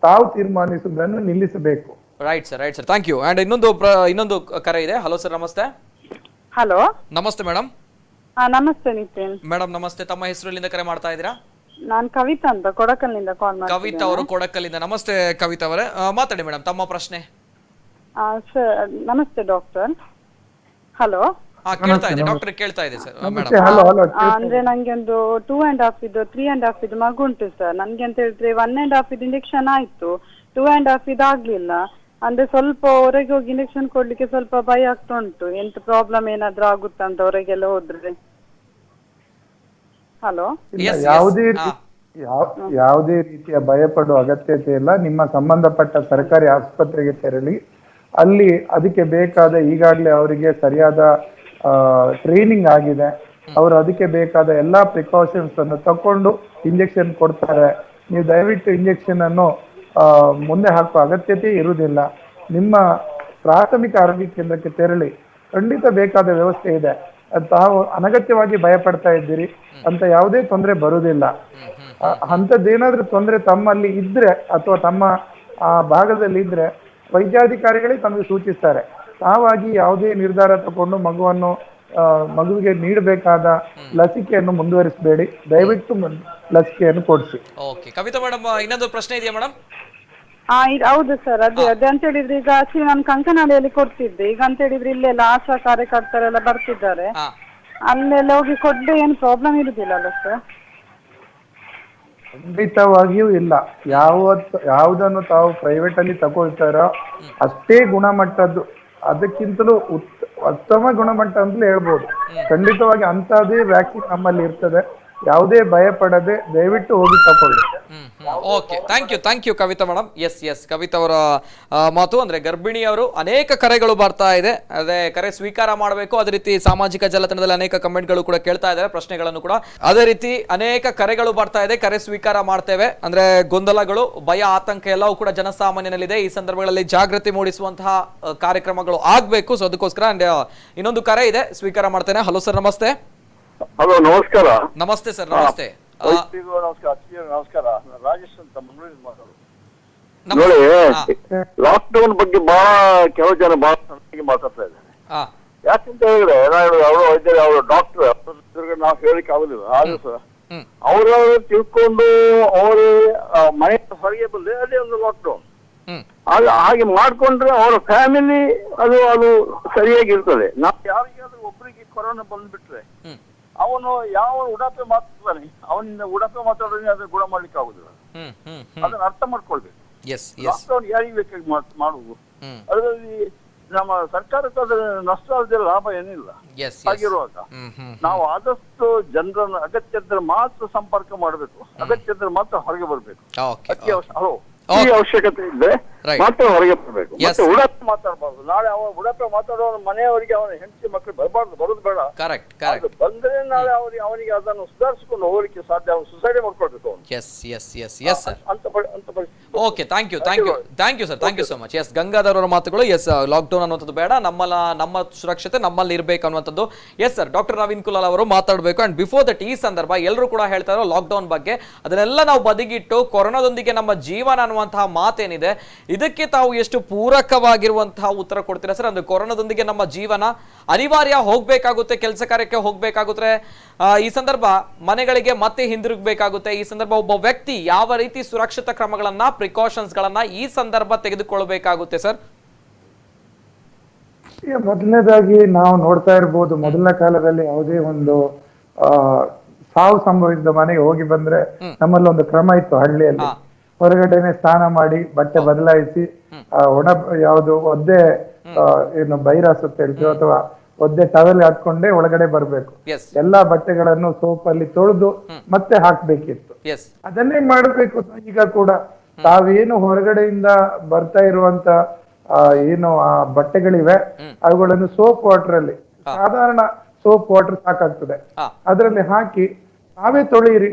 Speaker 3: ತಾವು ತೀರ್ಮಾನಿಸುವುದನ್ನು ನಿಲ್ಲಿಸಬೇಕು.
Speaker 1: Right sir, right sir, thank you. And ಇನ್ನೊಂದು ಕರೆ ಇದೆ. ಹಲೋ ಸರ್, ನಮಸ್ತೆ.
Speaker 9: ಹಲೋ,
Speaker 1: ನಮಸ್ತೆ ಮೇಡಮ್.
Speaker 9: ನಮಸ್ತೆ ನಿತಿನ್
Speaker 1: ಮೇಡಮ್. ನಮಸ್ತೆ. ತಮ್ಮ ಹೆಸರು ಎಲ್ಲಿಂದ ಕರೆ ಮಾಡ್ತಾ ಇದ್ದೀರಾ?
Speaker 9: ನಾನು ಕವಿತಾ ಅಂತ ಕೊಡಕಲ್ನಿಂದ ಕಾಲ್ ಮಾಡ್ತೀನಿ.
Speaker 1: ಕವಿತಾ ಅವರು ಕೊಡಕಲ್ಲಿಂದ. ನಮಸ್ತೆ ಕವಿತಾ ಅವರೇ, ಮಾತಾಡಿ ಮೇಡಮ್, ತಮ್ಮ ಪ್ರಶ್ನೆ.
Speaker 9: ಸರ್ ನಮಸ್ತೆ ಡಾಕ್ಟರ್. ಹಲೋ,
Speaker 1: ಕೇಳ್ತಾ ಇದೆ ಡಾಕ್ಟರ್, ಕೇಳ್ತಾ ಇದೆ ಸರ್.
Speaker 9: ಅಂದ್ರೆ ನಂಗೆ ಒಂದು 2.5 ಇದು 3.5 ಇದು ಮಗು ಉಂಟು ಸರ್. ನನ್ಗೆ ಅಂತ ಹೇಳಿದ್ರೆ 1.5 ಇದು ಇಂಜೆಕ್ಷನ್ ಆಯ್ತು, 2.5 ಇದು ಆಗ್ಲಿಲ್ಲ. ಅಂದ್ರೆ ಸ್ವಲ್ಪ ಹೊರಗೆ ಹೋಗಿ ಇಂಜೆಕ್ಷನ್ ಕೊಡ್ಲಿಕ್ಕೆ ಸ್ವಲ್ಪ ಭಯ ಆಗ್ತಾ ಉಂಟು. ಎಂತ ಪ್ರಾಬ್ಲಮ್ ಏನಾದ್ರೂ ಆಗುತ್ತಾ ಅಂತ ಹೊರಗೆಲ್ಲ ಹೋದ್ರೆ? ಹಲೋ,
Speaker 3: ಯಾವುದೇ ರೀತಿಯ ಭಯಪಡುವ ಅಗತ್ಯತೆ ಇಲ್ಲ. ನಿಮ್ಮ ಸಂಬಂಧಪಟ್ಟ ಸರ್ಕಾರಿ ಆಸ್ಪತ್ರೆಗೆ ತೆರಳಿ ಅಲ್ಲಿ ಅದಕ್ಕೆ ಬೇಕಾದ, ಈಗಾಗಲೇ ಅವರಿಗೆ ಸರಿಯಾದ ಟ್ರೈನಿಂಗ್ ಆಗಿದೆ, ಅವರು ಅದಕ್ಕೆ ಬೇಕಾದ ಎಲ್ಲಾ ಪ್ರಿಕಾಷನ್ಸ್ ಅನ್ನು ತಕೊಂಡು ಇಂಜೆಕ್ಷನ್ ಕೊಡ್ತಾರೆ. ನೀವು ದಯವಿಟ್ಟು ಇಂಜೆಕ್ಷನ್ ಅನ್ನು ಮುಂದೆ ಹಾಕುವ ಅಗತ್ಯತೆ ಇರುವುದಿಲ್ಲ. ನಿಮ್ಮ ಪ್ರಾಥಮಿಕ ಆರೋಗ್ಯ ಕೇಂದ್ರಕ್ಕೆ ತೆರಳಿ, ಖಂಡಿತ ಬೇಕಾದ ವ್ಯವಸ್ಥೆ ಇದೆ. ತಾವು ಅನಗತ್ಯವಾಗಿ ಭಯ ಪಡ್ತಾ ಇದ್ದೀರಿ ಅಂತ ಯಾವುದೇ ತೊಂದರೆ ಬರುವುದಿಲ್ಲ. ಅಂಥದ್ದೇನಾದ್ರೂ ತೊಂದರೆ ತಮ್ಮಲ್ಲಿ ಇದ್ರೆ ಅಥವಾ ತಮ್ಮ ಆ ಭಾಗದಲ್ಲಿ ಇದ್ರೆ ವೈದ್ಯಾಧಿಕಾರಿಗಳೇ ತಮಗೆ ಸೂಚಿಸ್ತಾರೆ. ತಾವಾಗಿ ಯಾವುದೇ ನಿರ್ಧಾರ ತಗೊಂಡು ಮಗುವಿಗೆ ನೀಡಬೇಕಾದ ಲಸಿಕೆಯನ್ನು ಮುಂದುವರಿಸಬೇಡಿ. ದಯವಿಟ್ಟು ಲಸಿಕೆಯನ್ನು ಕೊಡಿಸಿ.
Speaker 1: ಓಕೆ ಕವಿತಾ ಮೇಡಮ್, ಇನ್ನೊಂದು ಪ್ರಶ್ನೆ ಇದೆಯಾ ಮೇಡಮ್?
Speaker 9: ಹೌದು ಸರ್, ಅದೇ ಅಂತ ಹೇಳಿದ್ರೆ ಈಗ ಆಕ್ಚುಲಿ ನಾನು ಕಂಕನಾಡಿಯಲ್ಲಿ ಕೊಡ್ತಿದ್ದೆ. ಈಗ ಅಂತ ಹೇಳಿದ್ರೆ ಇಲ್ಲೆಲ್ಲ ಆಶಾ ಕಾರ್ಯಕರ್ತರೆಲ್ಲ ಬರ್ತಿದ್ದಾರೆ, ಅಲ್ಲೆಲ್ಲ ಹೋಗಿ ಕೊಡ್ಡೆ ಏನು ಪ್ರಾಬ್ಲಮ್ ಇರುದಿಲ್ಲ ಅಲ್ಲ ಸರ್?
Speaker 3: ಖಂಡಿತವಾಗಿಯೂ ಇಲ್ಲ. ಯಾವುದನ್ನು ತಾವು ಪ್ರೈವೇಟ್ ಅಲ್ಲಿ ತಗೊಳ್ತಾರೋ ಅಷ್ಟೇ ಗುಣಮಟ್ಟದ್ದು, ಅದಕ್ಕಿಂತಲೂ ಉತ್ತಮ ಗುಣಮಟ್ಟ ಅಂತಲೇ ಹೇಳ್ಬೋದು. ಖಂಡಿತವಾಗಿ ಅಂತದೇ ವ್ಯಾಕ್ಸಿನ್ ನಮ್ಮಲ್ಲಿ ಇರ್ತದೆ. ಯಾವುದೇ ಭಯ ಪಡದೆ ದಯವಿಟ್ಟು ಹೋಗಿ ತಗೊಳ್ಳಿ.
Speaker 1: Okay, thank you Kavita madam. Yes Kavita ಅವರ ಮಾತು. ಅಂದ್ರೆ ಗರ್ಭಿಣಿಯವರು ಅನೇಕ ಕರೆಗಳು ಬರ್ತಾ ಇದೆ, ಅದೇ ಕರೆ ಸ್ವೀಕಾರ ಮಾಡಬೇಕು. ಅದೇ ರೀತಿ ಸಾಮಾಜಿಕ ಜಾಲತಾಣದಲ್ಲಿ ಅನೇಕ ಕಮೆಂಟ್ಗಳು ಕೂಡ ಕೇಳ್ತಾ ಇದ್ದಾರೆ, ಪ್ರಶ್ನೆಗಳನ್ನು ಕೂಡ ಅದೇ ರೀತಿ ಅನೇಕ ಕರೆಗಳು ಬರ್ತಾ ಇದೆ, ಕರೆ ಸ್ವೀಕಾರ ಮಾಡ್ತೇವೆ. ಅಂದ್ರೆ ಗೊಂದಲಗಳು, ಭಯ, ಆತಂಕ ಎಲ್ಲವೂ ಕೂಡ ಜನಸಾಮಾನ್ಯನಲ್ಲಿದೆ. ಈ ಸಂದರ್ಭಗಳಲ್ಲಿ ಜಾಗೃತಿ ಮೂಡಿಸುವಂತಹ ಕಾರ್ಯಕ್ರಮಗಳು ಆಗ್ಬೇಕು. ಸೊ ಅದಕ್ಕೋಸ್ಕರ ಇನ್ನೊಂದು ಕರೆ ಇದೆ, ಸ್ವೀಕಾರ ಮಾಡ್ತೇನೆ. ಹಲೋ ಸರ್, ನಮಸ್ತೆ.
Speaker 10: ಹಲೋ, ನಮಸ್ಕಾರ.
Speaker 1: ನಮಸ್ತೆ ಸರ್, ನಮಸ್ತೆ.
Speaker 10: ನಮಸ್ಕಾರ, ರಾಜೇಶ್ ಅಂತ ಮಂಗಳೂರಿಂದ ಮಾತಾಡೋದು. ನೋಡಿ, ಲಾಕ್ಡೌನ್ ಬಗ್ಗೆ ಬಹಳ ಕೆಲವು ಜನ ಬಹಳ ಮಾತಾಡ್ತಾ ಇದ್ದಾರೆ. ಯಾಕಂತ ಹೇಳಿದ್ರೆ ಅವರು ವೈದ್ಯರು, ಅವರು ಡಾಕ್ಟರ್, ನಾವು ಹೇಳಿಕ್ಕೆ ಆಗುದಿಲ್ಲ. ಆದ್ರೂ ಸಹ ಅವರವರು ತಿಳ್ಕೊಂಡು ಅವರು ಮನೆ ಹೊರಗೆ ಬಂದ್ರೆ ಅದೇ ಒಂದು ಲಾಕ್ಡೌನ್. ಹಾಗೆ ಮಾಡ್ಕೊಂಡ್ರೆ ಅವರ ಫ್ಯಾಮಿಲಿ ಅದು ಸರಿಯಾಗಿರ್ತದೆ. ನಾವು ಯಾರಿಗಾದ್ರೂ ಒಬ್ಬರಿಗೆ ಕೊರೋನಾ ಬಂದ್ಬಿಟ್ರೆ ಅವನು ಯಾವ ಉಡಾಪೆ ಮಾತಾಡ್ತಾನೆ, ಅವನಿಂದ ಉಡಾಪೆ ಮಾತಾಡೋದ್ರೆ ಅದನ್ನ ಗುಣ ಮಾಡ್ಲಿಕ್ಕೆ ಆಗುದಿಲ್ಲ. ಅದನ್ನ ಅರ್ಥ ಮಾಡ್ಕೊಳ್ಬೇಕು. ಲಾಕ್ಡೌನ್ ಯಾರಿಗೆ ಬೇಕಾಗಿ ಮಾಡುವುದು, ಅದರಲ್ಲಿ ನಮ್ಮ ಸರ್ಕಾರಕ್ಕೆ ಅದರ ನಷ್ಟ ಆದ ಲಾಭ ಏನಿಲ್ಲ. ಹಾಗಿರುವಾಗ ನಾವು ಆದಷ್ಟು ಜನರನ್ನು ಅಗತ್ಯ ಇದ್ರೆ ಮಾತ್ರ ಸಂಪರ್ಕ ಮಾಡಬೇಕು, ಅಗತ್ಯ ಇದ್ರೆ ಮಾತ್ರ ಹೊರಗೆ ಬರ್ಬೇಕು. ಈ ಅವಶ್ಯಕತೆ ಇದ್ರೆ ಮಾತ್ರ ಹೊರಗೆ ಬರ್ಬೇಕು. ಮತ್ತೆ ಉಡಾಪೆ ಮಾತಾಡಬಾರ್ದು. ನಾಳೆ ಅವ ಉಡಾಪೆ ಮಾತಾಡೋ ಮನೆಯವರಿಗೆ, ಅವನ ಹೆಂಡತಿ ಮಕ್ಕಳು ಬರೋದು ಬೇಡ. ಬಂದ್ರೆ ನಾಳೆ ಅವನಿಗೆ ಅದನ್ನು ಸುಧಾರಿಸಿಕೊಂಡು ಹೋಗ್ಲಿಕ್ಕೆ ಸಾಧ್ಯ. ಅವನು ಸುಸೈಡ್ ಮಾಡ್ಕೊಳ್ಬೇಕು.
Speaker 1: Okay, thank you sir, thank you so much. Yes, Gangadhar ಅವರ ಮಾತುಗಳು. ಎಸ್, ಲಾಕ್ಡೌನ್ ಅನ್ನುವಂಥದ್ದು ಬೇಡ, ನಮ್ಮ ಸುರಕ್ಷತೆ ನಮ್ಮಲ್ಲಿ ಇರಬೇಕು ಅನ್ನುವಂಥದ್ದು. S sir, doctor Naveen Kulal ಅವರು ಮಾತಾಡಬೇಕು. ಅಂಡ್ ಬಿಫೋರ್ ದಟ್, ಈ ಸಂದರ್ಭ ಎಲ್ಲರೂ ಕೂಡ ಹೇಳ್ತಾ ಇರೋ ಲಾಕ್ಡೌನ್ ಬಗ್ಗೆ, ಅದನ್ನೆಲ್ಲ ನಾವು ಬದಿಗಿಟ್ಟು ಕೊರೋನಾದೊಂದಿಗೆ ನಮ್ಮ ಜೀವನ ಅನ್ನುವಂತಹ ಮಾತೇನಿದೆ, ಇದಕ್ಕೆ ತಾವು ಎಷ್ಟು ಪೂರಕವಾಗಿರುವಂತಹ ಉತ್ತರ ಕೊಡ್ತೀರಾ ಸರ್? ಅಂದ್ರೆ ಕೊರೋನಾದೊಂದಿಗೆ ನಮ್ಮ ಜೀವನ ಅನಿವಾರ್ಯ, ಹೋಗ್ಬೇಕಾಗುತ್ತೆ, ಕೆಲಸ ಕಾರ್ಯಕ್ಕೆ ಹೋಗ್ಬೇಕಾಗುತ್ತೆ, ಈ ಸಂದರ್ಭ ಮನೆಗಳಿಗೆ ಮತ್ತೆ ಹಿಂದಿರುಗಬೇಕಾಗುತ್ತೆ. ಈ ಸಂದರ್ಭ ಒಬ್ಬ ವ್ಯಕ್ತಿ ಯಾವ ರೀತಿ ಸುರಕ್ಷತಾ ಕ್ರಮಗಳನ್ನ, ಪ್ರಿಕಾಷನ್ಸ್ ಗಳನ್ನ ಈ ಸಂದರ್ಭ ತೆಗೆದುಕೊಳ್ಳಬೇಕಾಗುತ್ತೆ ಸರ್?
Speaker 3: ಮೊದಲನೇದಾಗಿ ನಾವು ನೋಡ್ತಾ ಇರ್ಬೋದು, ಮೊದಲನೇ ಕಾಲದಲ್ಲಿ ಯಾವುದೇ ಒಂದು ಸಾವು ಸಂಭವಿಸಿದ ಮನೆಗೆ ಹೋಗಿ ಬಂದ್ರೆ ನಮ್ಮಲ್ಲಿ ಒಂದು ಕ್ರಮ ಇತ್ತು. ಹಳ್ಳಿಯಲ್ಲಿ ಹೊರಗಡೆನೆ ಸ್ನಾನ ಮಾಡಿ, ಬಟ್ಟೆ ಬದಲಾಯಿಸಿ, ಒಣ ಯಾವುದು ಒದ್ದೆ ಏನು ಬೈರಾಸ್ ಅಂತ ಹೇಳ್ತೀವಿ, ಅಥವಾ ಒದ್ದೆ ಟವೆಲ್ ಹಾಕೊಂಡೇ ಒಳಗಡೆ ಬರ್ಬೇಕು. ಎಲ್ಲಾ ಬಟ್ಟೆಗಳನ್ನು ಸೋಪ್ ಅಲ್ಲಿ ತೊಳೆದು ಮತ್ತೆ ಹಾಕ್ಬೇಕಿತ್ತು. ಅದನ್ನೇ ಮಾಡ್ಬೇಕು ಈಗ ಕೂಡ. ತಾವೇನು ಹೊರಗಡೆಯಿಂದ ಬರ್ತಾ ಇರುವಂತ ಏನು ಆ ಬಟ್ಟೆಗಳಿವೆ ಅವುಗಳನ್ನು ಸೋಪ್ ವಾಟರ್ ಅಲ್ಲಿ, ಸಾಧಾರಣ ಸೋಪ್ ವಾಟರ್ ಸಾಕಾಗ್ತದೆ, ಅದರಲ್ಲಿ ಹಾಕಿ ತಾವೇ ತೊಳೆಯಿರಿ.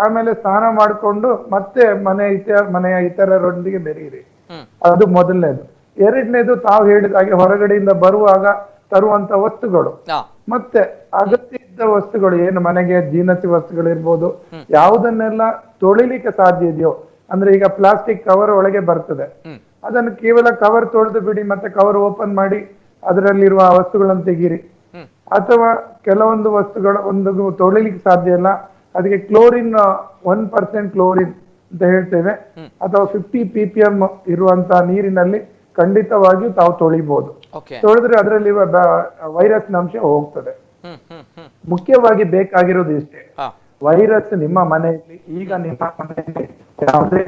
Speaker 3: ಆಮೇಲೆ ಸ್ನಾನ ಮಾಡಿಕೊಂಡು ಮತ್ತೆ ಮನೆಯ ಇತರರೊಂದಿಗೆ ಬೆರೆಯಿರಿ. ಅದು ಮೊದಲನೇದು. ಎರಡನೇದು, ತಾವು ಹೇಳಿದ ಹಾಗೆ ಹೊರಗಡೆಯಿಂದ ಬರುವಾಗ ತರುವಂತ ವಸ್ತುಗಳು ಮತ್ತೆ ಅಗತ್ಯ ಇದ್ದ ವಸ್ತುಗಳು, ಏನು ಮನೆಗೆ ಜೀನಸಿ ವಸ್ತುಗಳು ಇರ್ಬೋದು, ಯಾವುದನ್ನೆಲ್ಲ ತೊಳಿಲಿಕ್ಕೆ ಸಾಧ್ಯ ಇದೆಯೋ, ಅಂದ್ರೆ ಈಗ ಪ್ಲಾಸ್ಟಿಕ್ ಕವರ್ ಒಳಗೆ ಬರ್ತದೆ, ಅದನ್ನು ಕೇವಲ ಕವರ್ ತೊಳೆದು ಬಿಡಿ, ಮತ್ತೆ ಕವರ್ ಓಪನ್ ಮಾಡಿ ಅದರಲ್ಲಿರುವ ವಸ್ತುಗಳನ್ನು ತೆಗೀರಿ. ಅಥವಾ ಕೆಲವೊಂದು ವಸ್ತುಗಳು ಒಂದು ತೊಳಿಲಿಕ್ಕೆ ಸಾಧ್ಯ ಇಲ್ಲ, ಅದಕ್ಕೆ ಕ್ಲೋರಿನ್ 1% ಕ್ಲೋರಿನ್ ಅಂತ ಹೇಳ್ತೇವೆ, ಅಥವಾ 50 ppm ಇರುವಂತಹ ನೀರಿನಲ್ಲಿ ಖಂಡಿತವಾಗಿಯೂ ತಾವು ತೊಳಿಬಹುದು. ತೊಳೆದ್ರೆ ಅದರಲ್ಲಿರುವ ವೈರಸ್ ಅಂಶ ಹೋಗ್ತದೆ. ಮುಖ್ಯವಾಗಿ ಬೇಕಾಗಿರೋದು ಇಷ್ಟೇ, ವೈರಸ್ ನಿಮ್ಮ ಮನೆಯಲ್ಲಿ ಈಗ ನಿಮ್ಮ ಮನೆಯಲ್ಲಿ ಯಾವುದೇ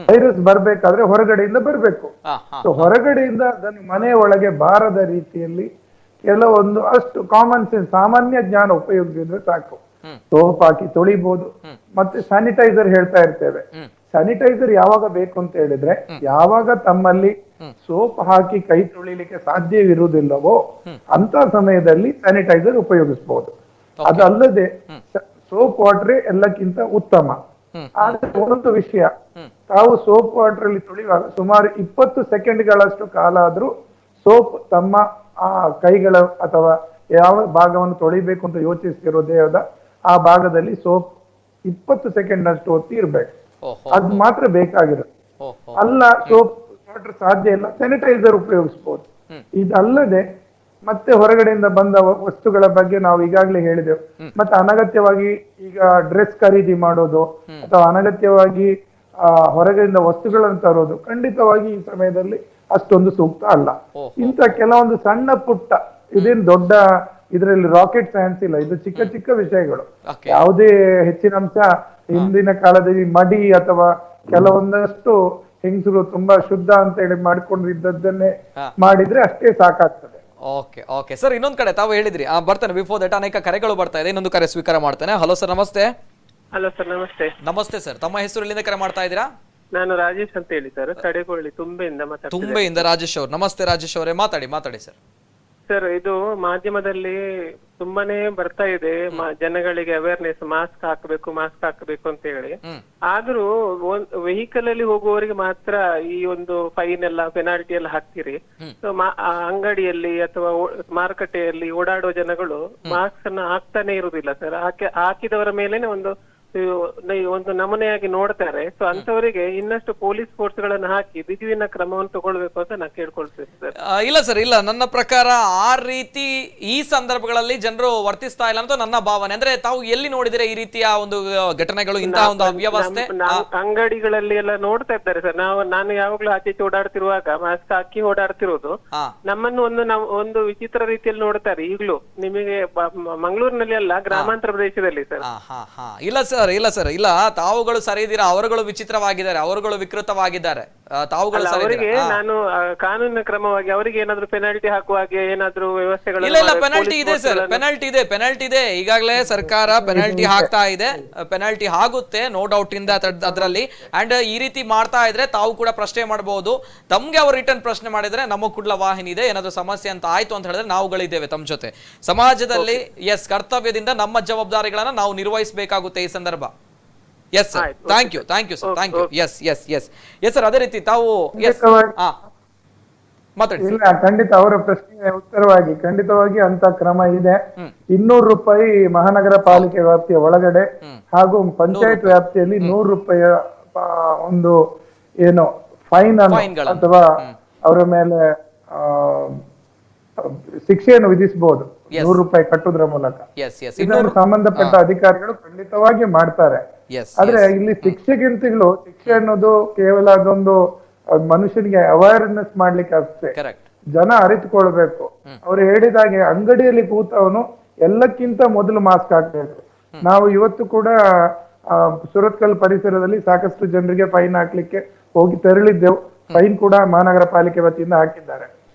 Speaker 3: ವೈರಸ್ ಬರ್ಬೇಕಾದ್ರೆ ಹೊರಗಡೆಯಿಂದ ಬರ್ಬೇಕು. ಹೊರಗಡೆಯಿಂದ ಅದನ್ನು ಮನೆಯ ಒಳಗೆ ಬಾರದ ರೀತಿಯಲ್ಲಿ ಕೆಲವೊಂದು ಅಷ್ಟು ಕಾಮನ್ ಸೆನ್ಸ್, ಸಾಮಾನ್ಯ ಜ್ಞಾನ ಉಪಯೋಗಿಸಿದ್ರೆ ಸಾಕು. ಸೋಪ್ ಹಾಕಿ ತೊಳಿಬಹುದು. ಮತ್ತೆ ಸ್ಯಾನಿಟೈಸರ್ ಹೇಳ್ತಾ ಇರ್ತೇವೆ. ಸ್ಯಾನಿಟೈಸರ್ ಯಾವಾಗ ಬೇಕು ಅಂತ ಹೇಳಿದ್ರೆ, ಯಾವಾಗ ತಮ್ಮಲ್ಲಿ ಸೋಪ್ ಹಾಕಿ ಕೈ ತೊಳಿಲಿಕ್ಕೆ ಸಾಧ್ಯವಿರುವುದಿಲ್ಲವೋ ಅಂತ ಸಮಯದಲ್ಲಿ ಸ್ಯಾನಿಟೈಸರ್ ಉಪಯೋಗಿಸಬಹುದು. ಅದಲ್ಲದೆ ಸೋಪ್ ವಾಟರ್ ಎಲ್ಲಕ್ಕಿಂತ ಉತ್ತಮ. ಆದ್ರೆ ಒಂದು ವಿಷಯ, ತಾವು ಸೋಪ್ ವಾಟರ್ ಅಲ್ಲಿ ತೊಳೆಯುವಾಗ ಸುಮಾರು 20 ಸೆಕೆಂಡ್ಗಳಷ್ಟು ಕಾಲ ಆದ್ರೂ ಸೋಪ್ ತಮ್ಮ ಆ ಕೈಗಳ ಅಥವಾ ಯಾವ ಭಾಗವನ್ನು ತೊಳಿಬೇಕು ಅಂತ ಯೋಚಿಸ್ತಿರೋ ದೇಹದ ಆ ಭಾಗದಲ್ಲಿ ಸೋಪ್ 20 ಸೆಕೆಂಡ್ ಅಷ್ಟು ಹೊತ್ತಿ ಇರ್ಬೇಕು. ಅದ್ ಮಾತ್ರ ಬೇಕಾಗಿರುತ್ತೆ. ಅಲ್ಲ ಸೋಪ್ ವಾಟರ್ ಸಾಧ್ಯ ಇಲ್ಲ, ಸ್ಯಾನಿಟೈಸರ್ ಉಪಯೋಗಿಸಬಹುದು. ಇದಲ್ಲದೆ ಮತ್ತೆ ಹೊರಗಡೆಯಿಂದ ಬಂದ ವಸ್ತುಗಳ ಬಗ್ಗೆ ನಾವು ಈಗಾಗಲೇ ಹೇಳಿದೆವು. ಮತ್ತೆ ಅನಗತ್ಯವಾಗಿ ಈಗ ಡ್ರೆಸ್ ಖರೀದಿ ಮಾಡೋದು ಅಥವಾ ಅನಗತ್ಯವಾಗಿ ಹೊರಗಡೆಯಿಂದ ವಸ್ತುಗಳನ್ನು ತರೋದು ಖಂಡಿತವಾಗಿ ಈ ಸಮಯದಲ್ಲಿ ಅಷ್ಟೊಂದು ಸೂಕ್ತ ಅಲ್ಲ. ಇಂಥ ಕೆಲವೊಂದು ಸಣ್ಣ ಪುಟ್ಟ, ಇದೇನು ದೊಡ್ಡ ಇದರಲ್ಲಿ ರಾಕೆಟ್ ಸೈನ್ಸ್ ಇಲ್ಲ, ಇದು ಚಿಕ್ಕ ಚಿಕ್ಕ ವಿಷಯಗಳು. ಯಾವುದೇ ಹೆಚ್ಚಿನ ಅಂಶ ಹಿಂದಿನ ಕಾಲದಲ್ಲಿ ಮಡಿ ಅಥವಾ ಕೆಲವೊಂದಷ್ಟು ಹೆಂಗಸರು ತುಂಬಾ ಶುದ್ಧ ಅಂತ ಹೇಳಿ ಮಾಡ್ಕೊಂಡಿದ್ದನ್ನೇ ಮಾಡಿದ್ರೆ ಅಷ್ಟೇ ಸಾಕಾಗ್ತದೆ.
Speaker 1: ಓಕೆ ಓಕೆ ಸರ್, ಇನ್ನೊಂದ್ ಕಡೆ ತಾವು ಹೇಳಿದ್ರಿ ಬರ್ತಾನೆ ಬಿಫೋರ್ ದಟ್ ಅನೇಕ ಕರೆಗಳು ಬರ್ತಾ ಇದೆ. ಇನ್ನೊಂದು ಕರೆ ಸ್ವೀಕಾರ ಮಾಡ್ತಾನೆ. ಹಲೋ ಸರ್, ನಮಸ್ತೆ.
Speaker 11: ಹಲೋ ಸರ್, ನಮಸ್ತೆ.
Speaker 1: ನಮಸ್ತೆ ಸರ್, ತಮ್ಮ ಹೆಸರು ಎಲ್ಲಿಂದ ಕರೆ ಮಾಡ್ತಾ ಇದ್ದೀರಾ?
Speaker 11: ನಾನು ರಾಜೇಶ್ ಅಂತ ಹೇಳಿ ಸರ್, ತಡೆಕೊಳ್ಳಿ ತುಂಬೆಯಿಂದ ಮಾತಾಡ್ತೀನಿ.
Speaker 1: ತುಂಬೆಯಿಂದ ರಾಜೇಶ್ ಅವರು. ನಮಸ್ತೆ ರಾಜೇಶ್ ಅವರೇ, ಮಾತಾಡಿ ಸರ್.
Speaker 11: ಸರ್, ಇದು ಮಾಧ್ಯಮದಲ್ಲಿ ತುಂಬಾನೇ ಬರ್ತಾ ಇದೆ, ಜನಗಳಿಗೆ ಅವೇರ್ನೆಸ್, ಮಾಸ್ಕ್ ಹಾಕಬೇಕು ಅಂತ ಹೇಳಿ. ಆದ್ರೂ ವೆಹಿಕಲ್ ಅಲ್ಲಿ ಹೋಗುವವರಿಗೆ ಮಾತ್ರ ಈ ಒಂದು ಫೈನ್ ಎಲ್ಲ, ಪೆನಾಲ್ಟಿ ಎಲ್ಲ ಹಾಕ್ತೀರಿ. ಅಂಗಡಿಯಲ್ಲಿ ಅಥವಾ ಮಾರುಕಟ್ಟೆಯಲ್ಲಿ ಓಡಾಡುವ ಜನಗಳು ಮಾಸ್ಕ್ ಅನ್ನ ಹಾಕ್ತಾನೆ ಇರುವುದಿಲ್ಲ ಸರ್. ಹಾಕಿದವರ ಮೇಲೆನೆ ಒಂದು ನಮೂನೆಯಾಗಿ ನೋಡ್ತಾರೆ. ಸೊ ಅಂತವರಿಗೆ ಇನ್ನಷ್ಟು ಪೊಲೀಸ್ ಫೋರ್ಸ್ ಗಳನ್ನ ಹಾಕಿ ಬಿಗುವಿನ ಕ್ರಮವನ್ನು ತಗೊಳ್ಬೇಕು ಅಂತ ನಾನು ಕೇಳ್ಕೊಳ್ತೇನೆ ಸರ್.
Speaker 1: ಇಲ್ಲ ಸರ್, ಇಲ್ಲ, ನನ್ನ ಪ್ರಕಾರ ಆ ರೀತಿ ಈ ಸಂದರ್ಭಗಳಲ್ಲಿ ಜನರು ವರ್ತಿಸ್ತಾ ಇಲ್ಲ ಅಂತ ನನ್ನ ಭಾವನೆ. ಅಂದ್ರೆ ತಾವು ಎಲ್ಲಿ ನೋಡಿದ್ರೆ ಈ ರೀತಿಯ ಒಂದು ಘಟನೆಗಳು, ಇಂತಹ ಒಂದು ಅವ್ಯವಸ್ಥೆ?
Speaker 11: ಅಂಗಡಿಗಳಲ್ಲಿ ಎಲ್ಲ ನೋಡ್ತಾ ಇದ್ದಾರೆ ಸರ್. ನಾನು ಯಾವಾಗ್ಲೂ ಆಚೆ ಓಡಾಡ್ತಿರುವಾಗ ಮಾಸ್ಕ್ ಹಾಕಿ ಓಡಾಡ್ತಿರೋದು, ನಮ್ಮನ್ನು ಒಂದು ವಿಚಿತ್ರ ರೀತಿಯಲ್ಲಿ ನೋಡ್ತಾರೆ ಈಗ್ಲೂ. ನಿಮಗೆ ಮಂಗಳೂರಿನಲ್ಲಿ ಅಲ್ಲ, ಗ್ರಾಮಾಂತರ ಪ್ರದೇಶದಲ್ಲಿ ಸರ್.
Speaker 1: ಇಲ್ಲ ಸರ್, ಇಲ್ಲ, ತಾವುಗಳು ಸರಿ ಇದ್ದೀರಾ, ಅವರುಗಳು ವಿಚಿತ್ರವಾಗಿದ್ದಾರೆ, ಅವರುಗಳು ವಿಕೃತವಾಗಿದ್ದಾರೆ. ತಾವುಗಳು
Speaker 11: ಅವರಿಗೆ ನಾನು ಕಾನೂನಿನ ಕ್ರಮವಾಗಿ ಅವರಿಗೆ ಏನಾದ್ರು ಪೆನಾಲ್ಟಿ ಹಾಕುವ ಹಾಗೆ ಏನಾದ್ರು ವ್ಯವಸ್ಥೆಗಳು?
Speaker 1: ಇಲ್ಲ, ಪೆನಾಲ್ಟಿ ಇದೆ ಸರ್, ಪೆನಾಲ್ಟಿ ಇದೆ. ಈಗಾಗಲೇ ಸರ್ಕಾರ ಪೆನಾಲ್ಟಿ ಹಾಕ್ತಾ ಇದೆ, ಪೆನಾಲ್ಟಿ ಆಗುತ್ತೆ, ನೋ ಡೌಟ್ ಇಂದ ಅದರಲ್ಲಿ. ಅಂಡ್ ಈ ರೀತಿ ಮಾಡ್ತಾ ಇದ್ರೆ ತಾವು ಕೂಡ ಪ್ರಶ್ನೆ ಮಾಡಬಹುದು. ತಮ್ಗೆ ಅವ್ರು ರಿಟರ್ನ್ ಪ್ರಶ್ನೆ ಮಾಡಿದ್ರೆ ನಮ್ಮ ಕುಡ್ಲ ವಾಹಿನಿ ಇದೆ, ಏನಾದ್ರು ಸಮಸ್ಯೆ ಅಂತ ಆಯ್ತು ಅಂತ ಹೇಳಿದ್ರೆ ನಾವುಗಳಿದ್ದೇವೆ ತಮ್ಮ ಜೊತೆ. ಸಮಾಜದಲ್ಲಿ ಕರ್ತವ್ಯದಿಂದ ನಮ್ಮ ಜವಾಬ್ದಾರಿಗಳನ್ನ ನಾವು ನಿರ್ವಹಿಸಬೇಕಾಗುತ್ತೆ ಈ ಸಂದರ್ಭ. Yes sir, thank you sir, thank you. Yes sir, ಅದೇ ರೀತಿ ತಾವು
Speaker 3: ಇಲ್ಲ, ಖಂಡಿತ ಅವರ ಪ್ರಶ್ನೆಗೆ ಉತ್ತರವಾಗಿ ಖಂಡಿತವಾಗಿ ಅಂತ ಕ್ರಮ ಇದೆ. 200 ರೂಪಾಯಿ ಮಹಾನಗರ ಪಾಲಿಕೆ ವ್ಯಾಪ್ತಿಯ ಒಳಗಡೆ ಹಾಗೂ ಪಂಚಾಯತ್ ವ್ಯಾಪ್ತಿಯಲ್ಲಿ 100 ರೂಪಾಯಿ ಒಂದು ಏನು ಫೈನ್ ಅಥವಾ ಅವರ ಮೇಲೆ ಶಿಕ್ಷೆಯನ್ನು ವಿಧಿಸಬಹುದು 100 ರೂಪಾಯಿ ಕಟ್ಟುವುದರ ಮೂಲಕ. ಇದನ್ನು ಸಂಬಂಧಪಟ್ಟ ಅಧಿಕಾರಿಗಳು ಖಂಡಿತವಾಗಿ ಮಾಡ್ತಾರೆ. ಆದ್ರೆ ಇಲ್ಲಿ ಶಿಕ್ಷೆಗಿಂತಲೂ ಶಿಕ್ಷೆ ಅನ್ನೋದು ಕೇವಲ ಅದೊಂದು ಮನುಷ್ಯನಿಗೆ ಅವೇರ್ನೆಸ್ ಮಾಡ್ಲಿಕ್ಕೆ ಅಷ್ಟೇ. ಜನ ಅರಿತುಕೊಳ್ಬೇಕು. ಅವ್ರು ಹೇಳಿದಾಗೆ ಅಂಗಡಿಯಲ್ಲಿ ಕೂತವನು ಎಲ್ಲಕ್ಕಿಂತ ಮೊದಲು ಮಾಸ್ಕ್ ಹಾಕ್ಬೇಕು. ನಾವು ಇವತ್ತು ಕೂಡ ಸುರತ್ಕಲ್ ಪರಿಸರದಲ್ಲಿ ಸಾಕಷ್ಟು ಜನರಿಗೆ ಫೈನ್ ಹಾಕ್ಲಿಕ್ಕೆ ಹೋಗಿ ತೆರಳಿದ್ದೆವು. ಫೈನ್ ಕೂಡ ಮಹಾನಗರ ಪಾಲಿಕೆ ವತಿಯಿಂದ ಹಾಕಿದ್ದಾರೆ.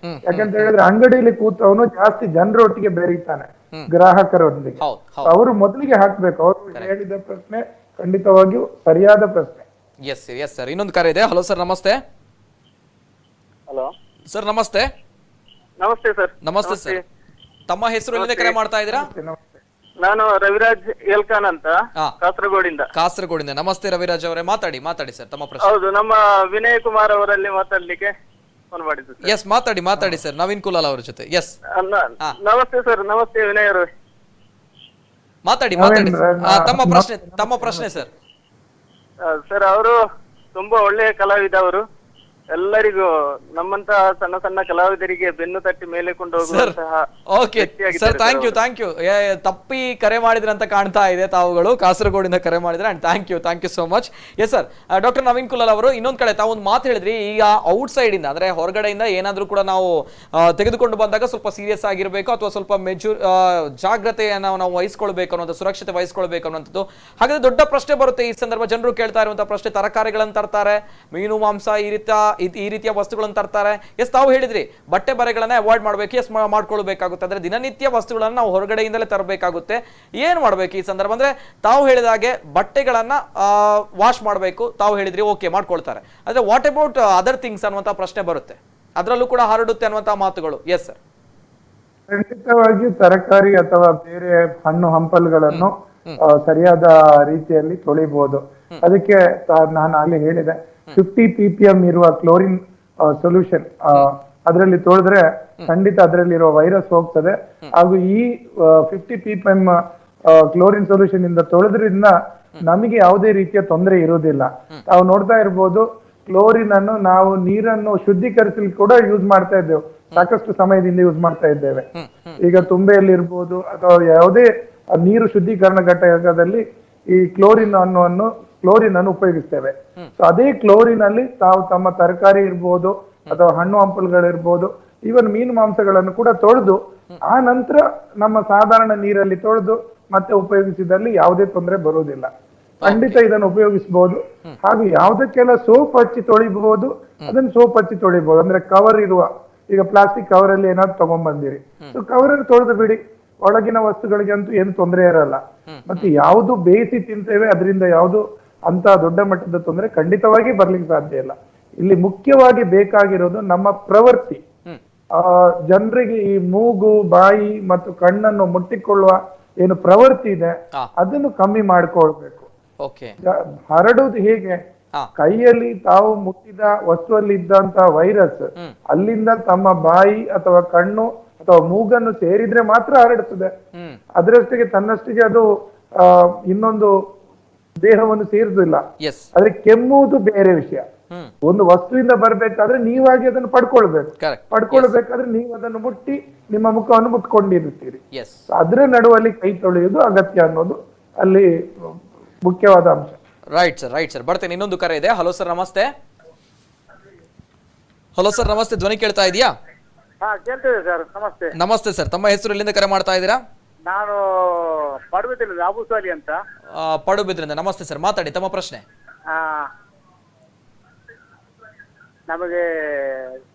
Speaker 3: ಯಾಕಂತ ಹೇಳಿದ್ರೆ ಅಂಗಡಿಯಲ್ಲಿ ಕೂತವನು ಜಾಸ್ತಿ ಜನರೊಟ್ಟಿಗೆ ಬೆರೀತಾನೆ, ಗ್ರಾಹಕರೊಂದಿಗೆ. ಅವರು ಮೊದಲಿಗೆ ಹಾಕ್ಬೇಕು. ಅವರು ಹೇಳಿದ ಪ್ರಶ್ನೆ ಖಂಡಿತವಾಗಿಯೂ ಸರಿಯಾದ ಪ್ರಶ್ನೆ.
Speaker 1: ಎಸ್ ಎಸ್ ಸರ್, ಇನ್ನೊಂದು ಕರೆ ಇದೆ. ಹಲೋ ಸರ್, ನಮಸ್ತೆ.
Speaker 12: ಹಲೋ
Speaker 1: ಸರ್, ನಮಸ್ತೆ.
Speaker 12: ನಮಸ್ತೆ ಸರ್.
Speaker 1: ನಮಸ್ತೆ ಸರ್, ತಮ್ಮ ಹೆಸರು ಎಲ್ಲಿಂದ ಕರೆ ಮಾಡ್ತಾ ಇದ್ದೀರಾ?
Speaker 12: ನಾನು ರವಿರಾಜ್ ಎಲ್ಖಾನ್ ಅಂತ, ಕಾಸರಗೋಡಿಂದ.
Speaker 1: ಕಾಸರಗೋಡಿಂದ. ನಮಸ್ತೆ ರವಿರಾಜ್ ಅವರೇ, ಮಾತಾಡಿ ಸರ್ ತಮ್ಮ ಪ್ರಶ್ನೆ.
Speaker 12: ಹೌದು, ನಮ್ಮ ವಿನಯ್ ಕುಮಾರ್ ಅವರಲ್ಲಿ ಮಾತಾಡ್ಲಿಕ್ಕೆ ಫೋನ್ ಮಾಡಿದ್ದು.
Speaker 1: ಎಸ್, ಮಾತಾಡಿ ಸರ್, ನವೀನ್ ಕುಲಾಲ್ ಅವರ ಜೊತೆ. ಎಸ್,
Speaker 12: ನಮಸ್ತೆ ಸರ್. ನಮಸ್ತೆ ವಿನಯ್ ಅವರು,
Speaker 1: ಮಾತಾಡಿ ತಮ್ಮ ಪ್ರಶ್ನೆ ಸರ್.
Speaker 12: ಸರ್, ಅವರು ತುಂಬಾ ಒಳ್ಳೆಯ ಕಲಾವಿದ. ಅವರು ಎಲ್ಲರಿಗೂ ನಮ್ಮಂತಹ ಸಣ್ಣ ಸಣ್ಣ ಕಲಾವಿದರಿಗೆ ಬೆನ್ನು ತಟ್ಟಿ ಮೇಲೆ ಕೊಂಡು ಹೋಗುವಂತಹ.
Speaker 1: Okay sir, thank you. ತಪ್ಪಿ ಕರೆ ಮಾಡಿದ್ರೆ ಅಂತ ಕಾಣ್ತಾ ಇದೆ ತಾವುಗಳು, ಕಾಸರಗೋಡಿಂದ ಕರೆ ಮಾಡಿದ್ರೆ. And thank you so much. Yes sir, doctor Naveen Kulal ಅವರು, ಇನ್ನೊಂದ್ ಕಡೆ ತಾವು ಒಂದು ಮಾತು ಹೇಳಿದ್ರಿ, ಈಗ ಔಟ್ ಸೈಡ್ ಇಂದ ಅಂದ್ರೆ ಹೊರಗಡೆಯಿಂದ ಏನಾದ್ರೂ ಕೂಡ ನಾವು ತೆಗೆದುಕೊಂಡು ಬಂದಾಗ ಸ್ವಲ್ಪ ಸೀರಿಯಸ್ ಆಗಿರ್ಬೇಕು ಅಥವಾ ಸ್ವಲ್ಪ ಜಾಗ್ರತೆಯನ್ನು ನಾವು ವಹಿಸ್ಕೊಳ್ಬೇಕು ಅನ್ನೋದು, ಸುರಕ್ಷತೆ ವಹಿಸ್ಕೊಳ್ಬೇಕು ಅನ್ನೋಂಥದ್ದು. ಹಾಗಾದ್ರೆ ದೊಡ್ಡ ಪ್ರಶ್ನೆ ಬರುತ್ತೆ ಈ ಸಂದರ್ಭ, ಜನರು ಕೇಳ್ತಾ ಇರುವಂತಹ ಪ್ರಶ್ನೆ. ತರಕಾರಿಗಳನ್ನು ತರ್ತಾರೆ, ಮೀನು ಮಾಂಸ ಈ ರೀತಿಯ ವಸ್ತುಗಳನ್ನು ತರ್ತಾರೆ. ಎಸ್, ತಾವು ಹೇಳಿದ್ರಿ ಬಟ್ಟೆ ಬರೆಗಳನ್ನ ಅವಾಯ್ಡ್ ಮಾಡ್ಬೇಕು. ಎಸ್, ಮಾಡ್ಕೊಳ್ಬೇಕಾಗುತ್ತೆ. ಅಂದ್ರೆ ದಿನನಿತ್ಯ ವಸ್ತುಗಳನ್ನ ನಾವು ಹೊರಗಡೆಯಿಂದಲೇ ತರಬೇಕಾಗುತ್ತೆ. ಏನ್ ಮಾಡ್ಬೇಕು ಈ ಸಂದರ್ಭ ಅಂದ್ರೆ, ತಾವು ಹೇಳಿದ ಹಾಗೆ ಬಟ್ಟೆಗಳನ್ನ ವಾಶ್ ಮಾಡಬೇಕು ತಾವು ಹೇಳಿದ್ರಿ, ಓಕೆ ಮಾಡ್ಕೊಳ್ತಾರೆ. ಆದ್ರೆ ವಾಟ್ ಅಬೌಟ್ ಅದರ್ ಥಿಂಗ್ಸ್ ಅನ್ನುವಂತ ಪ್ರಶ್ನೆ ಬರುತ್ತೆ, ಅದರಲ್ಲೂ ಕೂಡ ಹರಡುತ್ತೆ ಅನ್ನುವಂತ ಮಾತುಗಳು. ಎಸ್ ಸರ್,
Speaker 3: ಖಂಡಿತವಾಗಿಯೂ ತರಕಾರಿ ಅಥವಾ ಬೇರೆ ಹಣ್ಣು ಹಂಪಲುಗಳನ್ನು ಸರಿಯಾದ ರೀತಿಯಲ್ಲಿ ತೊಳಿಬಹುದು. ಅದಕ್ಕೆ ನಾನು ಅಲ್ಲಿ ಹೇಳಿದೆ, 50 ppm ಇರುವ ಕ್ಲೋರಿನ್ ಸೊಲ್ಯೂಷನ್ ಅದರಲ್ಲಿ ತೊಳೆದ್ರೆ ಖಂಡಿತ ಅದರಲ್ಲಿರುವ ವೈರಸ್ ಹೋಗ್ತದೆ. ಹಾಗೂ ಈ 50 ppm ಕ್ಲೋರಿನ್ ಸೊಲ್ಯೂಷನ್ ಇಂದ ತೊಳೆದ್ರಿಂದ ನಮಗೆ ಯಾವುದೇ ರೀತಿಯ ತೊಂದರೆ ಇರುವುದಿಲ್ಲ. ನಾವು ನೋಡ್ತಾ ಇರ್ಬೋದು, ಕ್ಲೋರಿನ್ ಅನ್ನು ನಾವು ನೀರನ್ನು ಶುದ್ಧೀಕರಿಸಲಿಕ್ಕೆ ಕೂಡ ಯೂಸ್ ಮಾಡ್ತಾ ಇದ್ದೇವೆ, ಸಾಕಷ್ಟು ಸಮಯದಿಂದ ಯೂಸ್ ಮಾಡ್ತಾ ಇದ್ದೇವೆ. ಈಗ ತುಂಬೆಯಲ್ಲಿ ಇರ್ಬೋದು ಅಥವಾ ಯಾವುದೇ ನೀರು ಶುದ್ಧೀಕರಣ ಘಟಕದಲ್ಲಿ ಈ ಕ್ಲೋರಿನ್ ಅನ್ನು ಉಪಯೋಗಿಸ್ತೇವೆ. ಸೊ ಅದೇ ಕ್ಲೋರಿನ್ ಅಲ್ಲಿ ತಾವು ತಮ್ಮ ತರಕಾರಿ ಇರ್ಬೋದು ಅಥವಾ ಹಣ್ಣು ಹಂಪಲುಗಳಿರ್ಬೋದು, ಈವನ್ ಮೀನು ಮಾಂಸಗಳನ್ನು ಕೂಡ ತೊಳೆದು ಆ ನಂತರ ನಮ್ಮ ಸಾಧಾರಣ ನೀರಲ್ಲಿ ತೊಳೆದು ಮತ್ತೆ ಉಪಯೋಗಿಸಿದಲ್ಲಿ ಯಾವುದೇ ತೊಂದರೆ ಬರುವುದಿಲ್ಲ. ಖಂಡಿತ ಇದನ್ನು ಉಪಯೋಗಿಸಬಹುದು. ಹಾಗೂ ಯಾವುದಕ್ಕೆಲ್ಲ ಸೋಪ್ ಹಚ್ಚಿ ತೊಳಿಬಹುದು ಅದನ್ನು ಸೋಪ್ ಹಚ್ಚಿ ತೊಳಿಬಹುದು. ಅಂದ್ರೆ ಕವರ್ ಇರುವ, ಈಗ ಪ್ಲಾಸ್ಟಿಕ್ ಕವರ್ ಅಲ್ಲಿ ಏನಾದ್ರು ತಗೊಂಡ್ಬಂದಿರಿ, ಸೊ ಕವರ್ ಅಲ್ಲಿ ತೊಳೆದು ಬಿಡಿ, ಒಳಗಿನ ವಸ್ತುಗಳಿಗೆ ಅಂತೂ ಏನು ತೊಂದರೆ ಇರಲ್ಲ. ಮತ್ತೆ ಯಾವುದು ಬೇಯಿಸಿ ತಿಂತೇವೆ ಅದರಿಂದ ಯಾವುದು ಅಂತ ದೊಡ್ಡ ಮಟ್ಟದ ತೊಂದರೆ ಖಂಡಿತವಾಗಿ ಬರ್ಲಿಕ್ಕೆ ಸಾಧ್ಯ ಇಲ್ಲ. ಇಲ್ಲಿ ಮುಖ್ಯವಾಗಿ ಬೇಕಾಗಿರೋದು ನಮ್ಮ ಪ್ರವೃತ್ತಿ. ಜನರಿಗೆ ಈ ಮೂಗು, ಬಾಯಿ ಮತ್ತು ಕಣ್ಣನ್ನು ಮುಟ್ಟಿಕೊಳ್ಳುವ ಏನು ಪ್ರವೃತ್ತಿ ಇದೆ ಅದನ್ನು ಕಮ್ಮಿ ಮಾಡ್ಕೊಳ್ಬೇಕು. ಹರಡುವುದು ಹೇಗೆ? ಕೈಯಲ್ಲಿ ತಾವು ಮುಟ್ಟಿದ ವಸ್ತುವಲ್ಲಿ ಇದ್ದಂತ ವೈರಸ್ ಅಲ್ಲಿಂದ ತಮ್ಮ ಬಾಯಿ ಅಥವಾ ಕಣ್ಣು ಅಥವಾ ಮೂಗನ್ನು ಸೇರಿದ್ರೆ ಮಾತ್ರ ಹರಡುತ್ತದೆ. ಅದರಷ್ಟಿಗೆ ತನ್ನಷ್ಟಿಗೆ ಅದು ಇನ್ನೊಂದು ದೇಹವನ್ನು ಸೇರುದಿಲ್ಲ. ಆದ್ರೆ ಕೆಮ್ಮುವುದು ಬೇರೆ ವಿಷಯ. ಒಂದು ವಸ್ತುವಿಂದ ಬರ್ಬೇಕಾದ್ರೆ ನೀವಾಗಿ ಅದನ್ನು ಪಡ್ಕೊಳ್ಬೇಕಾದ್ರೆ ನೀವು ಅದನ್ನು ಮುಟ್ಟಿ ನಿಮ್ಮ ಮುಖವನ್ನು ಮುಟ್ಕೊಂಡಿರುತ್ತೀರಿ. ಅದರ ನಡುವಲ್ಲಿ ಕೈ ತೊಳೆಯುವುದು ಅಗತ್ಯ ಅನ್ನೋದು ಅಲ್ಲಿ ಮುಖ್ಯವಾದ ಅಂಶ.
Speaker 1: ರೈಟ್ ಸರ್, ಬರ್ತೇನೆ. ಇನ್ನೊಂದು ಕರೆ ಇದೆ. ಹಲೋ ಸರ್, ನಮಸ್ತೆ. ಧ್ವನಿ ಕೇಳ್ತಾ ಇದೆಯಾ?
Speaker 12: ಕೇಳ್ತೇವೆ ಸರ್. ನಮಸ್ತೆ.
Speaker 1: ನಮಸ್ತೆ ಸರ್, ತಮ್ಮ ಹೆಸರು ಎಲ್ಲಿಂದ ಕರೆ ಮಾಡ್ತಾ ಇದ್ದೀರಾ?
Speaker 12: ನಾನು ಪಡುಬಿದ್ರಿಂದ ಅಬುಸಾಲಿ ಅಂತ.
Speaker 1: ಪಡುಬಿದ್ರಿಂದ. ನಮಸ್ತೆ ಸರ್, ಮಾತಾಡಿ ತಮ್ಮ ಪ್ರಶ್ನೆ.
Speaker 12: ನಮಗೆ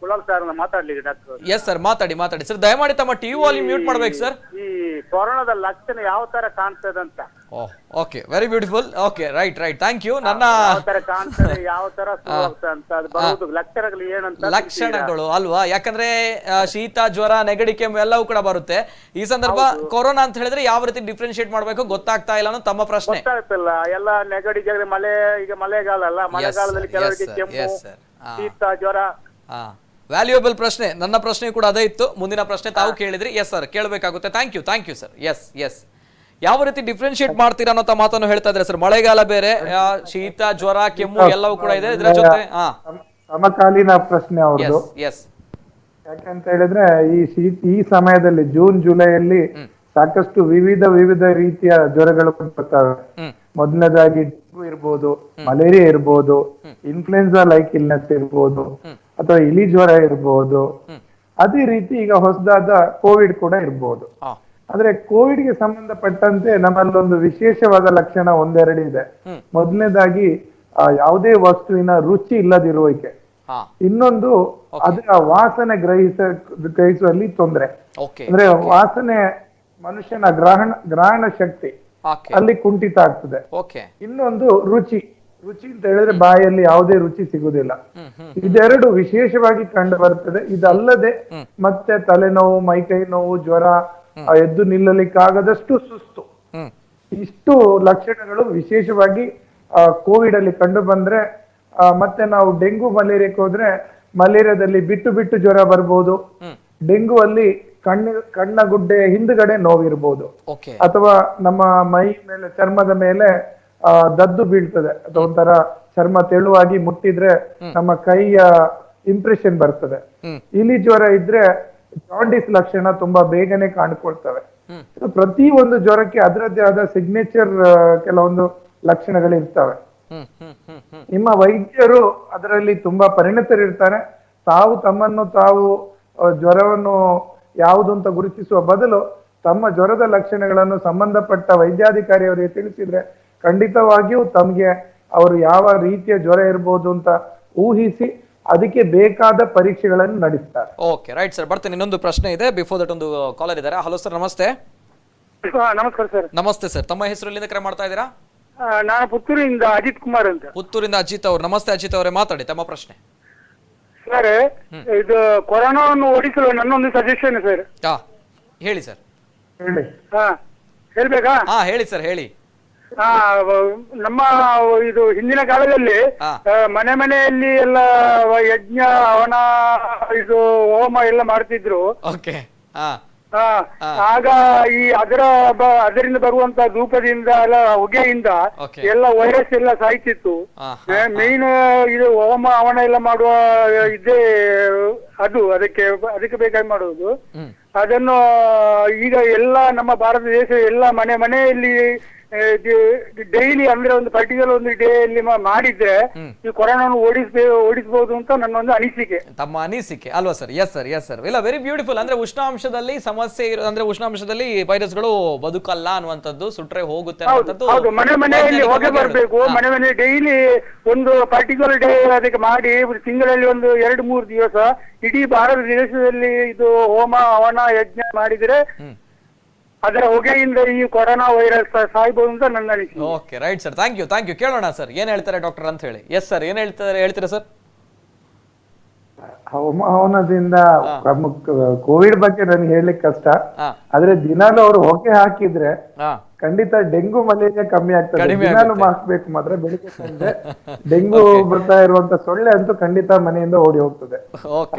Speaker 12: ಕುಲಾಲ್ ಸರ್ ಮಾತಾಡ್ಲಿಕ್ಕೆ ಡಾಕ್ಟರ್.
Speaker 1: ಎಸ್ ಸರ್, ಮಾತಾಡಿ ಸರ್. ದಯಮಾಡಿ ತಮ್ಮ ಟಿವಿ ವಾಲ್ಯೂಮ್ ಮ್ಯೂಟ್ ಮಾಡ್ಬೇಕು ಸರ್.
Speaker 12: ಈ ಕೊರೋನಾದ ಲಕ್ಷಣ ಯಾವ ತರ ಕಾಣ್ತದೆ ಅಂತ.
Speaker 1: Okay, very beautiful. Okay, right, thank you. ನನ್ನ
Speaker 12: ಯಾವ ತರ ಕಾಣ್ತದೆ, ಯಾವ ತರ ಅಂತ ಅದು ಬರುವುದು ಲಕ್ಷಣಗಳು ಏನಂತ.
Speaker 1: ಲಕ್ಷಣಗಳು ಅಲ್ವಾ? ಯಾಕಂದ್ರೆ ಶೀತ, ಜ್ವರ, ನೆಗಡಿ, ಕೆಮ್ಮು ಎಲ್ಲವೂ ಕೂಡ ಬರುತ್ತೆ. ಈ ಸಂದರ್ಭ ಕೊರೋನಾ ಅಂತ ಹೇಳಿದ್ರೆ ಯಾವ ರೀತಿ ಡಿಫ್ರೆನ್ಶಿಯೇಟ್ ಮಾಡ್ಬೇಕು ಗೊತ್ತಾಗ್ತಾ ಇಲ್ಲ ಅನ್ನೋ ತಮ್ಮ ಪ್ರಶ್ನೆ.
Speaker 12: ಗೊತ್ತಾಗ್ತಿಲ್ಲ. ಎಲ್ಲ ನೆಗಡಿ, ಮಳೆ, ಈಗ ಮಳೆಗಾಲ ಅಲ್ಲ, ಮಳೆಗಾಲದಲ್ಲಿ ಕೆಲವರಿಗೆ ಕೆಮ್ಮು, ಶೀತ, ಜ್ವರ.
Speaker 1: ವ್ಯಾಲ್ಯೂಯಬಲ್ ಪ್ರಶ್ನೆ. ನನ್ನ ಪ್ರಶ್ನೆ ಕೂಡ ಅದೇ ಇತ್ತು. ಮುಂದಿನ ಪ್ರಶ್ನೆ ತಾವು ಕೇಳಿದ್ರಿ. ಎಸ್ ಸರ್, ಕೇಳಬೇಕಾಗುತ್ತೆ. Thank you sir. ಎಸ್, ಯಾವ ರೀತಿ ಡಿಫ್ರೆನ್ಶಿಯೇಟ್ ಮಾಡ್ತೀರಾ ಅನ್ನೋ ಮಾತನ್ನು ಹೇಳ್ತಾ ಇದ್ರೆ ಸರ್. ಮಳೆಗಾಲ ಬೇರೆ, ಶೀತ, ಜ್ವರ, ಕೆಮ್ಮು ಎಲ್ಲವೂ ಕೂಡ ಇದೆ. ಇದರ ಜೊತೆ
Speaker 3: ಸಮಕಾಲೀನ ಪ್ರಶ್ನೆ ಅವ್ರದ್ದು. ಯಾಕಂತ ಹೇಳಿದ್ರೆ ಈ ಸಮಯದಲ್ಲಿ ಜೂನ್ ಜುಲೈಯಲ್ಲಿ ಸಾಕಷ್ಟು ವಿವಿಧ ರೀತಿಯ ಜ್ವರಗಳು ಬರ್ತವೆ. ಮೊದಲನೇದಾಗಿ ಡೆಂಗು ಇರ್ಬೋದು, ಮಲೇರಿಯಾ ಇರ್ಬೋದು, ಇನ್ಫ್ಲುಯೆನ್ಸಾ ಲೈಕ್ ಇಲ್ನೆಸ್ ಇರ್ಬೋದು, ಅಥವಾ ಇಲಿ ಜ್ವರ ಇರ್ಬೋದು. ಅದೇ ರೀತಿ ಈಗ ಹೊಸದಾದ ಕೋವಿಡ್ ಕೂಡ ಇರ್ಬೋದು. ಆದ್ರೆ ಕೋವಿಡ್ ಗೆ ಸಂಬಂಧಪಟ್ಟಂತೆ ನಮ್ಮಲ್ಲೊಂದು ವಿಶೇಷವಾದ ಲಕ್ಷಣ ಒಂದೆರಡು ಇದೆ. ಮೊದಲನೇದಾಗಿ ಯಾವುದೇ ವಸ್ತುವಿನ ರುಚಿ ಇಲ್ಲದಿರುವಿಕೆ. ಇನ್ನೊಂದು ಅದರ ವಾಸನೆ ಗ್ರಹಿಸುವಲ್ಲಿ ತೊಂದರೆ. ಅಂದ್ರೆ ವಾಸನೆ ಮನುಷ್ಯನ ಗ್ರಹಣ ಶಕ್ತಿ ಅಲ್ಲಿ ಕುಂಠಿತ ಆಗ್ತದೆ. ಇನ್ನೊಂದು ರುಚಿ ಅಂತ ಹೇಳಿದ್ರೆ ಬಾಯಲ್ಲಿ ಯಾವುದೇ ರುಚಿ ಸಿಗುದಿಲ್ಲ. ಇದೆರಡು ವಿಶೇಷವಾಗಿ ಕಂಡು ಬರ್ತದೆ. ಇದಲ್ಲದೆ ಮತ್ತೆ ತಲೆನೋವು, ಮೈಕೈ ನೋವು, ಜ್ವರ, ಎದ್ದು ನಿಲ್ಲಲಿಕ್ಕಾಗದಷ್ಟು ಸುಸ್ತು, ಇಷ್ಟು ಲಕ್ಷಣಗಳು ವಿಶೇಷವಾಗಿ ಕೋವಿಡ್ ಅಲ್ಲಿ ಕಂಡು ಬಂದ್ರೆ, ಮತ್ತೆ ನಾವು ಡೆಂಗು ಮಲೇರಿಯಾಕ್ಕೆ ಹೋದ್ರೆ ಮಲೇರಿಯಾದಲ್ಲಿ ಬಿಟ್ಟು ಜ್ವರ ಬರ್ಬೋದು. ಡೆಂಗು ಅಲ್ಲಿ ಕಣ್ಣ ಗುಡ್ಡೆ ಹಿಂದ್ಗಡೆ ನೋವಿರ್ಬೋದು, ಅಥವಾ ನಮ್ಮ ಮೈ ಮೇಲೆ ಚರ್ಮದ ಮೇಲೆ ದದ್ದು ಬೀಳ್ತದೆ, ಅಥವಾ ಒಂಥರ ಚರ್ಮ ತೆಳುವಾಗಿ ಮುಟ್ಟಿದ್ರೆ ನಮ್ಮ ಕೈಯ ಇಂಪ್ರೆಷನ್ ಬರ್ತದೆ. ಇಲಿ ಜ್ವರ ಇದ್ರೆ ಜಾಂಡಿಸ್ ಲಕ್ಷಣ ತುಂಬಾ ಬೇಗನೆ ಕಾಣ್ಕೊಳ್ತವೆ. ಪ್ರತಿ ಒಂದು ಜ್ವರಕ್ಕೆ ಅದರದ್ದೇ ಆದ ಸಿಗ್ನೇಚರ್ ಕೆಲವೊಂದು ಲಕ್ಷಣಗಳಿರ್ತವೆ. ನಿಮ್ಮ ವೈದ್ಯರು ಅದರಲ್ಲಿ ತುಂಬಾ ಪರಿಣತರಿರ್ತಾರೆ. ತಾವು ತಮ್ಮನ್ನು ತಾವು ಜ್ವರವನ್ನು ಯಾವುದು ಅಂತ ಗುರುತಿಸುವ ಬದಲು ತಮ್ಮ ಜ್ವರದ ಲಕ್ಷಣಗಳನ್ನು ಸಂಬಂಧಪಟ್ಟ ವೈದ್ಯಾಧಿಕಾರಿಯವರಿಗೆ ತಿಳಿಸಿದ್ರೆ ಖಂಡಿತವಾಗಿಯೂ ತಮ್ಗೆ ಅವರು ಯಾವ ರೀತಿಯ ಜ್ವರ ಇರ್ಬೋದು ಅಂತ ಊಹಿಸಿ ಅದಕ್ಕೆ ಬೇಕಾದ ಪರೀಕ್ಷೆಗಳನ್ನು ನಡೆಸ್ತಾರೆ.
Speaker 1: Okay, right sir. ಬರ್ತೀನಿ. ಇನ್ನೊಂದು ಪ್ರಶ್ನೆ ಇದೆ. ಬಿಫೋರ್ ದಟ್ ಒಂದು ಕಾಲರ್ ಇದ್ದಾರೆ. ಹಲೋ ಸರ್, ನಮಸ್ತೆ.
Speaker 13: ನಮಸ್ಕಾರ ಸರ್.
Speaker 1: ನಮಸ್ತೆ ಸರ್. ತಮ್ಮ ಹೆಸರು ಎಲ್ಲಿಂದ ಕರೆ ಮಾಡ್ತಾ ಇದ್ದೀರಾ?
Speaker 13: ನಾನು ಪುತ್ತೂರಿಂದ ಅಜಿತ್ ಕುಮಾರ್ ಅಂತ.
Speaker 1: ಪುತ್ತೂರಿಂದ ಅಜಿತ್ ಅವರು. ನಮಸ್ತೆ ಅಜಿತ್ ಅವರೇ, ಮಾತಾಡಿ ತಮ್ಮ ಪ್ರಶ್ನೆ.
Speaker 13: ಸರ್, ಇದು ಕೊರೋನಾವನ್ನು ಓಡಿಸಲು ನನ್ನೊಂದು ಸಜೆಷನ್ ಸರ್.
Speaker 1: ಹೇಳಿ ಸರ್.
Speaker 13: ಹೇಳ್ಬೇಕಾ?
Speaker 1: ಹೇಳಿ ಸರ್, ಹೇಳಿ.
Speaker 13: ನಮ್ಮ ಇದು ಹಿಂದಿನ ಕಾಲದಲ್ಲಿ ಮನೆಯಲ್ಲಿ ಎಲ್ಲ ಯಜ್ಞ, ಹವನ, ಇದು ಹೋಮ ಎಲ್ಲ ಮಾಡ್ತಿದ್ರು. ಆಗ ಈ ಅದರಿಂದ ಬರುವಂತ ಧೂಪದಿಂದ ಎಲ್ಲ ಹೊಗೆಯಿಂದ ಎಲ್ಲ ವೈರಸ್ ಎಲ್ಲ ಸಾಯ್ತಿತ್ತು. ಮೇನ್ ಇದು ಹೋಮ ಹವನ ಎಲ್ಲ ಮಾಡುವ ಇದೇ ಅದಕ್ಕೆ ಬೇಕಾಗಿ ಮಾಡುವುದು. ಅದನ್ನು ಈಗ ಎಲ್ಲ ನಮ್ಮ ಭಾರತ ದೇಶ ಎಲ್ಲ ಮನೆಯಲ್ಲಿ ಡೈಲಿ ಅಂದ್ರೆ ಒಂದು ಪರ್ಟಿಕ್ಯುಲರ್ ಒಂದು ಡೇ ಅಲ್ಲಿ ಮಾಡಿದ್ರೆ ಈ ಕೊರೋನಾವನ್ನು ಓಡಿಸಬಹುದು ಅಂತ ನನ್ನೊಂದು ಅನಿಸಿಕೆ.
Speaker 1: ತಮ್ಮ ಅನಿಸಿಕೆ ಅಲ್ವಾ sir? Yes sir, yes sir. ಇಲ್ಲ, ವೆರಿ ಬ್ಯೂಟಿಫುಲ್. ಅಂದ್ರೆ ಉಷ್ಣಾಂಶದಲ್ಲಿ ಸಮಸ್ಯೆ ಅಂದ್ರೆ ಉಷ್ಣಾಂಶದಲ್ಲಿ ವೈರಸ್ಗಳು ಬದುಕಲ್ಲ ಅನ್ನುವಂಥದ್ದು, ಸುಟ್ರೆ ಹೋಗುತ್ತೆ ಅನ್ನುವಂಥದ್ದು.
Speaker 13: ಹೌದು, ಮನೆಯಲ್ಲಿ ಹೊಗೆ ಬರಬೇಕು. ಮನೆ ಡೈಲಿ ಒಂದು ಪರ್ಟಿಕ್ಯುಲರ್ ಡೇ ಅದಕ್ಕೆ ಮಾಡಿ ತಿಂಗಳಲ್ಲಿ ಒಂದು 2-3 ದಿವಸ ಇಡೀ ಭಾರತ ದೇಶದಲ್ಲಿ ಇದು ಹೋಮ ಹವನ ಯಜ್ಞ ಮಾಡಿದ್ರೆ ಅದರ ಹೊಗೆಯಿಂದ ಈ ಕೊರೋನಾ ವೈರಸ್ ಸಾಯ್ಬಹುದು ಅಂತ ನನ್ನ ಅನಿಸಿಕೆ.
Speaker 1: Okay, right sir. Thank you. ಕೇಳೋಣ ಸರ್ ಏನ್ ಹೇಳ್ತಾರೆ ಡಾಕ್ಟರ್ ಅಂತ ಹೇಳಿ. ಎಸ್ ಸರ್, ಏನ್ ಹೇಳ್ತೀರಾ ಸರ್?
Speaker 3: ಹವನದಿಂದ ಕೋವಿಡ್ ಬಗ್ಗೆ ನನಗೆ ಹೇಳಲಿಕ್ಕೆ ಕಷ್ಟ. ಆದ್ರೆ ದಿನಾಲು ಅವರು ಹೊಗೆ ಹಾಕಿದ್ರೆ ಖಂಡಿತ ಡೆಂಗು ಮಲೇರಿಯಾ ಕಮ್ಮಿ ಆಗ್ತದೆ. ದಿನಾಲು ಹಾಕ್ಬೇಕು ಮಾತ್ರ, ಬೆಳಿಗ್ಗೆ ಸಂಜೆ. ಡೆಂಗು ಬರ್ತಾ ಇರುವಂತ ಸೊಳ್ಳೆ ಅಂತೂ ಖಂಡಿತ ಮನೆಯಿಂದ ಓಡಿ ಹೋಗ್ತದೆ.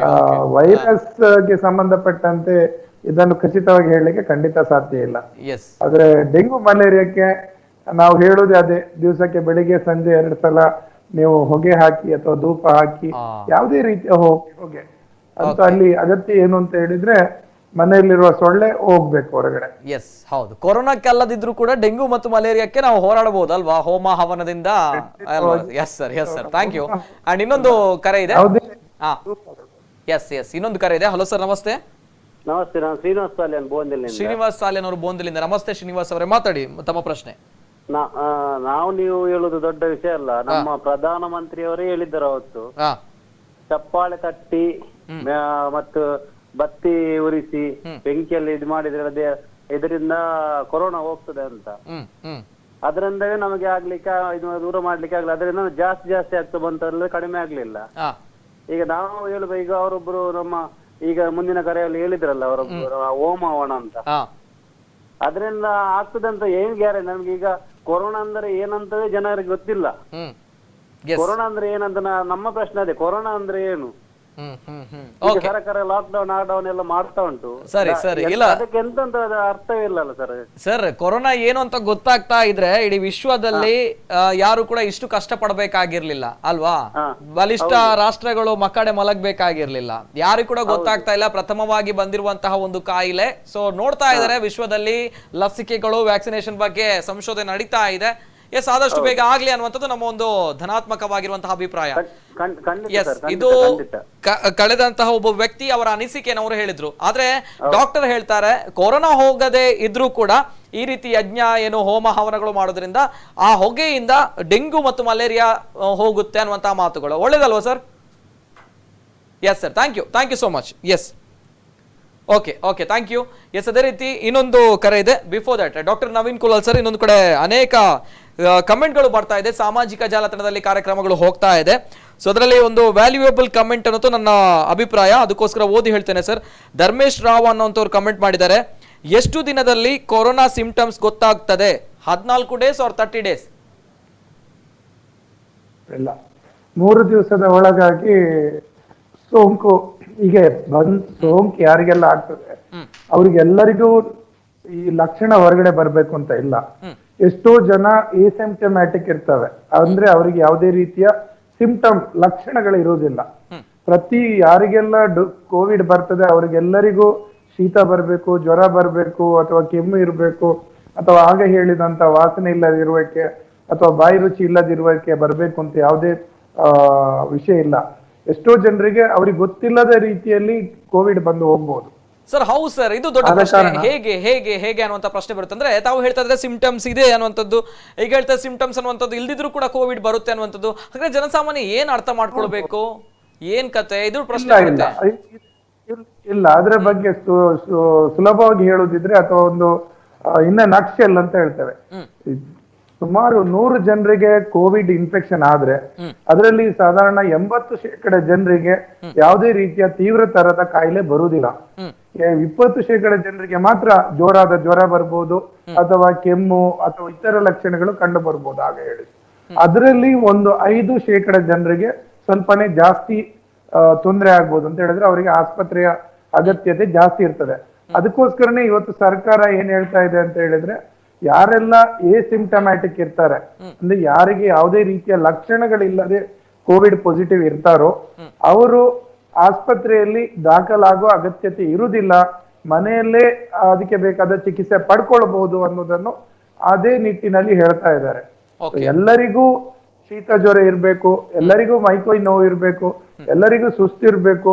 Speaker 3: ವೈರಸ್ ಗೆ ಸಂಬಂಧಪಟ್ಟಂತೆ ಇದನ್ನು ಖಚಿತವಾಗಿ ಹೇಳಲಿಕ್ಕೆ ಖಂಡಿತ ಸಾಧ್ಯ ಇಲ್ಲ. ಆದ್ರೆ ಡೆಂಗು ಮಲೇರಿಯಾಕ್ಕೆ ನಾವು ಹೇಳುದೇ ಅದೇ, ದಿವಸಕ್ಕೆ ಬೆಳಿಗ್ಗೆ ಸಂಜೆ 2 ಸಲ ನೀವು ಹೊಗೆ ಹಾಕಿ ಅಥವಾ ಧೂಪ ಹಾಕಿ ಯಾವುದೇ ರೀತಿಯ ಹೊಗೆ ಅಂತ ಅಲ್ಲಿ ಅಗತ್ಯ ಏನು ಅಂತ ಹೇಳಿದ್ರೆ ಮನೆಯಲ್ಲಿರುವ ಸೊಳ್ಳೆ ಹೋಗ್ಬೇಕು ಹೊರಗಡೆ.
Speaker 1: ಎಸ್, ಹೌದು. ಕೊರೋನಾಕ್ಕೆ ಅಲ್ಲದಿದ್ರು ಕೂಡ ಡೆಂಗು ಮತ್ತು ಮಲೇರಿಯಾಕ್ಕೆ ನಾವು ಹೋರಾಡಬಹುದು ಅಲ್ವಾ, ಹೋಮ ಹವನದಿಂದ. Yes sir, yes sir. Thank you. And ಇನ್ನೊಂದು ಕರೆ ಇದೆ. ಎಸ್, ಇನ್ನೊಂದು ಕರೆ ಇದೆ. ಹಲೋ ಸರ್, ನಮಸ್ತೆ.
Speaker 14: ನಮಸ್ತೆ, ನಾನು ಶ್ರೀನಿವಾಸ್ ಸಾಲಿಯನ್ ಬೋಂದಲಿಂದ.
Speaker 1: ಶ್ರೀನಿವಾಸ್ ಸಾಲಿಯನ್ ಅವರು ಬೋಂದಲಿಂದ. ನಮಸ್ತೆ ಶ್ರೀನಿವಾಸ್ ಅವರೇ, ಮಾತಾಡಿ ತಮ್ಮ ಪ್ರಶ್ನೆ.
Speaker 14: ನೀವು ಹೇಳುದು ದೊಡ್ಡ ವಿಷಯ ಅಲ್ಲ. ನಮ್ಮ ಪ್ರಧಾನ ಮಂತ್ರಿಯವರೇ ಹೇಳಿದ್ದಾರೆ ಅವತ್ತು, ಚಪ್ಪಾಳೆ ತಟ್ಟಿ ಮತ್ತು ಬತ್ತಿ ಉರಿಸಿ ಬೆಂಕಿಯಲ್ಲಿ ಇದು ಮಾಡಿದ್ರೆ ಇದರಿಂದ ಕೊರೋನಾ ಹೋಗ್ತದೆ ಅಂತ. ಅದರಿಂದವೇ ನಮಗೆ ಆಗ್ಲಿಕ್ಕೆ ದೂರ ಮಾಡ್ಲಿಕ್ಕೆ ಆಗ್ಲಿಲ್ಲ. ಅದರಿಂದ ಜಾಸ್ತಿ ಆಗ್ತಾ ಬಂತಲ್ಲ, ಕಡಿಮೆ ಆಗ್ಲಿಲ್ಲ. ಈಗ ನಾವು ಹೇಳುದು, ಈಗ ಅವರೊಬ್ರು ನಮ್ಮ ಈಗ ಮುಂದಿನ ಕರೆಯಲ್ಲಿ ಹೇಳಿದ್ರಲ್ಲ ಅವರೊಬ್ರು ಹೋಮ ಹವನ ಅಂತ, ಅದರಿಂದ ಆಗ್ತದೆ ಅಂತ ಏನ್ ಗ್ಯಾರಂಟಿ? ನಮ್ಗೆ ಈಗ ಕೊರೋನಾ ಅಂದ್ರೆ ಏನಂತವೇ ಜನರಿಗೆ ಗೊತ್ತಿಲ್ಲ. ಕೊರೋನಾ ಅಂದ್ರೆ ಏನಂತ ನಮ್ಮ ಪ್ರಶ್ನೆ ಅದೇ, ಕೊರೋನಾ ಅಂದ್ರೆ ಏನು? ಸರ್ಕಾರ ಲಾಕ್ಡೌನ್ ಎಲ್ಲ ಮಾಡ್ತಾ ಉಂಟು.
Speaker 1: ಸರಿ ಸರಿ, ಇಲ್ಲ
Speaker 14: ಅದಕ್ಕೆ ಎಂತ ಅರ್ಥವೇ ಇಲ್ಲಲ್ಲ ಸರ್.
Speaker 1: ಸರ್, ಕೊರೋನಾ ಏನು ಅಂತ ಗೊತ್ತಾಗ್ತಾ ಇದ್ರೆ ಇಡೀ ವಿಶ್ವದಲ್ಲಿ ಯಾರು ಕೂಡ ಇಷ್ಟು ಕಷ್ಟ ಪಡಬೇಕಾಗಿರ್ಲಿಲ್ಲ ಅಲ್ವಾ? ಬಲಿಷ್ಠ ರಾಷ್ಟ್ರಗಳು ಮಕ್ಕಡೆ ಮಲಗಬೇಕಾಗಿರ್ಲಿಲ್ಲ. ಯಾರು ಕೂಡ ಗೊತ್ತಾಗ್ತಾ ಇಲ್ಲ ಪ್ರಥಮವಾಗಿ ಬಂದಿರುವಂತಹ ಒಂದು ಕಾಯಿಲೆ. ಸೊ ನೋಡ್ತಾ ಇದಾರೆ ವಿಶ್ವದಲ್ಲಿ ಲಸಿಕೆಗಳು, ವ್ಯಾಕ್ಸಿನೇಷನ್ ಬಗ್ಗೆ ಸಂಶೋಧನೆ ನಡೀತಾ ಇದೆ. ಎಸ್, ಆದಷ್ಟು ಬೇಗ ಆಗ್ಲಿ ಅನ್ನುವಂಥದ್ದು ನಮ್ಮ ಒಂದು ಧನಾತ್ಮಕವಾಗಿರುವಂತಹ ಅಭಿಪ್ರಾಯ. ಎಸ್, ಇದು ಕಳೆದಂತಹ ಒಬ್ಬ ವ್ಯಕ್ತಿ ಅವರ ಅನಿಸಿಕೆಯನ್ನು ಅವರು ಹೇಳಿದ್ರು. ಆದ್ರೆ ಡಾಕ್ಟರ್ ಹೇಳ್ತಾರೆ ಕೊರೋನಾ ಹೋಗದೆ ಇದ್ರೂ ಕೂಡ ಈ ರೀತಿ ಯಜ್ಞ ಏನು ಹೋಮ ಹವನಗಳು ಮಾಡೋದ್ರಿಂದ ಆ ಹೊಗೆಯಿಂದ ಡೆಂಗು ಮತ್ತು ಮಲೇರಿಯಾ ಹೋಗುತ್ತೆ ಅನ್ನುವಂತಹ ಮಾತುಗಳು. ಒಳ್ಳೇದಲ್ವಾ sir? Yes sir, thank you so much. Yes, okay thank you. Yes, ಅದೇ ರೀತಿ ಇನ್ನೊಂದು ಕರೆ ಇದೆ. Before that doctor Naveen Kulal sir, ಇನ್ನೊಂದು ಕಡೆ ಅನೇಕ ಕಮೆಂಟ್ಗಳು ಬರ್ತಾ ಇದೆ, ಸಾಮಾಜಿಕ ಜಾಲತಾಣದಲ್ಲಿ ಕಾರ್ಯಕ್ರಮಗಳು ಹೋಗ್ತಾ ಇದೆ. ಸೊ ಅದರಲ್ಲಿ ಒಂದು ವ್ಯಾಲ್ಯೂಯಬಲ್ ಕಮೆಂಟ್ ಅನ್ನೋದು ನನ್ನ ಅಭಿಪ್ರಾಯ, ಅದಕ್ಕೋಸ್ಕರ ಓದಿ ಹೇಳ್ತೇನೆ ಸರ್. ಧರ್ಮೇಶ್ ರಾವ್ ಅನ್ನೋಂಥವ್ರು ಕಮೆಂಟ್ ಮಾಡಿದ್ದಾರೆ, ಎಷ್ಟು ದಿನದಲ್ಲಿ ಕೊರೋನಾ ಸಿಂಪ್ಟಮ್ಸ್ ಗೊತ್ತಾಗ್ತದೆ? 14 ಡೇಸ್ ಆರ್ 30 ಡೇಸ್?
Speaker 3: ಇಲ್ಲ, 3 ದಿವಸದ ಒಳಗಾಗಿ ಸೋಂಕು ಹೀಗೆ ಸೋಂಕು ಯಾರಿಗೆಲ್ಲ ಆಗ್ತದೆ ಅವ್ರಿಗೆಲ್ಲರಿಗೂ ಈ ಲಕ್ಷಣ ಹೊರಗಡೆ ಬರ್ಬೇಕು ಅಂತ ಇಲ್ಲ. ಎಷ್ಟೋ ಜನ ಎಸಿಂಪ್ಟಮ್ಯಾಟಿಕ್ ಇರ್ತವೆ, ಅಂದ್ರೆ ಅವರಿಗೆ ಯಾವುದೇ ರೀತಿಯ ಸಿಂಪ್ಟಮ್ ಲಕ್ಷಣಗಳು ಇರುವುದಿಲ್ಲ. ಯಾರಿಗೆಲ್ಲ ಕೋವಿಡ್ ಬರ್ತದೆ ಅವರಿಗೆಲ್ಲರಿಗೂ ಶೀತ ಬರ್ಬೇಕು, ಜ್ವರ ಬರ್ಬೇಕು, ಅಥವಾ ಕೆಮ್ಮು ಇರಬೇಕು, ಅಥವಾ ಆಗ ಹೇಳಿದಂತ ವಾಸನೆ ಇಲ್ಲದಿರುವಕ್ಕೆ ಅಥವಾ ಬಾಯಿ ರುಚಿ ಇಲ್ಲದಿರುವಕ್ಕೆ ಬರ್ಬೇಕು ಅಂತ ಯಾವುದೇ ವಿಷಯ ಇಲ್ಲ. ಎಷ್ಟೋ ಜನರಿಗೆ ಅವ್ರಿಗೆ ಗೊತ್ತಿಲ್ಲದ ರೀತಿಯಲ್ಲಿ ಕೋವಿಡ್ ಬಂದು ಹೋಗ್ಬಹುದು.
Speaker 1: ಸರ್ ಹೌದು ಸರ್, ಇದು ದೊಡ್ಡ ಪ್ರಶ್ನೆ. ಹೇಗೆ ಅನ್ನುವಂತ ಪ್ರಶ್ನೆ ಬರುತ್ತೆ. ಅಂದ್ರೆ ತಾವು ಹೇಳ್ತಾ ಇದ್ರೆ ಸಿಂಪ್ಟಮ್ಸ್ ಇದೆ ಅನ್ನುವಂಥದ್ದು, ಈಗ ಹೇಳ್ತಾ ಸಿಂಪ್ಟಮ್ಸ್ ಅನ್ನುವಂಥದ್ದು ಇಲ್ದಿದ್ರು ಕೂಡ ಕೋವಿಡ್ ಬರುತ್ತೆ ಅನ್ನುವಂಥದ್ದು. ಹಾಗಾದ್ರೆ ಜನಸಾಮಾನ್ಯ ಏನ್ ಅರ್ಥ ಮಾಡ್ಕೊಳ್ಬೇಕು, ಏನ್ ಕತೆ, ಇದು ಪ್ರಶ್ನೆ
Speaker 3: ಇಲ್ಲ. ಅದರ ಬಗ್ಗೆ ಸುಲಭವಾಗಿ ಹೇಳುದಿದ್ರೆ ಅಥವಾ ಒಂದು ಇನ್ನ ನಕ್ಷಲ್ ಅಂತ ಹೇಳ್ತೇವೆ, ಸುಮಾರು 100 ಜನರಿಗೆ ಕೋವಿಡ್ ಇನ್ಫೆಕ್ಷನ್ ಆದ್ರೆ ಅದರಲ್ಲಿ ಸಾಧಾರಣ 80% ಜನರಿಗೆ ಯಾವುದೇ ರೀತಿಯ ತೀವ್ರ ತರದ ಕಾಯಿಲೆ ಬರುವುದಿಲ್ಲ. 20% ಜನರಿಗೆ ಮಾತ್ರ ಜೋರಾದ ಜ್ವರ ಬರ್ಬೋದು, ಅಥವಾ ಕೆಮ್ಮು ಅಥವಾ ಇತರ ಲಕ್ಷಣಗಳು ಕಂಡು ಬರ್ಬೋದು. ಆಗ ಹೇಳಿ ಅದರಲ್ಲಿ ಒಂದು 5% ಜನರಿಗೆ ಸ್ವಲ್ಪನೇ ಜಾಸ್ತಿ ತೊಂದರೆ ಆಗ್ಬೋದು ಅಂತ ಹೇಳಿದ್ರೆ ಅವರಿಗೆ ಆಸ್ಪತ್ರೆಯ ಅಗತ್ಯತೆ ಜಾಸ್ತಿ ಇರ್ತದೆ. ಅದಕ್ಕೋಸ್ಕರನೇ ಇವತ್ತು ಸರ್ಕಾರ ಏನ್ ಹೇಳ್ತಾ ಇದೆ ಅಂತ ಹೇಳಿದ್ರೆ, ಯಾರೆಲ್ಲ ಎಸಿಂಪ್ಟಮ್ಯಾಟಿಕ್ ಇರ್ತಾರೆ, ಅಂದ್ರೆ ಯಾರಿಗೆ ಯಾವುದೇ ರೀತಿಯ ಲಕ್ಷಣಗಳಿಲ್ಲದೆ ಕೋವಿಡ್ ಪಾಸಿಟಿವ್ ಇರ್ತಾರೋ ಅವರು ಆಸ್ಪತ್ರೆಯಲ್ಲಿ ದಾಖಲಾಗುವ ಅಗತ್ಯತೆ ಇರುವುದಿಲ್ಲ, ಮನೆಯಲ್ಲೇ ಅದಕ್ಕೆ ಬೇಕಾದ ಚಿಕಿತ್ಸೆ ಪಡ್ಕೊಳ್ಬಹುದು ಅನ್ನೋದನ್ನು ಅದೇ ನಿಟ್ಟಿನಲ್ಲಿ ಹೇಳ್ತಾ ಇದ್ದಾರೆ. ಎಲ್ಲರಿಗೂ ಶೀತ ಜ್ವರ ಇರ್ಬೇಕು, ಎಲ್ಲರಿಗೂ ಮೈಕೈ ನೋವು ಇರ್ಬೇಕು, ಎಲ್ಲರಿಗೂ ಸುಸ್ತಿರ್ಬೇಕು,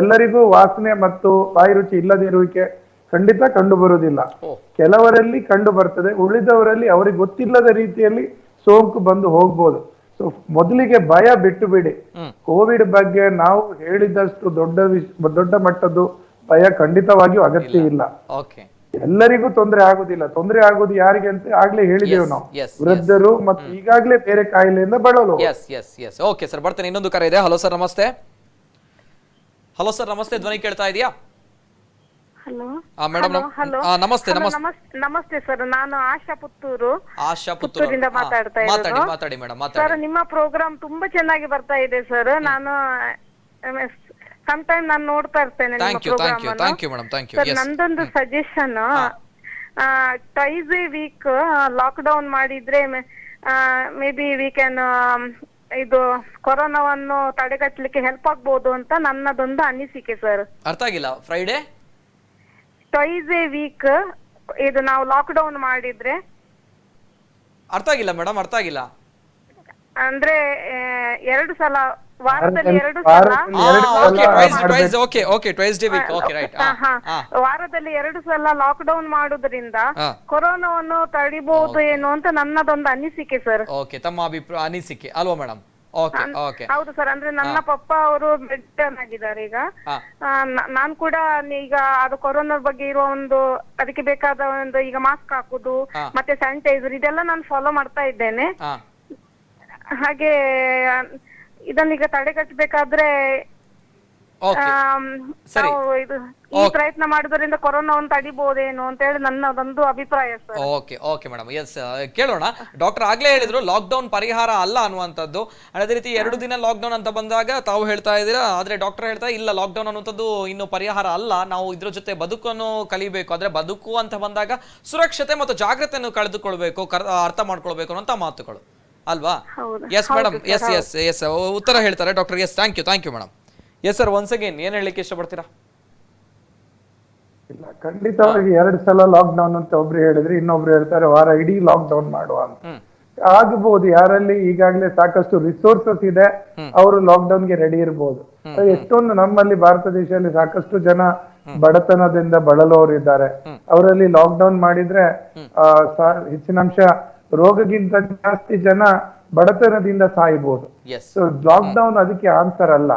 Speaker 3: ಎಲ್ಲರಿಗೂ ವಾಸನೆ ಮತ್ತು ಬಾಯಿ ರುಚಿ ಇಲ್ಲದಿರುವಿಕೆ ಖಂಡಿತ ಕಂಡು ಬರುವುದಿಲ್ಲ. ಕೆಲವರಲ್ಲಿ ಕಂಡು ಬರ್ತದೆ, ಉಳಿದವರಲ್ಲಿ ಅವ್ರಿಗೆ ಗೊತ್ತಿಲ್ಲದ ರೀತಿಯಲ್ಲಿ ಸೋಂಕು ಬಂದು ಹೋಗ್ಬೋದು. ಸೊ ಮೊದಲಿಗೆ ಭಯ ಬಿಟ್ಟು ಬಿಡಿ. ಕೋವಿಡ್ ಬಗ್ಗೆ ನಾವು ಹೇಳಿದಷ್ಟು ದೊಡ್ಡ ಮಟ್ಟದ್ದು ಭಯ ಖಂಡಿತವಾಗಿಯೂ ಅಗತ್ಯ ಇಲ್ಲ. ಎಲ್ಲರಿಗೂ ತೊಂದರೆ ಆಗುದಿಲ್ಲ. ತೊಂದರೆ ಆಗುದು ಯಾರಿಗೆ ಅಂತ ಆಗ್ಲೇ ಹೇಳಿದೆವು ನಾವು, ವೃದ್ಧರು ಮತ್ತು ಈಗಾಗ್ಲೇ ಬೇರೆ ಕಾಯಿಲೆಯಿಂದ ಬಳಲು.
Speaker 1: ಓಕೆ ಸರ್, ಬರ್ತೇನೆ. ಇನ್ನೊಂದು ಕರೆ ಇದೆ. ಹಲೋ ಸರ್, ನಮಸ್ತೆ. ಹಲೋ ಸರ್, ನಮಸ್ತೆ. ಧ್ವನಿ ಕೇಳ್ತಾ ಇದೆಯಾ? ಮೇಡಮ್ ನಮಸ್ತೆ.
Speaker 15: ನಮಸ್ತೆ ಸರ್, ನಾನು ಆಶಾ ಪುತ್ತೂರಿಂದ ಮಾತಾಡ್ತಾ ಇರೋದು ಸರ್. ನಿಮ್ಮ ಪ್ರೋಗ್ರಾಮ್ ತುಂಬಾ ಚೆನ್ನಾಗಿ ಬರ್ತಾ ಇದೆ ಸರ್. ನಾನು ಸಮ್ಟೈಮ್ ನಾನು ನೋಡ್ತಾ ಇರ್ತೇನೆ ನಿಮ್ಮ ಪ್ರೋಗ್ರಾಮ್ ಸರ್. ನಂದೊಂದು suggestion, twice a week lockdown ಮಾಡಿದ್ರೆ ಮೇ ಬಿ ವಿ ಕ್ಯಾನ್ ಇದು ಕೊರೋನಾವನ್ನು ತಡೆಗಟ್ಟಲಿಕ್ಕೆ ಹೆಲ್ಪ್ ಆಗ್ಬಹುದು ಅಂತ ನನ್ನದೊಂದು ಅನಿಸಿಕೆ ಸರ್.
Speaker 1: ಅರ್ಥ ಆಗಿಲ್ಲ. ಫ್ರೈಡೆ
Speaker 15: ಟ್ವೈಸ್ ಎ ವೀಕ್ ಇದು ನಾವು ಲಾಕ್ ಡೌನ್ ಮಾಡಿದ್ರೆ.
Speaker 1: ಅರ್ಥ ಆಗಿಲ್ಲ ಮೇಡಮ್, ಅರ್ಥ ಆಗಿಲ್ಲ.
Speaker 15: ಅಂದ್ರೆ 2 ಸಲ ವಾರದಲ್ಲಿ 2 ಸಲ ವಾರದಲ್ಲಿ 2 ಸಲ ಲಾಕ್ ಡೌನ್ ಮಾಡುವುದರಿಂದ ಕೊರೋನಾವನ್ನು ತಡಿಬಹುದು ಏನು ಅಂತ ನನ್ನದೊಂದು ಅನಿಸಿಕೆ ಸರ್.
Speaker 1: ಓಕೆ, ತಮ್ಮ ಅನಿಸಿಕೆ ಅಲ್ವಾ ಮೇಡಮ್?
Speaker 15: ಹೌದು ಸರ್. ಅಂದ್ರೆ ನನ್ನ ಪಪ್ಪ ಅವರು ಬೆಡ್ ಆಗಿದ್ದಾರೆ ಈಗ. ನಾನ್ ಕೂಡ ಈಗ ಅದು ಕೊರೋನಾ ಬಗ್ಗೆ ಇರುವ ಒಂದು ಅದಕ್ಕೆ ಬೇಕಾದ ಒಂದು ಈಗ ಮಾಸ್ಕ್ ಹಾಕುದು ಮತ್ತೆ ಸ್ಯಾನಿಟೈಸರ್ ಇದೆಲ್ಲ ನಾನು ಫಾಲೋ ಮಾಡ್ತಾ ಇದ್ದೇನೆ. ಹಾಗೆ ಇದನ್ನೀಗ ತಡೆಗಟ್ಟಬೇಕಾದ್ರೆ ಈ ಪ್ರಯತ್ನ ಮಾಡುವುದರಿಂದ ಕೊರೋನಾವನ್ನು ತಡಿಬಹುದೇನು ಅಂತ ಹೇಳಿ ನನ್ನದೊಂದು ಅಭಿಪ್ರಾಯ ಸರ್.
Speaker 1: ಓಕೆ ಮೇಡಮ್, ಎಸ್ ಕೇಳೋಣ. ಡಾಕ್ಟರ್ ಆಗ್ಲೇ ಹೇಳಿದ್ರು ಲಾಕ್ ಡೌನ್ ಪರಿಹಾರ ಅಲ್ಲ ಅನ್ನುವಂಥದ್ದು. ಅದೇ ರೀತಿ 2 ದಿನ ಲಾಕ್ ಡೌನ್ ಅಂತ ಬಂದಾಗ ತಾವು ಹೇಳ್ತಾ ಇದ್ದೀರಾ, ಆದ್ರೆ ಡಾಕ್ಟರ್ ಹೇಳ್ತಾ ಇಲ್ಲ ಲಾಕ್ ಡೌನ್ ಅನ್ನುವಂಥದ್ದು ಇನ್ನು ಪರಿಹಾರ ಅಲ್ಲ, ನಾವು ಇದ್ರ ಜೊತೆ ಬದುಕನ್ನು ಕಲಿಬೇಕು. ಆದ್ರೆ ಬದುಕು ಅಂತ ಬಂದಾಗ ಸುರಕ್ಷತೆ ಮತ್ತು ಜಾಗ್ರತೆಯನ್ನು ಕಳೆದುಕೊಳ್ಬೇಕು, ಅರ್ಥ ಮಾಡ್ಕೊಳ್ಬೇಕು ಅನ್ನುವಂಥ ಮಾತುಗಳು ಅಲ್ವಾ? ಎಸ್ ಮೇಡಮ್, ಎಸ್ ಉತ್ತರ ಹೇಳ್ತಾರೆ doctor. Yes, thank you madam. Yes sir, once again ಏನ್ ಹೇಳಲಿಕ್ಕೆ ಇಷ್ಟಪಡ್ತೀರಾ?
Speaker 3: ಇಲ್ಲ, ಖಂಡಿತವಾಗಿ 2 ಸಲ ಲಾಕ್ ಡೌನ್ ಅಂತ ಒಬ್ರು ಹೇಳಿದ್ರೆ ಇನ್ನೊಬ್ರು ಹೇಳ್ತಾರೆ ವಾರ ಇಡೀ ಲಾಕ್ ಡೌನ್ ಮಾಡುವ ಅಂತ. ಆಗಬಹುದು. ಯಾರಲ್ಲಿ ಈಗಾಗಲೇ ಸಾಕಷ್ಟು ರಿಸೋರ್ಸಸ್ ಇದೆ ಅವರು ಲಾಕ್ ಡೌನ್ಗೆ ರೆಡಿ ಇರಬಹುದು. ಎಷ್ಟೊಂದು ನಮ್ಮಲ್ಲಿ ಭಾರತ ದೇಶದಲ್ಲಿ ಸಾಕಷ್ಟು ಜನ ಬಡತನದಿಂದ ಬಳಲುವವರು ಇದ್ದಾರೆ. ಅವರಲ್ಲಿ ಲಾಕ್ ಡೌನ್ ಮಾಡಿದ್ರೆ ಹೆಚ್ಚಿನ ಅಂಶ ರೋಗಕ್ಕಿಂತ ಜಾಸ್ತಿ ಜನ ಬಡತನದಿಂದ ಸಾಯ್ಬೋದು. ಸೊ ಲಾಕ್ಡೌನ್ ಅದಕ್ಕೆ ಆನ್ಸರ್ ಅಲ್ಲ.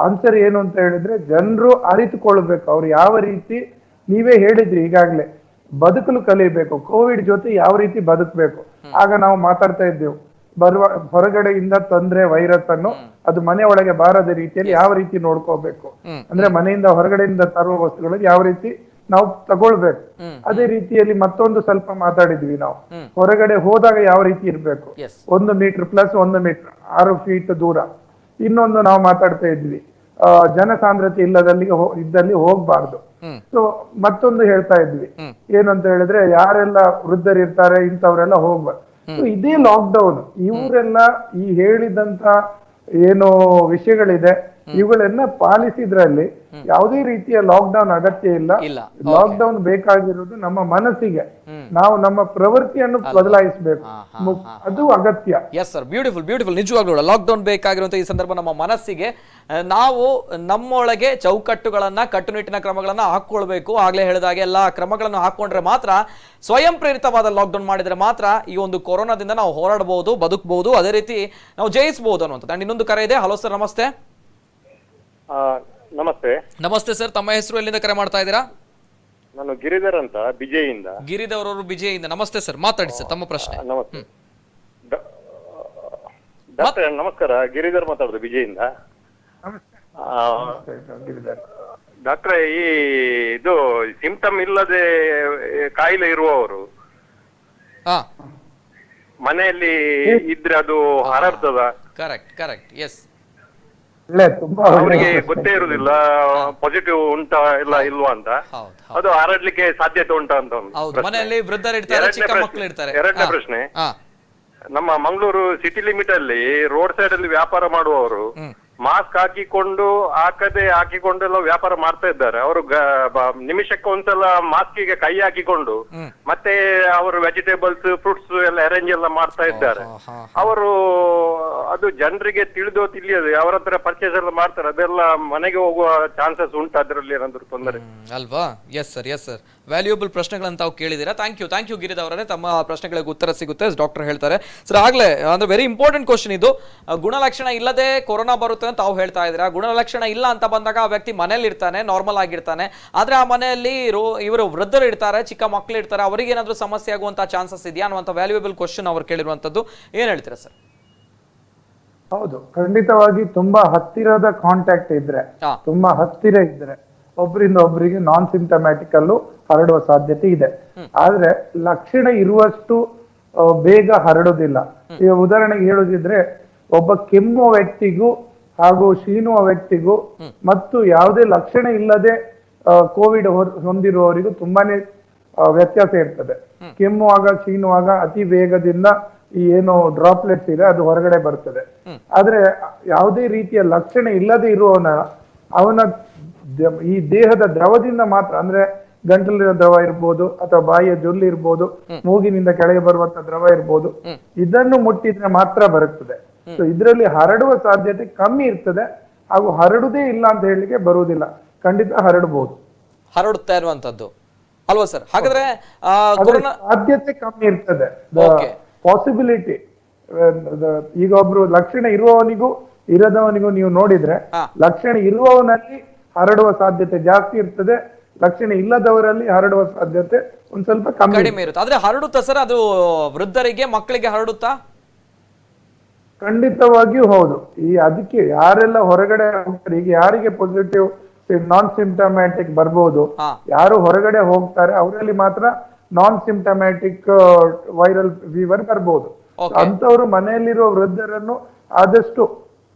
Speaker 3: ಆನ್ಸರ್ ಏನು ಅಂತ ಹೇಳಿದ್ರೆ ಜನರು ಅರಿತುಕೊಳ್ಬೇಕು ಅವ್ರು ಯಾವ ರೀತಿ, ನೀವೇ ಹೇಳಿದ್ರಿ ಈಗಾಗ್ಲೇ, ಬದುಕಲು ಕಲಿಬೇಕು, ಕೋವಿಡ್ ಜೊತೆ ಯಾವ ರೀತಿ ಬದುಕಬೇಕು. ಆಗ ನಾವು ಮಾತಾಡ್ತಾ ಇದ್ದೇವೆ ಬರುವ ಹೊರಗಡೆಯಿಂದ ತಂದ್ರೆ ವೈರಸ್ ಅನ್ನು ಅದು ಮನೆ ಒಳಗೆ ಬಾರದ ರೀತಿಯಲ್ಲಿ ಯಾವ ರೀತಿ ನೋಡ್ಕೋಬೇಕು, ಅಂದ್ರೆ ಮನೆಯಿಂದ ಹೊರಗಡೆಯಿಂದ ತರುವ ವಸ್ತುಗಳಿಗೆ ಯಾವ ರೀತಿ ನಾವು ತಗೊಳ್ಬೇಕು. ಅದೇ ರೀತಿಯಲ್ಲಿ ಮತ್ತೊಂದು ಸ್ವಲ್ಪ ಮಾತಾಡಿದ್ವಿ ನಾವು, ಹೊರಗಡೆ ಹೋದಾಗ ಯಾವ ರೀತಿ ಇರ್ಬೇಕು, 1 ಮೀಟರ್ ಪ್ಲಸ್ 1 ಮೀಟರ್ 6 ಫೀಟ್ ದೂರ. ಇನ್ನೊಂದು ನಾವು ಮಾತಾಡ್ತಾ ಇದ್ವಿ ಜನಸಾಂದ್ರತೆ ಇದ್ದಲ್ಲಿ ಹೋಗ್ಬಾರ್ದು. ಸೊ ಮತ್ತೊಂದು ಹೇಳ್ತಾ ಇದ್ವಿ ಏನಂತ ಹೇಳಿದ್ರೆ ಯಾರೆಲ್ಲ ವೃದ್ಧರಿರ್ತಾರೆ ಇಂಥವ್ರೆಲ್ಲ ಹೋಗ್ಬಾರ್ದು. ಸೊ ಇದೇ ಲಾಕ್ಡೌನ್, ಇವರೆಲ್ಲ ಈ ಹೇಳಿದಂತ ಏನು ವಿಷಯಗಳಿದೆ ಇವುಗಳನ್ನ ಪಾಲಿಸಿದ್ರಲ್ಲಿ ಯಾವುದೇ ರೀತಿಯ ಲಾಕ್ಡೌನ್ ಅಗತ್ಯ ಇಲ್ಲ. ಲಾಕ್ಡೌನ್ ಬೇಕಾಗಿರೋದು ನಮ್ಮ ಮನಸ್ಸಿಗೆ, ನಾವು ನಮ್ಮ ಪ್ರವೃತ್ತಿಯನ್ನು ಬದಲಾಯಿಸಬೇಕು, ಅದು ಅಗತ್ಯ.
Speaker 1: Yes sir, beautiful beautiful. ನಿಜವಾಗ್ಲೂ ಲಾಕ್ಡೌನ್ ಬೇಕಾಗಿರುವಂತ ಈ ಸಂದರ್ಭ ನಮ್ಮ ಮನಸ್ಸಿಗೆ ನಾವು ನಮ್ಮೊಳಗೆ ಚೌಕಟ್ಟುಗಳನ್ನ ಕಟ್ಟುನಿಟ್ಟಿನ ಕ್ರಮಗಳನ್ನ ಹಾಕೊಳ್ಬೇಕು. ಆಗ್ಲೇ ಹೇಳಿದಾಗೆ ಎಲ್ಲ ಕ್ರಮಗಳನ್ನು ಹಾಕೊಂಡ್ರೆ ಮಾತ್ರ, ಸ್ವಯಂ ಪ್ರೇರಿತವಾದ ಲಾಕ್ಡೌನ್ ಮಾಡಿದ್ರೆ ಮಾತ್ರ ಈ ಒಂದು ಕೊರೋನಾದಿಂದ ನಾವು ಹೋರಾಡಬಹುದು, ಬದುಕಬಹುದು, ಅದೇ ರೀತಿ ನಾವು ಜಯಿಸಬಹುದು ಅನ್ನುವಂಥದ್ದು. ಅಂಡ್ ಇನ್ನೊಂದು ಕರೆ ಇದೆ. ಹಲೋ ಸರ್, ನಮಸ್ತೆ.
Speaker 16: ನಮಸ್ತೆ.
Speaker 1: ನಮಸ್ತೆ ಸರ್, ತಮ್ಮ ಹೆಸರು, ಎಲ್ಲಿಂದ ಕರೆ ಮಾಡ್ತಾ ಇದ್ದೀರಾ?
Speaker 16: ನಾನು ಗಿರಿಧರ್ ಅಂತ, ಬಿಜೆಯಿಂದ.
Speaker 1: ಗಿರಿಧರ್ ಅವರು ಬಿಜೆಯಿಂದ. ನಮಸ್ತೆ ಸರ್, ಮಾತಾಡಿ ಸರ್, ತಮ್ಮ ಪ್ರಶ್ನೆ.
Speaker 16: ನಮಸ್ತೆ ಡಾಕ್ಟರ್, ನಮಸ್ಕಾರ. ಗಿರಿಧರ್ ಮಾತಾಡೋದು ಬಿಜೆಯಿಂದ. ಡಾಕ್ಟ್ರೆ, ಈ ಇದು ಸಿಂಪ್ಟಮ್ ಇಲ್ಲದೆ ಕಾಯಿಲೆ ಇರುವವರು ಮನೆಯಲ್ಲಿ ಇದ್ರೆ ಅದು ಹರಡ್ತದ?
Speaker 1: Correct correct, S.
Speaker 16: ಅವರಿಗೆ ಗೊತ್ತೇ ಇರುದಿಲ್ಲ ಪಾಸಿಟಿವ್ ಉಂಟಾ ಇಲ್ಲ ಇಲ್ವಾ ಅಂತ, ಅದು ಹರಡ್ಲಿಕ್ಕೆ ಸಾಧ್ಯತೆ ಉಂಟಾ ಅಂತ
Speaker 1: ಮನೆಯಲ್ಲಿ ವೃದ್ಧರಿರ್ತಾರೆ, ಚಿಕ್ಕ ಮಕ್ಕಳು ಇರ್ತಾರೆ.
Speaker 16: ಎರಡನೇ ಪ್ರಶ್ನೆ, ನಮ್ಮ ಮಂಗಳೂರು ಸಿಟಿ ಲಿಮಿಟ್ ಅಲ್ಲಿ ರೋಡ್ ಸೈಡ್ ಅಲ್ಲಿ ವ್ಯಾಪಾರ ಮಾಡುವವರು ಮಾಸ್ಕ್ ಹಾಕಿಕೊಂಡು ಎಲ್ಲ ವ್ಯಾಪಾರ ಮಾಡ್ತಾ ಇದ್ದಾರೆ. ಅವರು ನಿಮಿಷಕ್ಕೆ ಒಂದ್ಸಲ ಮಾಸ್ಕಿಗೆ ಕೈ ಹಾಕಿಕೊಂಡು ಮತ್ತೆ ಅವರು ವೆಜಿಟೇಬಲ್ಸ್ ಫ್ರೂಟ್ಸ್ ಎಲ್ಲ ಅರೇಂಜ್ ಎಲ್ಲ ಮಾಡ್ತಾ ಇದ್ದಾರೆ. ಅವರು ಅದು ಜನರಿಗೆ ತಿಳಿಯದು ಅವರ ಹತ್ರ ಪರ್ಚೇಸ್ ಎಲ್ಲ ಮಾಡ್ತಾರೆ, ಅದೆಲ್ಲ ಮನೆಗೆ ಹೋಗುವ ಚಾನ್ಸಸ್ ಉಂಟು, ಅದರಲ್ಲಿ ಏನಾದ್ರು ತೊಂದರೆ
Speaker 1: ಅಲ್ವಾ? S sir, yes sir, valuable ಪ್ರಶ್ನೆಗಳನ್ನ ತಾವು ಕೇಳಿದ್ದೀರಾ. ಥ್ಯಾಂಕ್ ಯು ಗಿರಿಧರ್ ಅವರೇ. ತಮ್ಮ ಪ್ರಶ್ನೆಗಳಿಗೆ ಉತ್ತರ ಸಿಗುತ್ತೆ, ಡಾಕ್ಟರ್ ಹೇಳ್ತಾರೆ. ಸರ್, ಆಗ್ಲೇ ಅಂದ್ರೆ ವೆರಿ ಇಂಪಾರ್ಟೆಂಟ್ ಕ್ವಶನ್ ಇದು. ಗುಣಲಕ್ಷಣ ಇಲ್ಲದೆ ಕೊರೋನಾ ಬರುತ್ತೆ ಅಂತ ತಾವು ಹೇಳ್ತಾ ಇದ್ದೀರಾ. ಗುಣಲಕ್ಷಣ ಇಲ್ಲ ಅಂತ ಬಂದಾಗ ಆ ವ್ಯಕ್ತಿ ಮನೇಲಿ ಇರ್ತಾನೆ, ನಾರ್ಮಲ್ ಆಗಿರ್ತಾನೆ. ಆದ್ರೆ ಆ ಮನೆಯಲ್ಲಿ ಇವರು ವೃದ್ಧರು ಇರ್ತಾರೆ, ಚಿಕ್ಕ ಮಕ್ಕಳು ಇರ್ತಾರೆ, ಅವರಿಗೆ ಏನಾದ್ರೂ ಸಮಸ್ಯೆ ಆಗುವಂತ ಚಾನ್ಸಸ್ ಇದೆಯಾ ಅನ್ನುವಂಥ ವ್ಯಾಲ್ಯೂಯಬಲ್ ಕ್ವಶನ್ ಅವ್ರು ಕೇಳಿರುವಂತದ್ದು. ಏನ್ ಹೇಳ್ತೀರಾ ಸರ್?
Speaker 3: ಹೌದು, ಖಂಡಿತವಾಗಿ ತುಂಬಾ ಹತ್ತಿರದ ಕಾಂಟ್ಯಾಕ್ಟ್ ಇದ್ರೆ, ತುಂಬಾ ಹತ್ತಿರ ಇದ್ರೆ ಒಬ್ಬರಿಂದ ಒಬ್ಬರಿಗೆ ನಾನ್ ಸಿಂಟಮ್ಯಾಟಿಕ್ ಅಲ್ಲೂ ಹರಡುವ ಸಾಧ್ಯತೆ ಇದೆ. ಆದ್ರೆ ಲಕ್ಷಣ ಇರುವಷ್ಟು ಬೇಗ ಹರಡುದಿಲ್ಲ. ಈಗ ಉದಾಹರಣೆಗೆ ಹೇಳುದಿದ್ರೆ, ಒಬ್ಬ ಕೆಮ್ಮುವ ವ್ಯಕ್ತಿಗೂ ಹಾಗೂ ಶೀನುವ ವ್ಯಕ್ತಿಗೂ ಮತ್ತು ಯಾವುದೇ ಲಕ್ಷಣ ಇಲ್ಲದೆ ಕೋವಿಡ್ ಹೊಂದಿರುವವರಿಗೂ ತುಂಬಾನೇ ವ್ಯತ್ಯಾಸ ಇರ್ತದೆ. ಕೆಮ್ಮುವಾಗ ಶೀನುವಾಗ ಅತಿ ವೇಗದಿಂದ ಈ ಏನು ಡ್ರಾಪ್ಲೆಟ್ಸ್ ಇದೆ ಅದು ಹೊರಗಡೆ ಬರ್ತದೆ. ಆದ್ರೆ ಯಾವುದೇ ರೀತಿಯ ಲಕ್ಷಣ ಇಲ್ಲದೆ ಅವನ ಈ ದೇಹದ ದ್ರವದಿಂದ ಮಾತ್ರ, ಅಂದ್ರೆ ಗಂಟಲಿನ ದ್ರವ ಇರ್ಬೋದು ಅಥವಾ ಬಾಯಿಯ ಜೊಲ್ಲು ಇರ್ಬೋದು, ಮೂಗಿನಿಂದ ಕೆಳಗೆ ಬರುವಂತ ದ್ರವ ಇರ್ಬೋದು, ಇದನ್ನು ಮುಟ್ಟಿದ್ರೆ ಮಾತ್ರ ಬರುತ್ತದೆ. ಸೊ ಇದರಲ್ಲಿ ಹರಡುವ ಸಾಧ್ಯತೆ ಕಮ್ಮಿ ಇರ್ತದೆ, ಹಾಗೂ ಹರಡುದೇ ಇಲ್ಲ ಅಂತ ಹೇಳಲಿಕ್ಕೆ ಬರುವುದಿಲ್ಲ. ಖಂಡಿತ ಹರಡಬಹುದು,
Speaker 1: ಹರಡುತ್ತಾ ಇರುವಂತದ್ದು ಅಲ್ವಾ ಸರ್? ಹಾಗಾದ್ರೆ
Speaker 3: ಸಾಧ್ಯತೆ ಕಮ್ಮಿ ಇರ್ತದೆ, ಪಾಸಿಬಿಲಿಟಿ. ಈಗ ಒಬ್ರು ಲಕ್ಷಣ ಇರುವವನಿಗೂ ಇರದವನಿಗೂ ನೀವು ನೋಡಿದ್ರೆ, ಲಕ್ಷಣ ಇರುವವನಲ್ಲಿ ಹರಡುವ ಸಾಧ್ಯತೆ ಜಾಸ್ತಿ ಇರ್ತದೆ, ಲಕ್ಷಣ ಇಲ್ಲದವರಲ್ಲಿ ಹರಡುವ ಸಾಧ್ಯತೆ ಒಂದ್ ಸ್ವಲ್ಪ ಕಡಿಮೆ
Speaker 1: ಇರುತ್ತೆ. ಆದ್ರೆ ಹರಡುತ್ತಾ ಸರ್? ಅದು ವೃದ್ಧರಿಗೆ, ಮಕ್ಕಳಿಗೆ ಹರಡುತ್ತಾ?
Speaker 3: ಖಂಡಿತವಾಗಿಯೂ ಹೌದು. ಅದಕ್ಕೆ ಯಾರೆಲ್ಲ ಹೊರಗಡೆ ಹೋಗ್ತಾರೆ, ಈಗ ಯಾರಿಗೆ ಪಾಸಿಟಿವ್ ನಾನ್ ಸಿಂಪ್ಟಮ್ಯಾಟಿಕ್ ಬರ್ಬೋದು, ಯಾರು ಹೊರಗಡೆ ಹೋಗ್ತಾರೆ ಅವರಲ್ಲಿ ಮಾತ್ರ ನಾನ್ ಸಿಂಪ್ಟಮ್ಯಾಟಿಕ್ ವೈರಲ್ ಫೀವರ್ ಬರ್ಬೋದು. ಅಂತವರು ಮನೆಯಲ್ಲಿರುವ ವೃದ್ಧರನ್ನು ಆದಷ್ಟು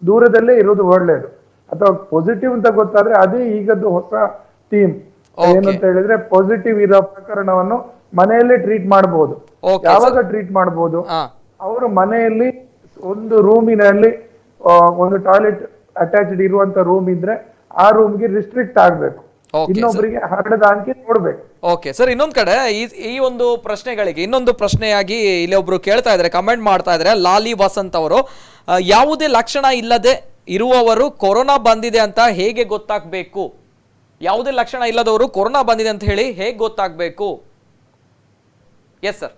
Speaker 3: ದೂರದಲ್ಲೇ ಇರೋದು ಒಳ್ಳೆಯದು. ಅಥವಾ ಪಾಸಿಟಿವ್ ಅಂತ ಗೊತ್ತಾದ್ರೆ ಅದೇ ಈಗದ್ದು ಹೊಸ ಥೀಮ್ ಏನಂತ ಹೇಳಿದ್ರೆ, ಪಾಸಿಟಿವ್ ಇರೋ ಪ್ರಕರಣವನ್ನು ಮನೆಯಲ್ಲೇ ಟ್ರೀಟ್ ಮಾಡಬಹುದು. ಯಾವಾಗ ಟ್ರೀಟ್ ಮಾಡಬಹುದು? ಅವರು ಮನೆಯಲ್ಲಿ ಒಂದು ರೂಮಿನಲ್ಲಿ ಒಂದು ಟಾಯ್ಲೆಟ್ ಅಟ್ಯಾಚ್ಡ್ ಇರುವಂತ ರೂಮ್ ಇದ್ರೆ ಆ ರೂಮ್ಗೆ ರಿಸ್ಟ್ರಿಕ್ಟ್ ಆಗ್ಬೇಕು, ಇನ್ನೊಬ್ಬರಿಗೆ ಹರಡದ ಅಂಕೆ ನೋಡ್ಬೇಕು.
Speaker 1: ಓಕೆ ಸರ್, ಇನ್ನೊಂದ್ ಕಡೆ ಈ ಒಂದು ಪ್ರಶ್ನೆಗಳಿಗೆ ಇನ್ನೊಂದು ಪ್ರಶ್ನೆಯಾಗಿ ಇಲ್ಲಿ ಒಬ್ರು ಕೇಳ್ತಾ ಇದ್ದಾರೆ, ಕಮೆಂಟ್ ಮಾಡ್ತಾ ಇದ್ದಾರೆ, ಲಾಲಿ ವಸಂತ್ ಅವರು. ಯಾವುದೇ ಲಕ್ಷಣ ಇಲ್ಲದೆ ಇರುವವರು ಕೊರೋನಾ ಬಂದಿದೆ ಅಂತ ಹೇಗೆ ಗೊತ್ತಾಗಬೇಕು? ಯಾವುದೇ ಲಕ್ಷಣ ಇಲ್ಲದವರು ಕೊರೋನಾ ಬಂದಿದೆ ಅಂತ ಹೇಳಿ ಹೇಗೆ ಗೊತ್ತಾಗಬೇಕು? Yes sir.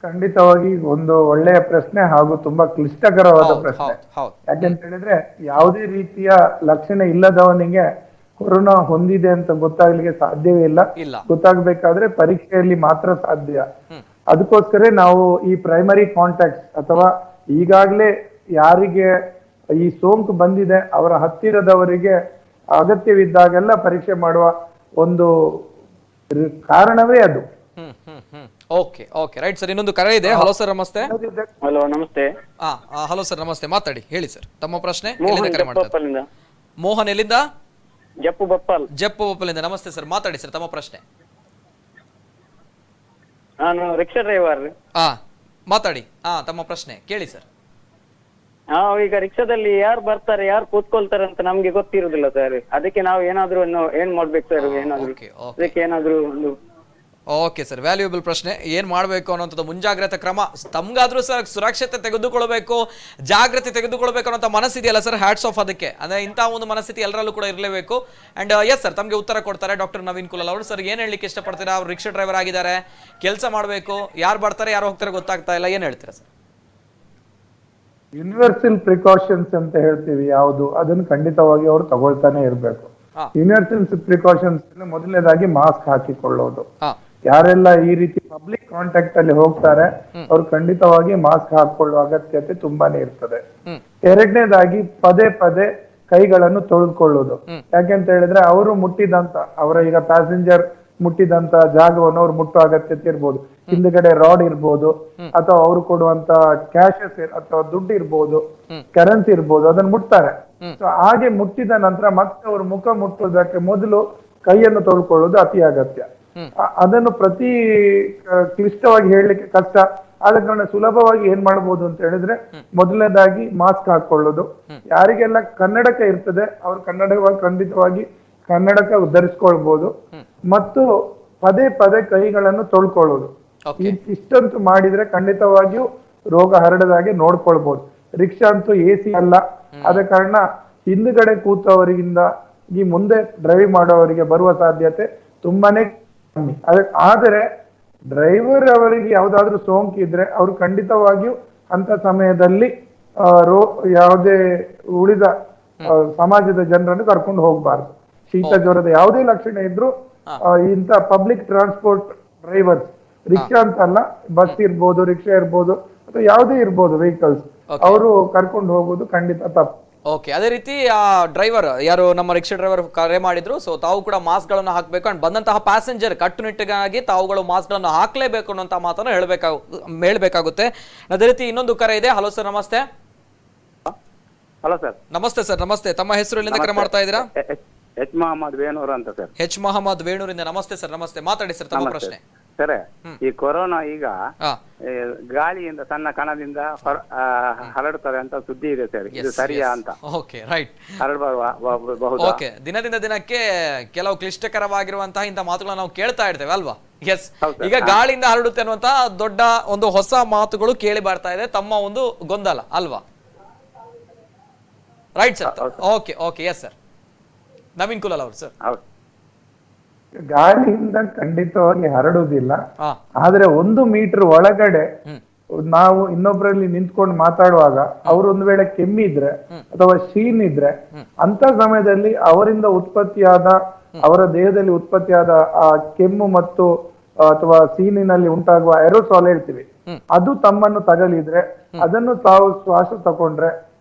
Speaker 3: ಖಂಡಿತವಾಗಿ ಒಂದು ಒಳ್ಳೆಯ ಪ್ರಶ್ನೆ ಹಾಗೂ ತುಂಬಾ ಕ್ಲಿಷ್ಟಕರವಾದ ಪ್ರಶ್ನೆ. ಯಾಕೆಂತ ಹೇಳಿದ್ರೆ ಯಾವುದೇ ರೀತಿಯ ಲಕ್ಷಣ ಇಲ್ಲದವನಿಗೆ ಕೊರೋನಾ ಹೊಂದಿದೆ ಅಂತ ಗೊತ್ತಾಗ್ಲಿಕ್ಕೆ ಸಾಧ್ಯವೇ ಇಲ್ಲ. ಗೊತ್ತಾಗ್ಬೇಕಾದ್ರೆ ಪರೀಕ್ಷೆಯಲ್ಲಿ ಮಾತ್ರ ಸಾಧ್ಯ. ಅದಕ್ಕೋಸ್ಕರ ನಾವು ಈ ಪ್ರೈಮರಿ ಕಾಂಟ್ಯಾಕ್ಟ್ ಅಥವಾ ಈಗಾಗಲೇ ಯಾರಿಗೆ ಈ ಸೋಂಕು ಬಂದಿದೆ ಅವರ ಹತ್ತಿರದವರಿಗೆ ಅಗತ್ಯವಿದ್ದಾಗೆಲ್ಲ ಪರೀಕ್ಷೆ ಮಾಡುವ ಒಂದು ಕಾರಣವೇ ಅದು.
Speaker 1: Okay okay right sir. ಇನ್ನೊಂದು ಕರೆ ಇದೆ. ಹಲೋ ಸರ್, ನಮಸ್ತೆ.
Speaker 5: ಹಲೋ ನಮಸ್ತೆ.
Speaker 1: ಹಲೋ ಸರ್, ನಮಸ್ತೆ. ಮಾತಾಡಿ, ಹೇಳಿ ಸರ್ ತಮ್ಮ ಪ್ರಶ್ನೆ. ಮೋಹನ್ ಎಲ್ಲಿಂದ?
Speaker 5: ಜಪ್ಪು
Speaker 1: ಬಪ್ಪಲಿಂದ. ನಮಸ್ತೆ ಸರ್, ಮಾತಾಡಿ ಸರ್ ತಮ್ಮ ಪ್ರಶ್ನೆ.
Speaker 5: ನಾನು ರಿಕ್ಷಾ ಡ್ರೈವರ್.
Speaker 1: ಮಾತಾಡಿ. ತಮ್ಮ ಪ್ರಶ್ನೆ ಕೇಳಿ ಸರ್.
Speaker 5: ಈಗ ರಿಕ್ಷಾದಲ್ಲಿ ಯಾರು ಬರ್ತಾರೆ, ಯಾರು ಕೂತ್ಕೊಳ್ತಾರೆ ಅಂತ ನಮ್ಗೆ ಗೊತ್ತಿರುದಿಲ್ಲ ಸರ್. ಅದಕ್ಕೆ ನಾವು ಏನಾದ್ರು ಏನ್ ಮಾಡ್ಬೇಕು ಸರ್? ಏನಾದ್ರು ಅದಕ್ಕೆ ಏನಾದ್ರು ಒಂದು.
Speaker 1: ಓಕೆ ಸರ್, ವ್ಯಾಲ್ಯೂಬಲ್ ಪ್ರಶ್ನೆ. ಏನ್ ಮಾಡ್ಬೇಕು ಅನ್ನೋಂಥದ್ದು ಮುಂಜಾಗ್ರತಾ ಕ್ರಮ. ತಮ್ಗಾದ್ರೂ ಸರ್ ಸುರಕ್ಷತೆ ತೆಗೆದುಕೊಳ್ಬೇಕು, ಜಾಗ್ರತೆ ತೆಗೆದುಕೊಳ್ಬೇಕು ಅನ್ನೋ ಮನಸ್ಸಿದೆಯಲ್ಲ ಸರ್, ಹ್ಯಾಟ್ಸ್ ಆಫ್ ಅದಕ್ಕೆ. ಅಂದ್ರೆ ಇಂತಹ ಒಂದು ಮನಸ್ಥಿತಿ ಎಲ್ಲರಲ್ಲೂ ಕೂಡ ಇರಲೇಬೇಕು. ಅಂಡ್ ಎಸ್ ಸರ್, ತಮಗೆ ಉತ್ತರ ಕೊಡ್ತಾರೆ ಡಾಕ್ಟರ್ ನವೀನ್ ಕುಲಾಲ್ ಅವರು. ಸರ್, ಏನ್ ಹೇಳಲಿಕ್ಕೆ ಇಷ್ಟಪಡ್ತೀರಾ? ಅವ್ರು ರಿಕ್ಷಾ ಡ್ರೈವರ್ ಆಗಿದ್ದಾರೆ, ಕೆಲಸ ಮಾಡಬೇಕು, ಯಾರು ಬರ್ತಾರೆ ಯಾರು ಹೋಗ್ತಾರೆ ಗೊತ್ತಾಗ್ತಾ ಇಲ್ಲ, ಏನ್ ಹೇಳ್ತೀರಾ ಸರ್?
Speaker 3: ಯೂನಿವರ್ಸಲ್ ಪ್ರಿಕಾಷನ್ಸ್ ಅಂತ ಹೇಳ್ತೀವಿ ಯಾವುದು, ಅದನ್ನು ಖಂಡಿತವಾಗಿ ಅವರು ತಗೊಳ್ತಾನೆ ಇರಬೇಕು. ಯೂನಿವರ್ಸಲ್ ಪ್ರಿಕಾಷನ್ಸ್ ಮೊದಲನೇದಾಗಿ ಮಾಸ್ಕ್ ಹಾಕಿಕೊಳ್ಳೋದು. ಯಾರೆಲ್ಲ ಈ ರೀತಿ ಪಬ್ಲಿಕ್ ಕಾಂಟ್ಯಾಕ್ಟ್ ಅಲ್ಲಿ ಹೋಗ್ತಾರೆ ಅವ್ರು ಖಂಡಿತವಾಗಿ ಮಾಸ್ಕ್ ಹಾಕೊಳ್ಳುವ ಅಗತ್ಯತೆ ತುಂಬಾನೇ ಇರ್ತದೆ. ಎರಡನೇದಾಗಿ ಪದೇ ಪದೇ ಕೈಗಳನ್ನು ತೊಳೆದುಕೊಳ್ಳೋದು. ಯಾಕೆಂತ ಹೇಳಿದ್ರೆ ಅವರು ಮುಟ್ಟಿದಂತ ಅವರ ಈಗ ಪ್ಯಾಸೆಂಜರ್ ಮುಟ್ಟಿದಂತ ಜಾಗವನ್ನು ಅವ್ರು ಮುಟ್ಟುವ ಅಗತ್ಯತೆ ಇರ್ಬೋದು. ಹಿಂದ್ಗಡೆ ರಾಡ್ ಇರ್ಬೋದು, ಅಥವಾ ಅವರು ಕೊಡುವಂತ ಕ್ಯಾಶಸ್ ಅಥವಾ ದುಡ್ಡು ಇರ್ಬೋದು, ಕರೆನ್ಸಿ ಇರ್ಬೋದು, ಅದನ್ನ ಮುಟ್ತಾರೆ. ಹಾಗೆ ಮುಟ್ಟಿದ ನಂತರ ಮತ್ತೆ ಅವರು ಮುಖ ಮುಟ್ಟುವುದಕ್ಕೆ ಮೊದಲು ಕೈಯನ್ನು ತೊಳ್ಕೊಳ್ಳೋದು ಅತಿ ಅಗತ್ಯ. ಅದನ್ನು ಪ್ರತಿ ಕ್ಲಿಷ್ಟವಾಗಿ ಹೇಳಲಿಕ್ಕೆ ಕಷ್ಟ. ಆದ ಕಾರಣ ಸುಲಭವಾಗಿ ಏನ್ ಮಾಡ್ಬೋದು ಅಂತ ಹೇಳಿದ್ರೆ, ಮೊದಲನೇದಾಗಿ ಮಾಸ್ಕ್ ಹಾಕೊಳ್ಳೋದು. ಯಾರಿಗೆಲ್ಲ ಕನ್ನಡಕ ಇರ್ತದೆ ಅವ್ರು ಖಂಡಿತವಾಗಿ ಕನ್ನಡಕ ಧರಿಸ್ಕೊಳ್ಬಹುದು. ಮತ್ತು ಪದೇ ಪದೇ ಕೈಗಳನ್ನು ತೊಳ್ಕೊಳ್ಳೋದು. ಇಷ್ಟಂತೂ ಮಾಡಿದ್ರೆ ಖಂಡಿತವಾಗಿಯೂ ರೋಗ ಹರಡದಾಗೆ ನೋಡ್ಕೊಳ್ಬಹುದು. ರಿಕ್ಷಾ ಅಂತೂ AC ಅಲ್ಲ, ಆದ ಕಾರಣ ಹಿಂದುಗಡೆ ಕೂತವರಿಂದ ಈ ಮುಂದೆ ಡ್ರೈವ್ ಮಾಡೋವರಿಗೆ ಬರುವ ಸಾಧ್ಯತೆ ತುಂಬಾನೇ ಕಮ್ಮಿ. ಆದರೆ ಡ್ರೈವರ್ ಅವರಿಗೆ ಯಾವ್ದಾದ್ರು ಸೋಂಕು ಇದ್ರೆ ಅವರು ಖಂಡಿತವಾಗಿಯೂ ಅಂತ ಸಮಯದಲ್ಲಿ ಯಾವುದೇ ಉಳಿದ ಸಮಾಜದ ಜನರನ್ನು ಕರ್ಕೊಂಡು ಹೋಗ್ಬಾರ್ದು. ಶೀತ ಜ್ವರದ ಯಾವುದೇ ಲಕ್ಷಣ ಇದ್ರು ಇಂಥ ಪಬ್ಲಿಕ್ ಟ್ರಾನ್ಸ್ಪೋರ್ಟ್ ಡ್ರೈವರ್ಸ್, ರಿಕ್ಷಾ ಅಂತ ಅಲ್ಲ, ಬಸ್ ಇರ್ಬೋದು, ರಿಕ್ಷಾ ಇರ್ಬೋದು, ಅಥವಾ ಯಾವುದೇ ಇರ್ಬೋದು ವೆಹಿಕಲ್ಸ್, ಅವರು ಕರ್ಕೊಂಡು ಹೋಗೋದು ಖಂಡಿತ ತಪ್ಪು.
Speaker 1: ಓಕೆ, ಅದೇ ರೀತಿ ಆ ಡ್ರೈವರ್ ಯಾರು ನಮ್ಮ ರಿಕ್ಷಾ ಡ್ರೈವರ್ ಕರೆ ಮಾಡಿದ್ರು, ಸೊ ತಾವು ಕೂಡ ಮಾಸ್ಕ್ ಗಳನ್ನು ಹಾಕಬೇಕು. ಅಂಡ್ ಬಂದಂತಹ ಪ್ಯಾಸೆಂಜರ್ ಕಟ್ಟುನಿಟ್ಟಿಗಾಗಿ ತಾವುಗಳು ಮಾಸ್ಕ್ ಗಳನ್ನು ಹಾಕ್ಲೇಬೇಕು ಅನ್ನೋಂತ ಮಾತನ್ನು ಹೇಳ್ಬೇಕಾಗುತ್ತೆ. ಅದೇ ರೀತಿ ಇನ್ನೊಂದು ಕರೆ ಇದೆ. ಹಲೋ ಸರ್, ನಮಸ್ತೆ.
Speaker 5: Hello sir.
Speaker 1: ನಮಸ್ತೆ ಸರ್, ನಮಸ್ತೆ. ತಮ್ಮ ಹೆಸರು ಎಲ್ಲಿಂದ ಕರೆ ಮಾಡ್ತಾ ಇದ್ದೀರಾ?
Speaker 5: ಎಚ್ ಮೊಹಮ್ಮದ್ ವೇಣೂರ್ ಅಂತ ಸರ್.
Speaker 1: ಎಚ್ ಮೊಹಮ್ಮದ್ ವೇಣೂರಿಂದ. ನಮಸ್ತೆ ಸರ್, ನಮಸ್ತೆ. ಮಾತಾಡಿ ಸರ್ ತಮ್ಮ ಪ್ರಶ್ನೆ.
Speaker 5: ಸರ್, ಈ ಕೊರೋನಾ ಈಗ ಗಾಳಿಯಿಂದ ಸಣ್ಣ ಕಣದಿಂದ ಹರಡುತ್ತದೆ ಅಂತ ಸುದ್ದಿ ಇದೆ ಸರ್, ಇದು ಸರಿಯಾ ಅಂತ?
Speaker 1: Okay, right.
Speaker 5: ಹರಡಬಹುದು.
Speaker 1: ಓಕೆ, ದಿನದಿಂದ ದಿನಕ್ಕೆ ಕೆಲವು ಕ್ಲಿಷ್ಟಕರವಾಗಿರುವಂತಹ ಇಂಥ ಮಾತುಗಳನ್ನ ನಾವು ಕೇಳ್ತಾ ಇರ್ತೇವೆ ಅಲ್ವಾ? ಎಸ್, ಈಗ ಗಾಳಿಯಿಂದ ಹರಡುತ್ತೆ ಅನ್ನುವಂತ ದೊಡ್ಡ ಒಂದು ಹೊಸ ಮಾತುಗಳು ಕೇಳಿ ಬರ್ತಾ ಇದೆ. ತಮ್ಮ ಒಂದು ಗೊಂದಲ ಅಲ್ವಾ? Right sir. Okay okay, S sir. Naveen Kulal ಅವರು ಸರ್.
Speaker 3: ಗಾಳಿಯಿಂದ ಖಂಡಿತವಾಗಿ ಹರಡುವುದಿಲ್ಲ. ಆದ್ರೆ 1 ಮೀಟರ್ ಒಳಗಡೆ ನಾವು ಇನ್ನೊಬ್ಬರಲ್ಲಿ ನಿಂತ್ಕೊಂಡು ಮಾತಾಡುವಾಗ ಅವರು ಒಂದು ವೇಳೆ ಕೆಮ್ಮಿದ್ರೆ ಅಥವಾ ಶೀನ್ ಇದ್ರೆ ಅಂತ ಸಮಯದಲ್ಲಿ ಅವರಿಂದ ಉತ್ಪತ್ತಿಯಾದ, ಅವರ ದೇಹದಲ್ಲಿ ಉತ್ಪತ್ತಿಯಾದ ಆ ಕೆಮ್ಮು ಮತ್ತು ಅಥವಾ ಸೀನಿನಲ್ಲಿ ಉಂಟಾಗುವ ಏರೋಸಾಲ್ ಹೇಳ್ತೀವಿ, ಅದು ತಮ್ಮನ್ನು ತಗಲಿದ್ರೆ ಅದನ್ನು ತಾವು ಶ್ವಾಸ ತಗೊಂಡ್ರೆ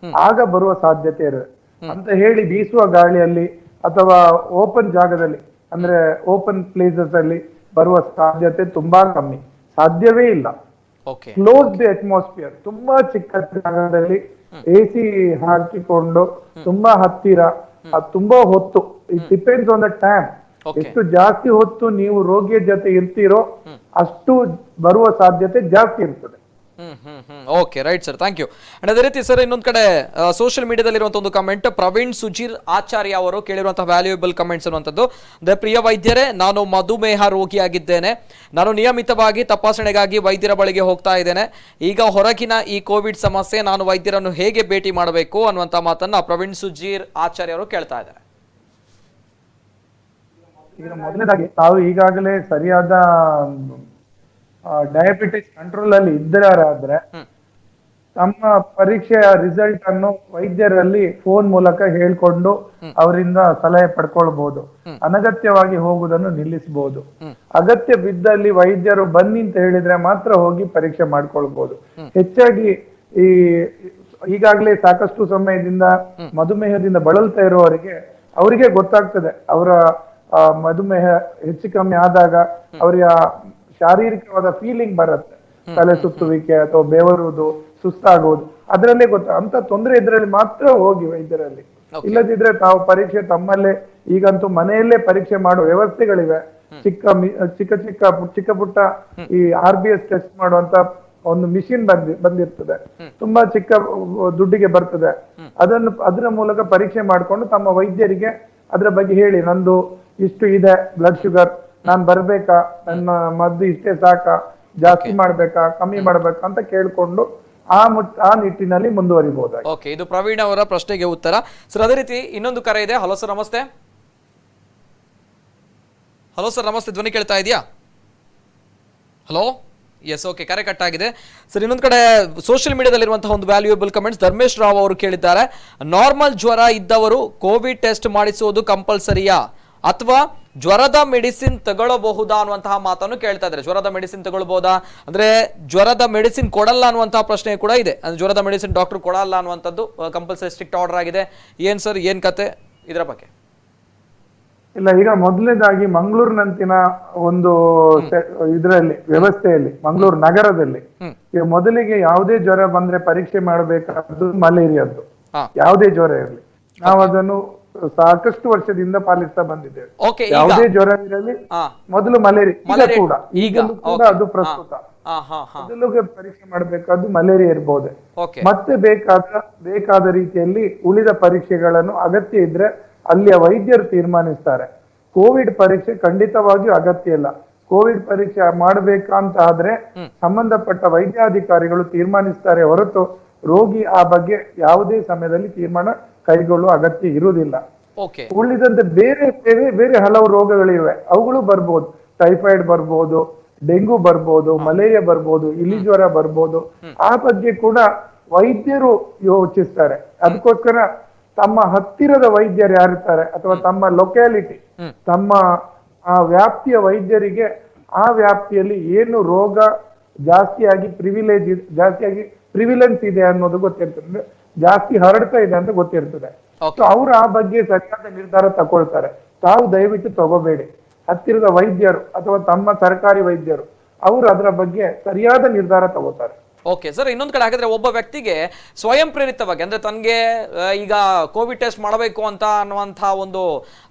Speaker 3: ಆಗ ಬರುವ ಸಾಧ್ಯತೆ ಇರುತ್ತೆ. ಅಂತ ಹೇಳಿ ಬೀಸುವ ಗಾಳಿಯಲ್ಲಿ ಅಥವಾ ಓಪನ್ ಜಾಗದಲ್ಲಿ, ಅಂದ್ರೆ ಓಪನ್ ಪ್ಲೇಸಸ್ ಅಲ್ಲಿ ಬರುವ ಸಾಧ್ಯತೆ ತುಂಬಾ ಕಮ್ಮಿ, ಸಾಧ್ಯವೇ ಇಲ್ಲ. ಕ್ಲೋಸ್ಡ್ ಅಟ್ಮಾಸ್ಫಿಯರ್, ತುಂಬಾ ಚಿಕ್ಕ ಜಾಗದಲ್ಲಿ AC ಹಾಕಿಕೊಂಡು ತುಂಬಾ ಹತ್ತಿರ, ತುಂಬಾ ಹೊತ್ತು, it depends on the time. ಎಷ್ಟು ಜಾಸ್ತಿ ಹೊತ್ತು ನೀವು ರೋಗಿಯ ಜೊತೆ ಇರ್ತೀರೋ ಅಷ್ಟು ಬರುವ ಸಾಧ್ಯತೆ ಜಾಸ್ತಿ ಇರ್ತದೆ.
Speaker 1: Okay, right sir, thank you. And ಅದೇ ರೀತಿ ಸರ್, ಇನ್ನೊಂದು ಕಡೆ ಸೋಷಿಯಲ್ ಮೀಡಿಯಾದಲ್ಲಿ ಇರುವಂತಹ ಒಂದು ಕಮೆಂಟ್, ಪ್ರವೀಣ್ ಸುಜೀರ್ ಆಚಾರ್ಯ ಅವರು ಕೇಳಿರುವಂತಹ ವ್ಯಾಲ್ಯೂಯಬಲ್ ಕಮೆಂಟ್ಸ್ ಅನ್ನುವಂಥದ್ದು. ಪ್ರಿಯ ವೈದ್ಯರೇ, ನಾನು ಮಧುಮೇಹ ರೋಗಿಯಾಗಿದ್ದೇನೆ. ನಾನು ನಿಯಮಿತವಾಗಿ ತಪಾಸಣೆಗಾಗಿ ವೈದ್ಯರ ಬಳಿಗೆ ಹೋಗ್ತಾ ಇದ್ದೇನೆ. ಈಗ ಹೊರಗಿನ ಈ ಕೋವಿಡ್ ಸಮಸ್ಯೆ, ನಾನು ವೈದ್ಯರನ್ನು ಹೇಗೆ ಭೇಟಿ ಮಾಡಬೇಕು ಅನ್ನುವಂಥ ಮಾತನ್ನ ಪ್ರವೀಣ್ ಸುಜೀರ್ ಆಚಾರ್ಯ ಅವರು ಕೇಳ್ತಾ ಇದ್ದಾರೆ.
Speaker 3: ಈಗ ಮೊದಲನೇದಾಗಿ ತಾವು ಈಗಾಗಲೇ ಸರಿಯಾದ ಡಯಾಬಿಟಿಸ್ ಕಂಟ್ರೋಲ್ ಅಲ್ಲಿ ಇದ್ದಾರಾದ್ರೆ ತಮ್ಮ ಪರೀಕ್ಷೆಯ ರಿಸಲ್ಟ್ ಅನ್ನು ವೈದ್ಯರಲ್ಲಿ ಫೋನ್ ಮೂಲಕ ಹೇಳ್ಕೊಂಡು ಅವರಿಂದ ಸಲಹೆ ಪಡ್ಕೊಳ್ಬಹುದು. ಅನಗತ್ಯವಾಗಿ ಹೋಗುವುದನ್ನು ನಿಲ್ಲಿಸಬಹುದು. ಅಗತ್ಯ ಬಿದ್ದಲ್ಲಿ ವೈದ್ಯರು ಬನ್ನಿ ಅಂತ ಹೇಳಿದ್ರೆ ಮಾತ್ರ ಹೋಗಿ ಪರೀಕ್ಷೆ ಮಾಡ್ಕೊಳ್ಬಹುದು. ಹೆಚ್ಚಾಗಿ ಈಗಾಗಲೇ ಸಾಕಷ್ಟು ಸಮಯದಿಂದ ಮಧುಮೇಹದಿಂದ ಬಳಲ್ತಾ ಇರುವವರಿಗೆ ಅವರಿಗೆ ಗೊತ್ತಾಗ್ತದೆ ಅವರ ಮಧುಮೇಹ ಹೆಚ್ಚು ಕಮ್ಮಿ ಆದಾಗ ಅವರಿಗೆ ಶಾರೀರಿಕವಾದ ಫೀಲಿಂಗ್ ಬರುತ್ತೆ, ತಲೆ ಸುತ್ತುವಿಕೆ ಅಥವಾ ಬೆವರುವುದು, ಸುಸ್ತಾಗುವುದು, ಅದರಲ್ಲೇ ಅಂತ ತೊಂದರೆ ಇದ್ರಲ್ಲಿ ಮಾತ್ರ ಹೋಗಿ ವೈದ್ಯರಲ್ಲಿ. ಇಲ್ಲದಿದ್ರೆ ತಾವು ಪರೀಕ್ಷೆ ತಮ್ಮಲ್ಲೇ, ಈಗಂತೂ ಮನೆಯಲ್ಲೇ ಪರೀಕ್ಷೆ ಮಾಡುವ ವ್ಯವಸ್ಥೆಗಳಿವೆ. ಚಿಕ್ಕ ಪುಟ್ಟ ಈ RBS ಟೆಸ್ಟ್ ಮಾಡುವಂತ ಒಂದು ಮಿಷಿನ್ ಬಂದಿರ್ತದೆ, ತುಂಬಾ ಚಿಕ್ಕ ದುಡ್ಡಿಗೆ ಬರ್ತದೆ. ಅದರ ಮೂಲಕ ಪರೀಕ್ಷೆ ಮಾಡ್ಕೊಂಡು ತಮ್ಮ ವೈದ್ಯರಿಗೆ ಅದ್ರ ಬಗ್ಗೆ ಹೇಳಿ, ನಂದು ಇಷ್ಟು ಇದೆ ಬ್ಲಡ್ ಶುಗರ್, ನಾನ್ ಬರ್ಬೇಕಾ, ನನ್ನ ಮದ್ದು ಇಷ್ಟೇ ಸಾಕಾ, ಜಾಸ್ತಿ ಮಾಡ್ಬೇಕಾ, ಕಮ್ಮಿ ಮಾಡ್ಬೇಕಾ ಅಂತ ಕೇಳ್ಕೊಂಡು ಆ ನಿಟ್ಟಿನಲ್ಲಿ ಮುಂದುವರಿಬಹುದು.
Speaker 1: ಓಕೆ, ಇದು ಪ್ರವೀಣ್ ಅವರ ಪ್ರಶ್ನೆಗೆ ಉತ್ತರ. ಸರ್, ಅದೇ ರೀತಿ ಇನ್ನೊಂದು ಕರೆ ಇದೆ. ಹಲೋ ಸರ್, ನಮಸ್ತೆ. ಹಲೋ ಸರ್, ನಮಸ್ತೆ. ಧ್ವನಿ ಕೇಳ್ತಾ ಇದೆಯಾ? ಹಲೋ, ಎಸ್, ಓಕೆ, ಕರೆ ಕಟ್ ಆಗಿದೆ. ಸರ್, ಇನ್ನೊಂದು ಕಡೆ ಸೋಷಿಯಲ್ ಮೀಡಿಯಾದಲ್ಲಿರುವಂತಹ ಒಂದು ವ್ಯಾಲ್ಯೂಯಬಲ್ ಕಮೆಂಟ್ಸ್. ಧರ್ಮೇಶ್ ರಾವ್ ಅವರು ಕೇಳಿದ್ದಾರೆ, ನಾರ್ಮಲ್ ಜ್ವರ ಇದ್ದವರು ಕೋವಿಡ್ ಟೆಸ್ಟ್ ಮಾಡಿಸುವುದು ಕಂಪಲ್ಸರಿಯಾ ಅಥವಾ ಜ್ವರದ ಮೆಡಿಸಿನ್ ತಗೊಳ್ಳಬಹುದಾ ಅನ್ನುವಂತಹ ಮಾತನ್ನು ಕೇಳ್ತಾ ಇದ್ದಾರೆ. ಜ್ವರದ ಮೆಡಿಸಿನ್ ತಗೊಳ್ಬಹುದಾ ಅಂದ್ರೆ ಜ್ವರದ ಮೆಡಿಸಿನ್ ಕೊಡಲ್ಲ ಅನ್ನುವಂತಹ ಪ್ರಶ್ನೆ ಕೂಡ ಇದೆ. ಅಂದ್ರೆ ಜ್ವರದ ಮೆಡಿಸಿನ್ ಡಾಕ್ಟರ್ ಕೊಡಲ್ಲ ಅನ್ನುವಂಥದ್ದು ಕಂಪಲ್ಸರಿ ಸ್ಟ್ರಿಕ್ಟ್ ಆರ್ಡರ್ ಆಗಿದೆ. ಏನ್ ಸರ್, ಏನ್ ಕತೆ ಇದರ ಬಗ್ಗೆ?
Speaker 3: ಇಲ್ಲ, ಈಗ ಮೊದಲನೇದಾಗಿ ಮಂಗಳೂರಿನಂತಿನ ಒಂದು ಇದರಲ್ಲಿ ವ್ಯವಸ್ಥೆಯಲ್ಲಿ, ಮಂಗಳೂರು ನಗರದಲ್ಲಿ ಈಗ ಮೊದಲಿಗೆ ಯಾವುದೇ ಜ್ವರ ಬಂದ್ರೆ ಪರೀಕ್ಷೆ ಮಾಡಬೇಕಾದ್ದು ಮಲೇರಿಯಾದ್ದು. ಯಾವುದೇ ಜ್ವರ ಇರಲಿ, ನಾವು ಅದನ್ನು ಸಾಕಷ್ಟು ವರ್ಷದಿಂದ ಪಾಲಿಸ್ತಾ ಬಂದಿದ್ದೇವೆ. ಯಾವುದೇ ಜ್ವರ ಇರಲಿ ಮೊದಲು ಮಲೇರಿಯಾ ಕೂಡ ಅದು ಪ್ರಸ್ತುತ ಮೊದಲು ಪರೀಕ್ಷೆ ಮಾಡಬೇಕಾದ್ದು ಮಲೇರಿಯಾ ಇರ್ಬೋದು. ಮತ್ತೆ ಬೇಕಾದ ರೀತಿಯಲ್ಲಿ ಉಳಿದ ಪರೀಕ್ಷೆಗಳನ್ನು ಅಗತ್ಯ ಇದ್ರೆ ಅಲ್ಲಿಯ ವೈದ್ಯರು ತೀರ್ಮಾನಿಸ್ತಾರೆ. ಕೋವಿಡ್ ಪರೀಕ್ಷೆ ಖಂಡಿತವಾಗಿಯೂ ಅಗತ್ಯ ಇಲ್ಲ. ಕೋವಿಡ್ ಪರೀಕ್ಷೆ ಮಾಡಬೇಕಂತ ಆದ್ರೆ ಸಂಬಂಧಪಟ್ಟ ವೈದ್ಯಾಧಿಕಾರಿಗಳು ತೀರ್ಮಾನಿಸ್ತಾರೆ ಹೊರತು ರೋಗಿ ಆ ಬಗ್ಗೆ ಯಾವುದೇ ಸಮಯದಲ್ಲಿ ತೀರ್ಮಾನ ಕೈಗೊಳ್ಳುವ ಅಗತ್ಯ ಇರುವುದಿಲ್ಲ. ಉಳಿದಂತೆ ಬೇರೆ ಬೇರೆ ಬೇರೆ ಹಲವು ರೋಗಗಳಿವೆ, ಅವುಗಳು ಬರ್ಬೋದು. ಟೈಫಾಯ್ಡ್ ಬರ್ಬೋದು, ಡೆಂಗು ಬರ್ಬೋದು, ಮಲೇರಿಯಾ ಬರ್ಬೋದು, ಇಲಿ ಜ್ವರ ಬರ್ಬೋದು. ಆ ಬಗ್ಗೆ ಕೂಡ ವೈದ್ಯರು ಯೋಚಿಸ್ತಾರೆ. ಅದಕ್ಕೋಸ್ಕರ ತಮ್ಮ ಹತ್ತಿರದ ವೈದ್ಯರು ಯಾರಿರ್ತಾರೆ ಅಥವಾ ತಮ್ಮ ಲೊಕ್ಯಾಲಿಟಿ, ತಮ್ಮ ಆ ವ್ಯಾಪ್ತಿಯ ವೈದ್ಯರಿಗೆ ಆ ವ್ಯಾಪ್ತಿಯಲ್ಲಿ ಏನು ರೋಗ ಜಾಸ್ತಿಯಾಗಿ ಪ್ರಿವಿಲೆನ್ಸ್ ಇದೆ ಅನ್ನೋದು ಗೊತ್ತಿರ್ತದೆ, ಜಾಸ್ತಿ ಹರಡ್ತಾ ಇದೆ ಅಂತ ಗೊತ್ತಿರ್ತದೆ. ಅವರು ಆ ಬಗ್ಗೆ ಸರಿಯಾದ ನಿರ್ಧಾರ ತಗೊಳ್ತಾರೆ. ತಾವು ದಯವಿಟ್ಟು ತಗೋಬೇಡಿ. ಹತ್ತಿರದ ವೈದ್ಯರು ಅಥವಾ ತಮ್ಮ ಸರ್ಕಾರಿ ವೈದ್ಯರು ಅವರು ಅದರ ಬಗ್ಗೆ ಸರಿಯಾದ ನಿರ್ಧಾರ ತಗೋತಾರೆ.
Speaker 1: ಓಕೆ ಸರ್, ಇನ್ನೊಂದು ಕಡೆ ಹಾಗಾದ್ರೆ ಒಬ್ಬ ವ್ಯಕ್ತಿಗೆ ಸ್ವಯಂ ಪ್ರೇರಿತವಾಗಿ ಅಂದ್ರೆ ತನಗೆ ಈಗ ಕೋವಿಡ್ ಟೆಸ್ಟ್ ಮಾಡಬೇಕು ಅಂತ ಅನ್ನುವಂತಹ ಒಂದು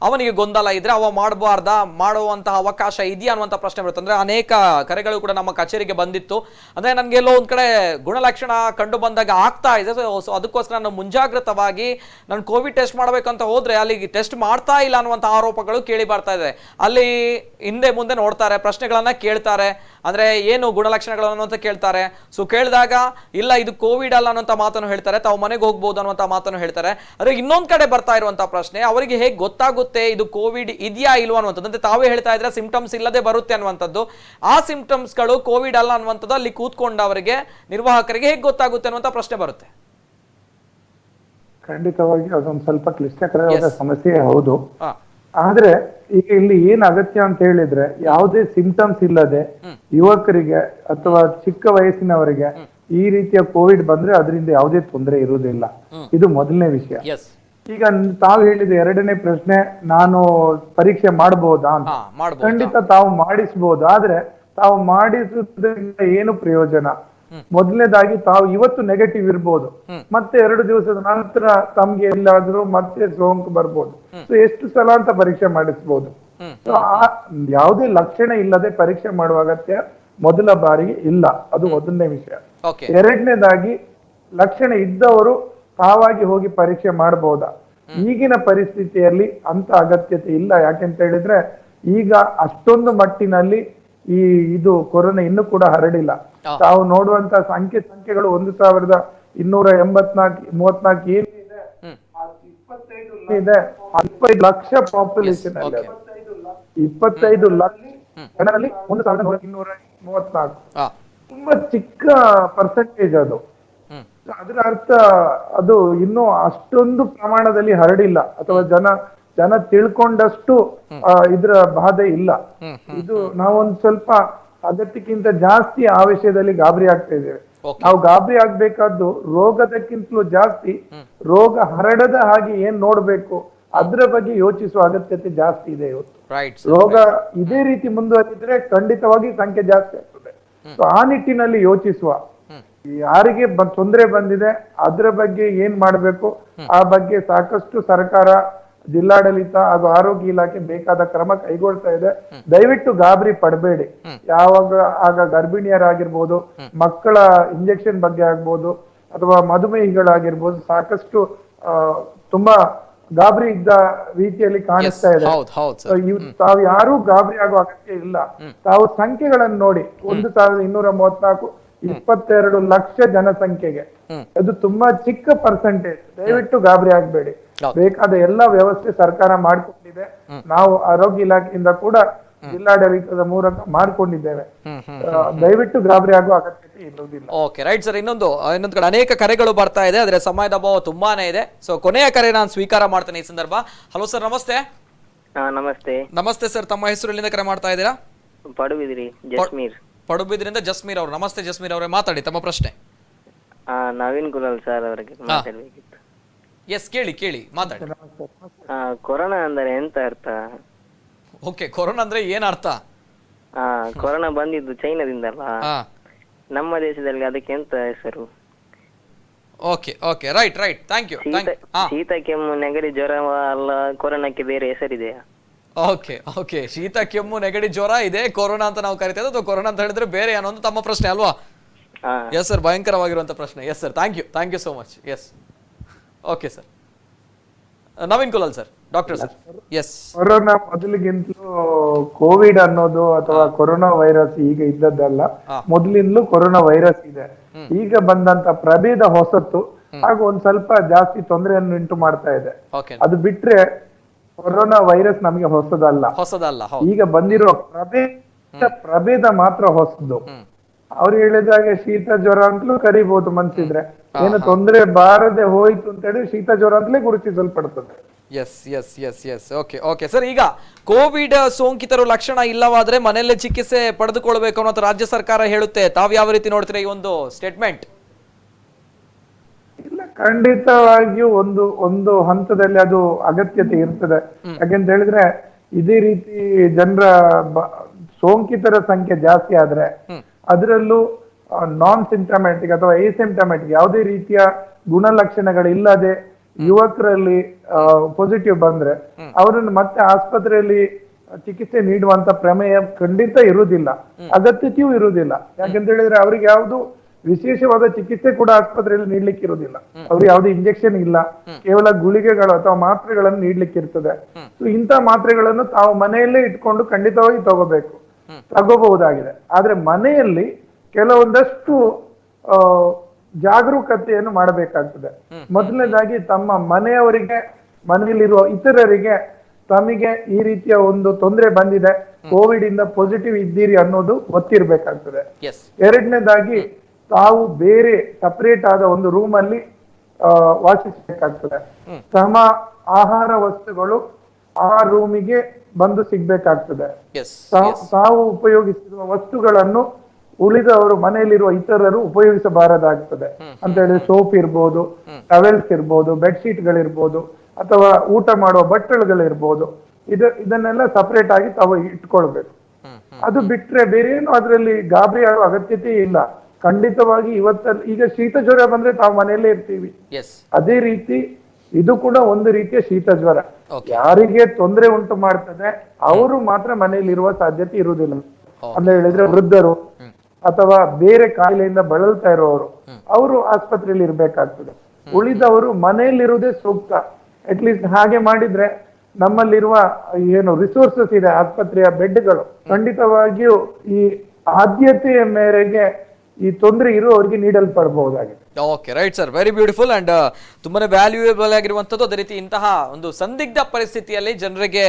Speaker 1: ಅವನಿಗೆ ಗೊಂದಲ ಇದ್ರೆ ಅವ ಮಾಡಬಾರ್ದಾ, ಮಾಡುವಂತಹ ಅವಕಾಶ ಇದೆಯಾ ಅನ್ನುವಂಥ ಪ್ರಶ್ನೆ ಬರುತ್ತೆ. ಅಂದ್ರೆ ಅನೇಕ ಕರೆಗಳು ಕೂಡ ನಮ್ಮ ಕಚೇರಿಗೆ ಬಂದಿತ್ತು. ಅಂದ್ರೆ ನನಗೆಲ್ಲೋ ಒಂದ್ ಕಡೆ ಗುಣಲಕ್ಷಣ ಕಂಡು ಬಂದಾಗ ಆಗ್ತಾ ಇದೆ, ಸೊ ಅದಕ್ಕೋಸ್ಕರ ನಾನು ಮುಂಜಾಗ್ರತವಾಗಿ ನಾನು ಕೋವಿಡ್ ಟೆಸ್ಟ್ ಮಾಡಬೇಕಂತ ಹೋದ್ರೆ ಅಲ್ಲಿ ಟೆಸ್ಟ್ ಮಾಡ್ತಾ ಇಲ್ಲ ಅನ್ನುವಂಥ ಆರೋಪಗಳು ಕೇಳಿ ಬರ್ತಾ ಇದೆ. ಅಲ್ಲಿ ಹಿಂದೆ ಮುಂದೆ ನೋಡ್ತಾರೆ, ಪ್ರಶ್ನೆಗಳನ್ನ ಕೇಳ್ತಾರೆ, ಅಂದ್ರೆ ಏನು ಗುಣಲಕ್ಷಣಗಳನ್ನು ಅಂತ ಕೇಳ್ತಾರೆ. ಸೊ ಕೇಳಿದಾಗ ಇಲ್ಲ ಇದು ಕೋವಿಡ್ ಅಲ್ಲ ಅನ್ನುವಂಥ ಮಾತನ್ನು ಹೇಳ್ತಾರೆ, ತಾವು ಮನೆಗೆ ಹೋಗ್ಬೋದು ಅನ್ನುವಂಥ ಮಾತನ್ನು ಹೇಳ್ತಾರೆ. ಆದ್ರೆ ಇನ್ನೊಂದ್ ಕಡೆ ಬರ್ತಾ ಇರುವಂತಹ ಪ್ರಶ್ನೆ, ಅವರಿಗೆ ಹೇಗೆ ಗೊತ್ತಾಗುತ್ತೆ ಇದು ಕೋವಿಡ್ ಇದೆಯಾ ಇಲ್ವಾ ಅನ್ನುವಂಥದ್ದು? ಅಂದ್ರೆ ತಾವೇ ಹೇಳ್ತಾ ಇದ್ರೆ ಸಿಂಪ್ಟಮ್ಸ್ ಇಲ್ಲದೆ ಬರುತ್ತೆ ಅನ್ನುವಂಥದ್ದು. ಆ ಸಿಂಪ್ಟಮ್ಸ್ ಗಳು ಕೋವಿಡ್ ಅಲ್ಲ ಅನ್ನುವಂಥದ್ದು ಅಲ್ಲಿ ಕೂತ್ಕೊಂಡವರಿಗೆ, ನಿರ್ವಾಹಕರಿಗೆ ಹೇಗೆ ಗೊತ್ತಾಗುತ್ತೆ ಅನ್ನುವಂಥ ಪ್ರಶ್ನೆ ಬರುತ್ತೆ.
Speaker 3: ಖಂಡಿತವಾಗಿ ಅದೊಂದು ಸ್ವಲ್ಪ ಕ್ಲಿಷ್ಟಕರವಾದ ಸಮಸ್ಯೆ ಹೌದು. ಆದ್ರೆ ಈಗ ಇಲ್ಲಿ ಏನ್ ಅಗತ್ಯ ಅಂತ ಹೇಳಿದ್ರೆ, ಯಾವುದೇ ಸಿಂಪ್ಟಮ್ಸ್ ಇಲ್ಲದೆ ಯುವಕರಿಗೆ ಅಥವಾ ಚಿಕ್ಕ ವಯಸ್ಸಿನವರಿಗೆ ಈ ರೀತಿಯ ಕೋವಿಡ್ ಬಂದ್ರೆ ಅದರಿಂದ ಯಾವುದೇ ತೊಂದರೆ ಇರುವುದಿಲ್ಲ. ಇದು ಮೊದಲನೇ ವಿಷಯ. ಈಗ ತಾವು ಹೇಳಿದ ಎರಡನೇ ಪ್ರಶ್ನೆ, ನಾನು ಪರೀಕ್ಷೆ ಮಾಡಬಹುದಾ ಅಂತ. ಖಂಡಿತ ತಾವು ಮಾಡಿಸಬಹುದು. ಆದ್ರೆ ತಾವು ಮಾಡಿಸುವುದರಿಂದ ಏನು ಪ್ರಯೋಜನ? ಮೊದಲನೇದಾಗಿ ತಾವು ಇವತ್ತು ನೆಗೆಟಿವ್ ಇರ್ಬೋದು, ಮತ್ತೆ 2 ದಿವಸದ ನಂತರ ತಮ್ಗೆ ಎಲ್ಲಾದ್ರೂ ಮತ್ತೆ ಸೋಂಕು ಬರ್ಬೋದು. ಸೊ ಎಷ್ಟು ಸಲ ಅಂತ ಪರೀಕ್ಷೆ ಮಾಡಿಸ್ಬೋದು. ಯಾವುದೇ ಲಕ್ಷಣ ಇಲ್ಲದೆ ಪರೀಕ್ಷೆ ಮಾಡುವ ಅಗತ್ಯ ಮೊದಲ ಬಾರಿಗೆ ಇಲ್ಲ. ಅದು ಮೊದಲನೇ ವಿಷಯ. ಎರಡನೇದಾಗಿ ಲಕ್ಷಣ ಇದ್ದವರು ತಾವಾಗಿ ಹೋಗಿ ಪರೀಕ್ಷೆ ಮಾಡಬಹುದಾ? ಈಗಿನ ಪರಿಸ್ಥಿತಿಯಲ್ಲಿ ಅಂತ ಅಗತ್ಯತೆ ಇಲ್ಲ. ಯಾಕೆಂತ ಹೇಳಿದ್ರೆ ಈಗ ಅಷ್ಟೊಂದು ಮಟ್ಟಿನಲ್ಲಿ ಇದು ಕೊರೋನಾ ಇನ್ನೂ ಕೂಡ ಹರಡಿಲ್ಲ. ತಾವು ನೋಡುವಂತ ಸಂಖ್ಯೆಗಳು 1284 ಏನಿದೆ, 25 ಲಕ್ಷ ಪಾಪ್ಯುಲೇಷನ್ ಅಲ್ಲಿ 25 ಲಕ್ಷ ಜನರಲ್ಲಿ 1284 34 ತುಂಬಾ ಚಿಕ್ಕ ಪರ್ಸೆಂಟೇಜ್ ಅದು. ಅದರ ಅರ್ಥ ಅದು ಇನ್ನೂ ಅಷ್ಟೊಂದು ಪ್ರಮಾಣದಲ್ಲಿ ಹರಡಿಲ್ಲ ಅಥವಾ ಜನ ತಿಳ್ಕೊಂಡಷ್ಟು ಇದ್ರ ಬಾಧೆ ಇಲ್ಲ. ಇದು ನಾವೊಂದು ಸ್ವಲ್ಪ ಅಗತ್ಯಕ್ಕಿಂತ ಜಾಸ್ತಿ ಆ ವಿಷಯದಲ್ಲಿ ಗಾಬರಿ ಆಗ್ತಾ ಇದ್ದೇವೆ. ನಾವು ಗಾಬರಿ ಆಗ್ಬೇಕಾದ್ದು ರೋಗದಕ್ಕಿಂತಲೂ ಜಾಸ್ತಿ ರೋಗ ಹರಡದ ಹಾಗೆ ಏನ್ ನೋಡ್ಬೇಕು ಅದ್ರ ಬಗ್ಗೆ ಯೋಚಿಸುವ ಅಗತ್ಯತೆ ಜಾಸ್ತಿ ಇದೆ ಇವತ್ತು. ರೋಗ ಇದೇ ರೀತಿ ಮುಂದುವರಿದ್ರೆ ಖಂಡಿತವಾಗಿ ಸಂಖ್ಯೆ ಜಾಸ್ತಿ ಆಗ್ತದೆ. ಸೊ ಆ ನಿಟ್ಟಿನಲ್ಲಿ ಯೋಚಿಸುವ, ಯಾರಿಗೆ ತೊಂದರೆ ಬಂದಿದೆ ಅದ್ರ ಬಗ್ಗೆ ಏನ್ ಮಾಡ್ಬೇಕು ಆ ಬಗ್ಗೆ ಸಾಕಷ್ಟು ಸರ್ಕಾರ, ಜಿಲ್ಲಾಡಳಿತ ಹಾಗೂ ಆರೋಗ್ಯ ಇಲಾಖೆ ಬೇಕಾದ ಕ್ರಮ ಕೈಗೊಳ್ತಾ ಇದೆ. ದಯವಿಟ್ಟು ಗಾಬರಿ ಪಡಬೇಡಿ. ಯಾವಾಗ ಆಗ ಗರ್ಭಿಣಿಯರಾಗಿರ್ಬೋದು, ಮಕ್ಕಳ ಇಂಜೆಕ್ಷನ್ ಬಗ್ಗೆ ಆಗ್ಬೋದು, ಅಥವಾ ಮಧುಮೇಹಿಗಳಾಗಿರ್ಬೋದು, ಸಾಕಷ್ಟು ತುಂಬಾ ಗಾಬರಿ ಇದ್ದ ರೀತಿಯಲ್ಲಿ ಕಾಣಿಸ್ತಾ ಇದೆ. ತಾವು ಯಾರು ಗಾಬರಿ ಆಗೋ ಅಗತ್ಯ ಇಲ್ಲ. ತಾವು ಸಂಖ್ಯೆಗಳನ್ನು ನೋಡಿ, 1234 22 ಲಕ್ಷ ಜನಸಂಖ್ಯೆಗೆ ಅದು ತುಂಬಾ ಚಿಕ್ಕ ಪರ್ಸೆಂಟೇಜ್. ದಯವಿಟ್ಟು ಗಾಬರಿ ಆಗ್ಬೇಡಿ. ಬೇಕಾದ ಎಲ್ಲಾ ವ್ಯವಸ್ಥೆ ಸರ್ಕಾರ ಮಾಡ್ಕೊಂಡಿದೆ. ನಾವು ಆರೋಗ್ಯ ಇಲಾಖೆಯಿಂದ ಕೂಡ ಜಿಲ್ಲಾಡಳಿತದ ಮೂಲಕ ಮಾಡ್ಕೊಂಡಿದ್ದೇವೆ. ದಯವಿಟ್ಟು ಗಾಬರಿ ಆಗುವ ಅಗತ್ಯತೆ ಇರುವುದಿಲ್ಲ.
Speaker 1: Okay, right sir. ಇನ್ನೊಂದು ಕಡೆ ಅನೇಕ ಕರೆಗಳು ಬರ್ತಾ ಇದೆ, ಆದ್ರೆ ಸಮಯದ ಅಭಾವ ತುಂಬಾನೇ ಇದೆ. ಸೊ ಕೊನೆಯ ಕರೆ ನಾನು ಸ್ವೀಕಾರ ಮಾಡ್ತೇನೆ ಈ ಸಂದರ್ಭ. ಹಲೋ ಸರ್, ನಮಸ್ತೆ.
Speaker 17: ನಮಸ್ತೆ.
Speaker 1: ನಮಸ್ತೆ ಸರ್, ತಮ್ಮ ಹೆಸರು ಎಲ್ಲಿಂದ ಕರೆ ಮಾಡ್ತಾ ಇದ್ದೀರಾ?
Speaker 17: ಪಡುಬಿದ್ರಿ, ಜಸ್ಮೀರ್.
Speaker 1: ಪಡುಬಿದ್ರಿಂದ ಜಸ್ಮೀರ್ ಅವರು. ನಮಸ್ತೆ ಜಸ್ಮೀರ್ ಅವರೇ, ಮಾತಾಡಿ ತಮ್ಮ ಪ್ರಶ್ನೆ.
Speaker 17: ನವೀನ್ ಗುಲಾಲ್ ಸರ್ ಅವರಿಗೆ ಮಾತಾಡ್ಬೇಕಿತ್ತು.
Speaker 1: ಎಸ್, ಕೇಳಿ ಮಾತಾಡಿ.
Speaker 17: ಕೊರೋನಾ ಅಂದರೆ ಎಂತ ಅರ್ಥ?
Speaker 1: ಓಕೆ, ಕೊರೋನಾ ಅಂದ್ರೆ ಏನ್ ಅರ್ಥ?
Speaker 17: ಕೊರೋನಾ ಬಂದಿದ್ದು ಚೈನಾದಿಂದಲ್ಲ, ನಮ್ಮ ದೇಶದಲ್ಲಿ ಅದಕ್ಕೆ ಎಂತ ಹೆಸರು?
Speaker 1: Okay, right, thank you.
Speaker 17: ಶೀತ, ಕೆಮ್ಮು, ನೆಗಡಿ, ಜ್ವರ ಅಲ್ಲ, ಕೊರೋನಾಕ್ಕೆ ಬೇರೆ ಹೆಸರಿದೆಯಾ?
Speaker 1: ಓಕೆ, ಶೀತ, ಕೆಮ್ಮು, ನೆಗಡಿ, ಜ್ವರ ಇದೆ, ಕೊರೋನಾ ಅಂತ ನಾವು ಕರಿತೇವೆ, ಅಥವಾ ಕೊರೋನಾ ಅಂತ ಹೇಳಿದ್ರೆ ಬೇರೆ ಏನೋ ಅಂತ ತಮ್ಮ ಪ್ರಶ್ನೆ ಅಲ್ವಾ? ಎಸ್ ಸರ್, ಭಯಂಕರವಾಗಿರುವಂತ ಪ್ರಶ್ನೆ. Yes sir, thank you so much. Yes, okay sir. Naveen Kulal sir, doctor sir. Yes,
Speaker 3: corona ಮೊದಲಿಗಿಂತಲೂ ಕೋವಿಡ್ ಅನ್ನೋದು ಅಥವಾ ಕೊರೋನಾ ವೈರಸ್ ಈಗ ಇದ್ದದ್ದಲ್ಲ, ಮೊದಲಿಂದಲೂ ಕೊರೋನಾ ವೈರಸ್ ಇದೆ. ಈಗ ಬಂದಂತ ಪ್ರಭೇದ ಹೊಸತ್ತು ಹಾಗೂ ಒಂದ್ ಸ್ವಲ್ಪ ಜಾಸ್ತಿ ತೊಂದರೆಯನ್ನು ಉಂಟು ಮಾಡ್ತಾ ಇದೆ. ಅದು ಬಿಟ್ರೆ ಕೊರೋನಾ ವೈರಸ್ ನಮಗೆ ಹೊಸದಲ್ಲ. ಈಗ ಬಂದಿರೋ ಪ್ರಭೇದ ಮಾತ್ರ ಹೊಸದು. ಅವ್ರು ಹೇಳಿದಾಗೆ ಶೀತ ಜ್ವರ ಅಂತಲೂ ಕರಿಬಹುದು ಮನ್ಸಿದ್ರೆ. ಏನು ತೊಂದರೆ ಬಾರದೆ ಹೋಯ್ತು ಅಂತ ಹೇಳಿ ಶೀತ ಜ್ವರ ಅಂತಲೇ ಗುರುತಿಸಲ್ಪಡ್ತದೆ.
Speaker 1: ಎಸ್. ಓಕೆ ಸರ್, ಈಗ ಕೋವಿಡ್ ಸೋಂಕಿತರು ಲಕ್ಷಣ ಇಲ್ಲವಾದ್ರೆ ಮನೆಯಲ್ಲೇ ಚಿಕಿತ್ಸೆ ಪಡೆದುಕೊಳ್ಬೇಕು ಅನ್ನೋ ರಾಜ್ಯ ಸರ್ಕಾರ ಹೇಳುತ್ತೆ. ತಾವ್ ಯಾವ ರೀತಿ ನೋಡ್ತೀರಾ ಈ ಒಂದು ಸ್ಟೇಟ್ಮೆಂಟ್?
Speaker 3: ಇಲ್ಲ, ಖಂಡಿತವಾಗಿಯೂ ಒಂದು ಹಂತದಲ್ಲಿ ಅದು ಅಗತ್ಯತೆ ಇರ್ತದೆ. ಯಾಕೆಂತ ಹೇಳಿದ್ರೆ ಇದೇ ರೀತಿ ಜನರ ಸೋಂಕಿತರ ಸಂಖ್ಯೆ ಜಾಸ್ತಿ ಆದ್ರೆ, ಅದರಲ್ಲೂ ನಾನ್ ಸಿಂಟಮ್ಯಾಟಿಕ್ ಅಥವಾ ಎಸಿಂಟಮ್ಯಾಟಿಕ್ ಯಾವುದೇ ರೀತಿಯ ಗುಣಲಕ್ಷಣಗಳಿಲ್ಲದೆ ಯುವಕರಲ್ಲಿ ಪಾಸಿಟಿವ್ ಬಂದ್ರೆ ಅವರನ್ನು ಮತ್ತೆ ಆಸ್ಪತ್ರೆಯಲ್ಲಿ ಚಿಕಿತ್ಸೆ ನೀಡುವಂತ ಪ್ರಮೇಯ ಖಂಡಿತ ಇರುವುದಿಲ್ಲ, ಅಗತ್ಯತೆಯೂ ಇರುವುದಿಲ್ಲ. ಯಾಕಂತ ಹೇಳಿದ್ರೆ ಅವ್ರಿಗೆ ಯಾವುದು ವಿಶೇಷವಾದ ಚಿಕಿತ್ಸೆ ಕೂಡ ಆಸ್ಪತ್ರೆಯಲ್ಲಿ ನೀಡ್ಲಿಕ್ಕೆ ಇರುವುದಿಲ್ಲ. ಅವ್ರಿಗೆ ಯಾವ್ದು ಇಂಜೆಕ್ಷನ್ ಇಲ್ಲ, ಕೇವಲ ಗುಳಿಗೆಗಳು ಅಥವಾ ಮಾತ್ರೆಗಳನ್ನು ನೀಡ್ಲಿಕ್ಕೆ ಇರ್ತದೆ. ಸೊ ಇಂಥ ಮಾತ್ರೆಗಳನ್ನು ತಾವು ಮನೆಯಲ್ಲೇ ಇಟ್ಕೊಂಡು ಖಂಡಿತವಾಗಿ ತಗೋಬಹುದಾಗಿದೆ. ಆದ್ರೆ ಮನೆಯಲ್ಲಿ ಕೆಲವೊಂದಷ್ಟು ಜಾಗರೂಕತೆಯನ್ನು ಮಾಡಬೇಕಾಗ್ತದೆ. ಮೊದಲನೇದಾಗಿ ತಮ್ಮ ಮನೆಯವರಿಗೆ, ಮನೆಯಲ್ಲಿರುವ ಇತರರಿಗೆ ತಮಗೆ ಈ ರೀತಿಯ ಒಂದು ತೊಂದರೆ ಬಂದಿದೆ, ಕೋವಿಡ್ ಇಂದ ಪಾಸಿಟಿವ್ ಇದ್ದೀರಿ ಅನ್ನೋದು ಗೊತ್ತಿರ್ಬೇಕಾಗ್ತದೆ. ಎರಡನೇದಾಗಿ ತಾವು ಬೇರೆ ಸಪರೇಟ್ ಆದ ಒಂದು ರೂಮ್ ಅಲ್ಲಿ ವಾಸಿಸಬೇಕಾಗ್ತದೆ. ಸಮ ಆಹಾರ ವಸ್ತುಗಳು ಆ ರೂಮಿಗೆ ಬಂದು ಸಿಗ್ಬೇಕಾಗ್ತದೆ. ತಾವು ಉಪಯೋಗಿಸಿರುವ ವಸ್ತುಗಳನ್ನು ಉಳಿದವರು ಮನೆಯಲ್ಲಿರುವ ಇತರರು ಉಪಯೋಗಿಸಬಾರದಾಗ್ತದೆ. ಅಂತ ಹೇಳಿದ್ರೆ ಸೋಪ್ ಇರ್ಬೋದು, ಟವೆಲ್ಸ್ ಇರ್ಬೋದು, ಬೆಡ್ಶೀಟ್ ಗಳಿರ್ಬೋದು, ಅಥವಾ ಊಟ ಮಾಡುವ ಬಟ್ಟಲುಗಳಿರ್ಬೋದು, ಇದನ್ನೆಲ್ಲ ಸಪರೇಟ್ ಆಗಿ ತಾವು ಇಟ್ಕೊಳ್ಬೇಕು. ಅದು ಬಿಟ್ರೆ ಬೇರೆ ಏನು ಅದರಲ್ಲಿ ಗಾಬರಿ ಆಗುವ ಅಗತ್ಯತೆ ಇಲ್ಲ. ಖಂಡಿತವಾಗಿ ಈಗ ಶೀತ ಜ್ವರ ಬಂದ್ರೆ ತಾವು ಮನೆಯಲ್ಲೇ ಇರ್ತೀವಿ. ಅದೇ ರೀತಿ ಇದು ಕೂಡ ಒಂದು ರೀತಿಯ ಶೀತ ಜ್ವರ. ಯಾರಿಗೆ ತೊಂದರೆ ಉಂಟು ಮಾಡ್ತದೆ ಅವರು ಮಾತ್ರ ಮನೆಯಲ್ಲಿ ಇರುವ ಸಾಧ್ಯತೆ ಇರುವುದಿಲ್ಲ. ಅಂತ ಹೇಳಿದ್ರೆ ವೃದ್ಧರು ಅಥವಾ ಬೇರೆ ಕಾಯಿಲೆಯಿಂದ ಬಳಲ್ತಾ ಇರೋರು, ಅವರು ಆಸ್ಪತ್ರೆಯಲ್ಲಿ ಇರ್ಬೇಕಾಗ್ತದೆ. ಉಳಿದವರು ಮನೆಯಲ್ಲಿರುವುದೇ ಸೂಕ್ತ. ಅಟ್ಲೀಸ್ಟ್ ಹಾಗೆ ಮಾಡಿದ್ರೆ ನಮ್ಮಲ್ಲಿರುವ ಏನು ರಿಸೋರ್ಸಸ್ ಇದೆ, ಆಸ್ಪತ್ರೆಯ ಬೆಡ್ಗಳು, ಖಂಡಿತವಾಗಿಯೂ ಈ ಆದ್ಯತೆಯ ಮೇರೆಗೆ ಈ ತೊಂದರೆ ಇರುವವರಿಗೆ ನೀಡಲ್ಪಡಬಹುದಾಗಿದೆ.
Speaker 1: Okay right sir, very beautiful and ತುಂಬಾನೇ ವ್ಯಾಲ್ಯೂಯೇಬಲ್ ಆಗಿರುವಂಥದ್ದು. ಅದೇ ರೀತಿ ಇಂತಹ ಒಂದು ಸಂದಿಗ್ಧ ಪರಿಸ್ಥಿತಿಯಲ್ಲಿ ಜನರಿಗೆ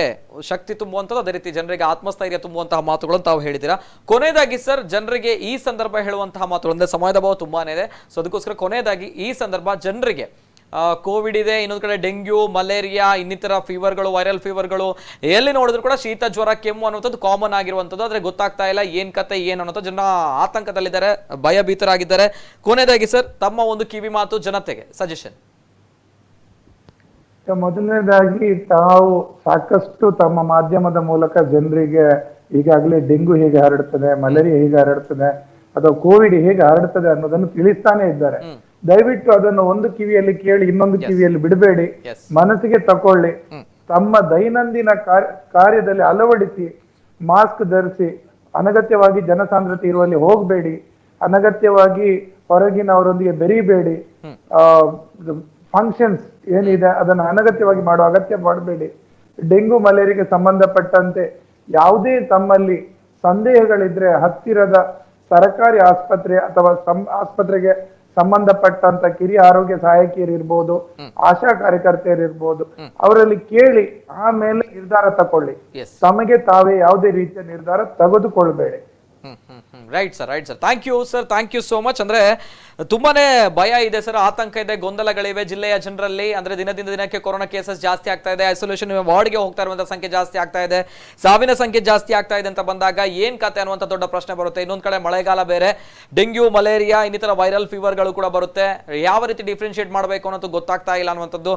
Speaker 1: ಶಕ್ತಿ ತುಂಬುವಂಥದ್ದು, ಅದೇ ರೀತಿ ಜನರಿಗೆ ಆತ್ಮಸ್ಥೈರ್ಯ ತುಂಬುವಂತಹ ಮಾತುಗಳನ್ನು ತಾವು ಹೇಳಿದ್ದೀರಾ. ಕೊನೆಯದಾಗಿ ಸರ್, ಜನರಿಗೆ ಈ ಸಂದರ್ಭ ಹೇಳುವಂತಹ ಮಾತುಗಳು ಅಂದ್ರೆ ಸಮಯದ ಅಭಾವ ತುಂಬಾನೇ ಇದೆ, ಸೊ ಅದಕ್ಕೋಸ್ಕರ ಕೊನೆಯದಾಗಿ ಈ ಸಂದರ್ಭ ಜನರಿಗೆ ಕೋವಿಡ್ ಇದೆ, ಇನ್ನೊಂದು ಕಡೆ ಡೆಂಗ್ಯೂ, ಮಲೇರಿಯಾ, ಇನ್ನಿತರ ಫೀವರ್ಗಳು, ವೈರಲ್ ಫೀವರ್ಗಳು, ಎಲ್ಲಿ ನೋಡಿದ್ರು ಕೂಡ ಶೀತ, ಜ್ವರ, ಕೆಮ್ಮು ಅನ್ನುವಂಥದ್ದು ಕಾಮನ್ ಆಗಿರುವಂಥದ್ದು. ಆದರೆ ಗೊತ್ತಾಗ್ತಾ ಇಲ್ಲ ಏನ್ ಕತೆ ಏನು ಅನ್ನೋದು, ಜನ ಆತಂಕದಲ್ಲಿದ್ದಾರೆ, ಭಯಭೀತರಾಗಿದ್ದಾರೆ. ಕೊನೆಯದಾಗಿ ಸರ್, ತಮ್ಮ ಒಂದು ಕಿವಿ ಮಾತು ಜನತೆಗೆ, ಸಜೆಷನ್.
Speaker 3: ಮೊದಲನೇದಾಗಿ ತಾವು ಸಾಕಷ್ಟು ತಮ್ಮ ಮಾಧ್ಯಮದ ಮೂಲಕ ಜನರಿಗೆ ಈಗಾಗಲೇ ಡೆಂಗು ಹೇಗೆ ಹರಡುತ್ತದೆ, ಮಲೇರಿಯಾ ಹೇಗೆ ಹರಡುತ್ತದೆ ಅಥವಾ ಕೋವಿಡ್ ಹೇಗೆ ಹರಡುತ್ತದೆ ಅನ್ನೋದನ್ನು ತಿಳಿಸ್ತಾನೆ ಇದ್ದಾರೆ. ದಯವಿಟ್ಟು ಅದನ್ನು ಒಂದು ಕಿವಿಯಲ್ಲಿ ಕೇಳಿ ಇನ್ನೊಂದು ಕಿವಿಯಲ್ಲಿ ಬಿಡಬೇಡಿ, ಮನಸ್ಸಿಗೆ ತಕೊಳ್ಳಿ, ತಮ್ಮ ದೈನಂದಿನ ಕಾರ್ಯದಲ್ಲಿ ಅಳವಡಿಸಿ, ಮಾಸ್ಕ್ ಧರಿಸಿ, ಅನಗತ್ಯವಾಗಿ ಜನಸಾಂದ್ರತೆ ಇರುವಲ್ಲಿ ಹೋಗಬೇಡಿ, ಅನಗತ್ಯವಾಗಿ ಹೊರಗಿನವರೊಂದಿಗೆ ಬೆರೀಬೇಡಿ, ಫಂಕ್ಷನ್ಸ್ ಏನಿದೆ ಅದನ್ನು ಅನಗತ್ಯವಾಗಿ ಮಾಡುವ ಅಗತ್ಯ ಮಾಡಬೇಡಿ. ಡೆಂಗು ಮಲೇರಿಯಾಗೆ ಸಂಬಂಧಪಟ್ಟಂತೆ ಯಾವುದೇ ತಮ್ಮಲ್ಲಿ ಸಂದೇಹಗಳಿದ್ರೆ ಹತ್ತಿರದ ಸರ್ಕಾರಿ ಆಸ್ಪತ್ರೆ ಅಥವಾ ಆಸ್ಪತ್ರೆಗೆ ಸಂಬಂಧಪಟ್ಟಂತ ಕಿರಿಯ ಆರೋಗ್ಯ ಸಹಾಯಕಿಯರು ಇರ್ಬೋದು, ಆಶಾ ಕಾರ್ಯಕರ್ತೆಯರು ಇರ್ಬೋದು, ಅವರಲ್ಲಿ ಕೇಳಿ ಆಮೇಲೆ ನಿರ್ಧಾರ ತಕೊಳ್ಳಿ. ತಮಗೆ ತಾವೇ ಯಾವುದೇ ರೀತಿಯ ನಿರ್ಧಾರ ತೆಗೆದುಕೊಳ್ಬೇಡಿ.
Speaker 1: Right sir, right sir. Thank you sir, thank you so much. ಅಂದ್ರೆ ತುಂಬಾನೇ ಭಯ ಇದೆ ಸರ್, ಆತಂಕ ಇದೆ, ಗೊಂದಲಗಳಿವೆ ಜಿಲ್ಲೆಯ ಜನರಲ್ಲಿ. ಅಂದ್ರೆ ದಿನದಿಂದ ದಿನಕ್ಕೆ ಕೊರೋನಾ ಕೇಸಸ್ ಜಾಸ್ತಿ ಆಗ್ತಾ ಇದೆ, ಐಸೋಲೇಷನ್ ವಾರ್ಡ್ಗೆ ಹೋಗ್ತಾ ಇರುವಂತಹ ಸಂಖ್ಯೆ ಜಾಸ್ತಿ ಆಗ್ತಾ ಇದೆ, ಸಾವಿನ ಸಂಖ್ಯೆ ಜಾಸ್ತಿ ಆಗ್ತಾ ಇದೆ ಅಂತ ಬಂದಾಗ ಏನ್ ಕತೆ ಅನ್ನುವಂಥ ದೊಡ್ಡ ಪ್ರಶ್ನೆ ಬರುತ್ತೆ. ಇನ್ನೊಂದ್ ಕಡೆ ಮಳೆಗಾಲ ಬೇರೆ, ಡೆಂಗ್ಯೂ, ಮಲೇರಿಯಾ, ಇನ್ನಿತರ ವೈರಲ್ ಫೀವರ್ಗಳು ಕೂಡ ಬರುತ್ತೆ. ಯಾವ ರೀತಿ ಡಿಫ್ರೆನ್ಶಿಯೇಟ್ ಮಾಡಬೇಕು ಅನ್ನೋದು ಗೊತ್ತಾಗ್ತಾ ಇಲ್ಲ ಅನ್ನುವಂಥದ್ದು.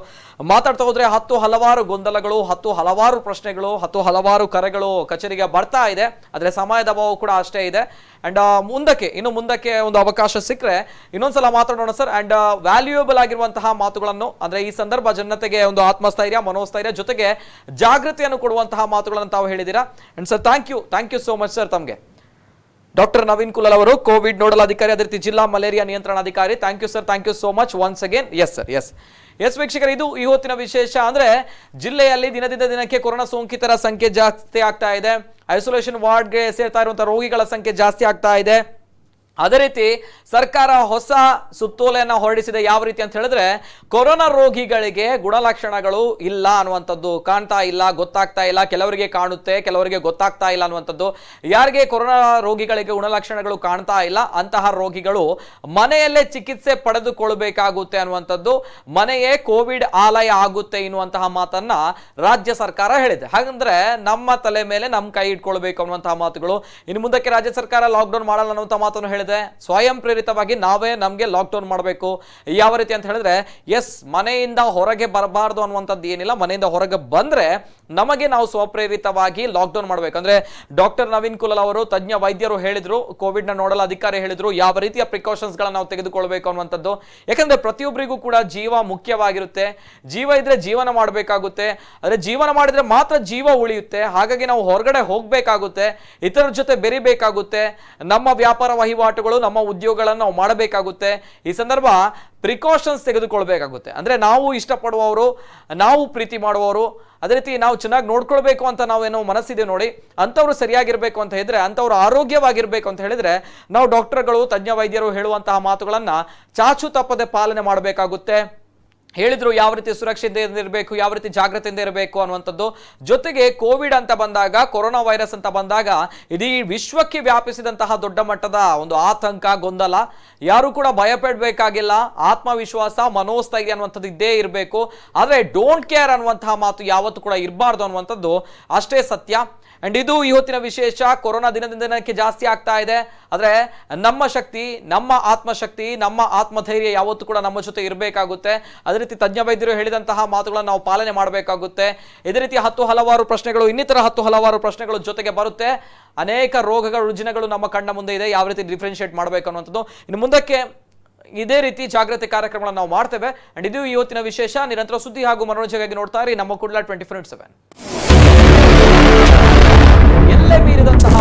Speaker 1: ಮಾತಾಡ್ತಾ ಹೋದ್ರೆ ಹಲವಾರು ಗೊಂದಲಗಳು, ಹಲವಾರು ಪ್ರಶ್ನೆಗಳು, ಹಲವಾರು ಕರೆಗಳು ಕಚೇರಿಗೆ ಬರ್ತಾ ಇದೆ. ಆದ್ರೆ ಸಮಯದ ಅಭಾವ ಕೂಡ ಅಷ್ಟೇ ಇದೆ. ಅಂಡ್ ಇನ್ನು ಮುಂದಕ್ಕೆ ಒಂದು ಅವಕಾಶ ಸಿಕ್ಕರೆ ಇನ್ನೊಂದ್ಸಲ ಮಾತಾಡೋಣ ಸರ್. ಅಂಡ್ ವ್ಯಾಲ್ಯೂಯಬಲ್ ಆಗಿರುವಂತಹ ಮಾತುಗಳನ್ನು, ಅಂದ್ರೆ ಈ ಸಂದರ್ಭ ಜನತೆಗೆ ಒಂದು ಆತ್ಮಸ್ಥೈರ್ಯ, ಮನೋಸ್ಥೈರ್ಯ ಜೊತೆಗೆ ಜಾಗೃತಿಯನ್ನು ಕೊಡುವಂತಹ ಮಾತುಗಳನ್ನು ತಾವು ಹೇಳಿದ್ದೀರಾ. And sir, thank you so much sir. ತಮಗೆ ಡಾಕ್ಟರ್ ನವೀನ್ ಕುಲಾಲ್ ಅವರು, ಕೋವಿಡ್ ನೋಡಲ್ ಅಧಿಕಾರಿ, ಅದೇ ರೀತಿ ಜಿಲ್ಲಾ ಮಲೇರಿಯಾ ನಿಯಂತ್ರಣಾಧಿಕಾರಿ. Thank you sir, thank you so much once again. Yes sir, yes ವೀಕ್ಷಕರು, ಇದು ಇವತ್ತಿನ ವಿಶೇಷ. ಅಂದ್ರೆ ಜಿಲ್ಲೆಯಲ್ಲಿ ದಿನದಿಂದ ದಿನಕ್ಕೆ ಕೊರೋನಾ ಸೋಂಕಿತರ ಸಂಖ್ಯೆ ಜಾಸ್ತಿ ಆಗ್ತಾ ಇದೆ, ಐಸೋಲೇಷನ್ ವಾರ್ಡ್ಗೆ ಸೇರ್ತಾ ಇರುವಂತಹ ರೋಗಿಗಳ ಸಂಖ್ಯೆ ಜಾಸ್ತಿ ಆಗ್ತಾ ಇದೆ. ಅದೇ ರೀತಿ ಸರ್ಕಾರ ಹೊಸ ಸುತ್ತೋಲೆಯನ್ನು ಹೊರಡಿಸಿದೆ. ಯಾವ ರೀತಿ ಅಂತ ಹೇಳಿದ್ರೆ, ಕೊರೋನಾ ರೋಗಿಗಳಿಗೆ ಗುಣಲಕ್ಷಣಗಳು ಇಲ್ಲ ಅನ್ನುವಂಥದ್ದು ಕಾಣ್ತಾ ಇಲ್ಲ, ಗೊತ್ತಾಗ್ತಾ ಇಲ್ಲ. ಕೆಲವರಿಗೆ ಕಾಣುತ್ತೆ, ಕೆಲವರಿಗೆ ಗೊತ್ತಾಗ್ತಾ ಇಲ್ಲ ಅನ್ನುವಂಥದ್ದು. ಯಾರಿಗೆ ಕೊರೋನಾ ರೋಗಿಗಳಿಗೆ ಗುಣಲಕ್ಷಣಗಳು ಕಾಣ್ತಾ ಇಲ್ಲ ಅಂತಹ ರೋಗಿಗಳು ಮನೆಯಲ್ಲೇ ಚಿಕಿತ್ಸೆ ಪಡೆದುಕೊಳ್ಬೇಕಾಗುತ್ತೆ ಅನ್ನುವಂಥದ್ದು, ಮನೆಯೇ ಕೋವಿಡ್ ಆಲಯ ಆಗುತ್ತೆ ಎನ್ನುವಂತಹ ಮಾತನ್ನ ರಾಜ್ಯ ಸರ್ಕಾರ ಹೇಳಿದೆ. ಹಾಗಂದ್ರೆ ನಮ್ಮ ತಲೆ ಮೇಲೆ ನಮ್ಮ ಕೈ ಇಟ್ಕೊಳ್ಬೇಕು ಅನ್ನುವಂತಹ ಮಾತುಗಳು. ಇನ್ನು ಮುಂದಕ್ಕೆ ರಾಜ್ಯ ಸರ್ಕಾರ ಲಾಕ್ಡೌನ್ ಮಾಡಲ್ಲ ಅನ್ನುವಂಥ ಮಾತನ್ನು ಹೇಳಿದೆ. ಸ್ವಯಂ ಪ್ರೇರಿತವಾಗಿ ನಾವೇ ನಮಗೆ ಲಾಕ್ಡೌನ್ ಮಾಡಬೇಕು. ಯಾವ ರೀತಿ ಅಂತ ಹೇಳಿದ್ರೆ, ಎಸ್, ಮನೆಯಿಂದ ಹೊರಗೆ ಬರಬಾರ್ದು ಅನ್ನುವಂಥದ್ದು ಏನಿಲ್ಲ. ಮನೆಯಿಂದ ಹೊರಗೆ ಬಂದ್ರೆ ನಮಗೆ ನಾವು ಸ್ವಪ್ರೇರಿತವಾಗಿ ಲಾಕ್ಡೌನ್ ಮಾಡಬೇಕು. ಅಂದ್ರೆ ಡಾಕ್ಟರ್ ನವೀನ್ ಕುಲಾಲ್ ಅವರು, ತಜ್ಞ ವೈದ್ಯರು ಹೇಳಿದ್ರು, ಕೋವಿಡ್ ನ ನೋಡಲ್ ಅಧಿಕಾರಿ ಹೇಳಿದ್ರು, ಯಾವ ರೀತಿಯ ಪ್ರಿಕಾಷನ್ಸ್ ಗಳನ್ನ ನಾವು ತೆಗೆದುಕೊಳ್ಬೇಕು ಅನ್ನುವಂಥದ್ದು. ಯಾಕಂದ್ರೆ ಪ್ರತಿಯೊಬ್ಬರಿಗೂ ಕೂಡ ಜೀವ ಮುಖ್ಯವಾಗಿರುತ್ತೆ. ಜೀವ ಇದ್ರೆ ಜೀವನ ಮಾಡಬೇಕಾಗುತ್ತೆ. ಆದ್ರೆ ಜೀವನ ಮಾಡಿದ್ರೆ ಮಾತ್ರ ಜೀವ ಉಳಿಯುತ್ತೆ. ಹಾಗಾಗಿ ನಾವು ಹೊರಗಡೆ ಹೋಗ್ಬೇಕಾಗುತ್ತೆ, ಇತರರ ಜೊತೆ ಬೆರಿಬೇಕಾಗುತ್ತೆ, ನಮ್ಮ ವ್ಯಾಪಾರ ವಹಿವಾಟುಗಳು, ನಮ್ಮ ಉದ್ಯೋಗಗಳನ್ನು ನಾವು ಮಾಡಬೇಕಾಗುತ್ತೆ. ಈ ಸಂದರ್ಭ ಪ್ರಿಕಾಷನ್ಸ್ ತೆಗೆದುಕೊಳ್ಬೇಕಾಗುತ್ತೆ. ಅಂದ್ರೆ ನಾವು ಇಷ್ಟಪಡುವವರು, ನಾವು ಪ್ರೀತಿ ಮಾಡುವವರು, ಅದೇ ರೀತಿ ನಾವು ಚೆನ್ನಾಗಿ ನೋಡ್ಕೊಳ್ಬೇಕು ಅಂತ ನಾವೇನೋ ಮನಸ್ಸಿದೆ ನೋಡಿ, ಅಂಥವ್ರು ಸರಿಯಾಗಿರ್ಬೇಕು ಅಂತ ಹೇಳಿದ್ರೆ, ಅಂಥವ್ರು ಆರೋಗ್ಯವಾಗಿರ್ಬೇಕು ಅಂತ ಹೇಳಿದ್ರೆ, ನಾವು ಡಾಕ್ಟರ್ಗಳು, ತಜ್ಞ ವೈದ್ಯರು ಹೇಳುವಂತಹ ಮಾತುಗಳನ್ನ ಚಾಚು ತಪ್ಪದೆ ಪಾಲನೆ ಮಾಡಬೇಕಾಗುತ್ತೆ. ಹೇಳಿದ್ರು ಯಾವ ರೀತಿ ಸುರಕ್ಷತೆಯಿಂದ ಇರಬೇಕು, ಯಾವ ರೀತಿ ಜಾಗೃತಿಯಿಂದ ಇರಬೇಕು ಅನ್ನುವಂಥದ್ದು. ಜೊತೆಗೆ ಕೋವಿಡ್ ಅಂತ ಬಂದಾಗ, ಕೊರೋನಾ ವೈರಸ್ ಅಂತ ಬಂದಾಗ ಇಡೀ ವಿಶ್ವಕ್ಕೆ ವ್ಯಾಪಿಸಿದಂತಹ ದೊಡ್ಡ ಮಟ್ಟದ ಒಂದು ಆತಂಕ, ಗೊಂದಲ. ಯಾರು ಕೂಡ ಭಯಪಡಬೇಕಾಗಿಲ್ಲ. ಆತ್ಮವಿಶ್ವಾಸ, ಮನೋಸ್ಥೈರ್ಯ ಅನ್ನುವಂಥದ್ದು ಇದ್ದೇ ಇರಬೇಕು. ಆದರೆ ಡೋಂಟ್ ಕೇರ್ ಅನ್ನುವಂತಹ ಮಾತು ಯಾವತ್ತೂ ಕೂಡ ಇರಬಾರ್ದು ಅನ್ನುವಂಥದ್ದು ಅಷ್ಟೇ ಸತ್ಯ. ಅಂಡ್ ಇದು ಇವತ್ತಿನ ವಿಶೇಷ. ಕೊರೋನಾ ದಿನದಿಂದ ದಿನಕ್ಕೆ ಜಾಸ್ತಿ ಆಗ್ತಾ ಇದೆ. ಆದ್ರೆ ನಮ್ಮ ಶಕ್ತಿ, ನಮ್ಮ ಆತ್ಮಶಕ್ತಿ, ನಮ್ಮ ಆತ್ಮಧೈರ್ಯ ಯಾವತ್ತೂ ಕೂಡ ನಮ್ಮ ಜೊತೆ ಇರಬೇಕಾಗುತ್ತೆ. ಅದೇ ರೀತಿ ತಜ್ಞ ವೈದ್ಯರು ಹೇಳಿದಂತಹ ಮಾತುಗಳನ್ನು ನಾವು ಪಾಲನೆ ಮಾಡಬೇಕಾಗುತ್ತೆ. ಇದೇ ರೀತಿ ಹಲವಾರು ಪ್ರಶ್ನೆಗಳು, ಇನ್ನಿತರ ಹಲವಾರು ಪ್ರಶ್ನೆಗಳು ಜೊತೆಗೆ ಬರುತ್ತೆ. ಅನೇಕ ರೋಗಗಳು, ರುಜಿನಗಳು ನಮ್ಮ ಕಣ್ಣ ಮುಂದೆ ಇದೆ. ಯಾವ ರೀತಿ ಡಿಫ್ರೆನ್ಶಿಯೇಟ್ ಮಾಡಬೇಕು ಅನ್ನುವಂಥದ್ದು. ಇನ್ನು ಮುಂದಕ್ಕೆ ಇದೇ ರೀತಿ ಜಾಗೃತಿ ಕಾರ್ಯಕ್ರಮಗಳನ್ನು ನಾವು ಮಾಡ್ತೇವೆ. ಅಂಡ್ ಇದು ಇವತ್ತಿನ ವಿಶೇಷ. ನಿರಂತರ ಸುದ್ದಿ ಹಾಗೂ ಮನೋರಂಜನೆಗಾಗಿ ನೋಡ್ತಾ ಇರಿ ನಮ್ಮ ಕುಡ್ಲ 24/7. ಎಲ್ಲೇ ಮೀರಿದಂತಹ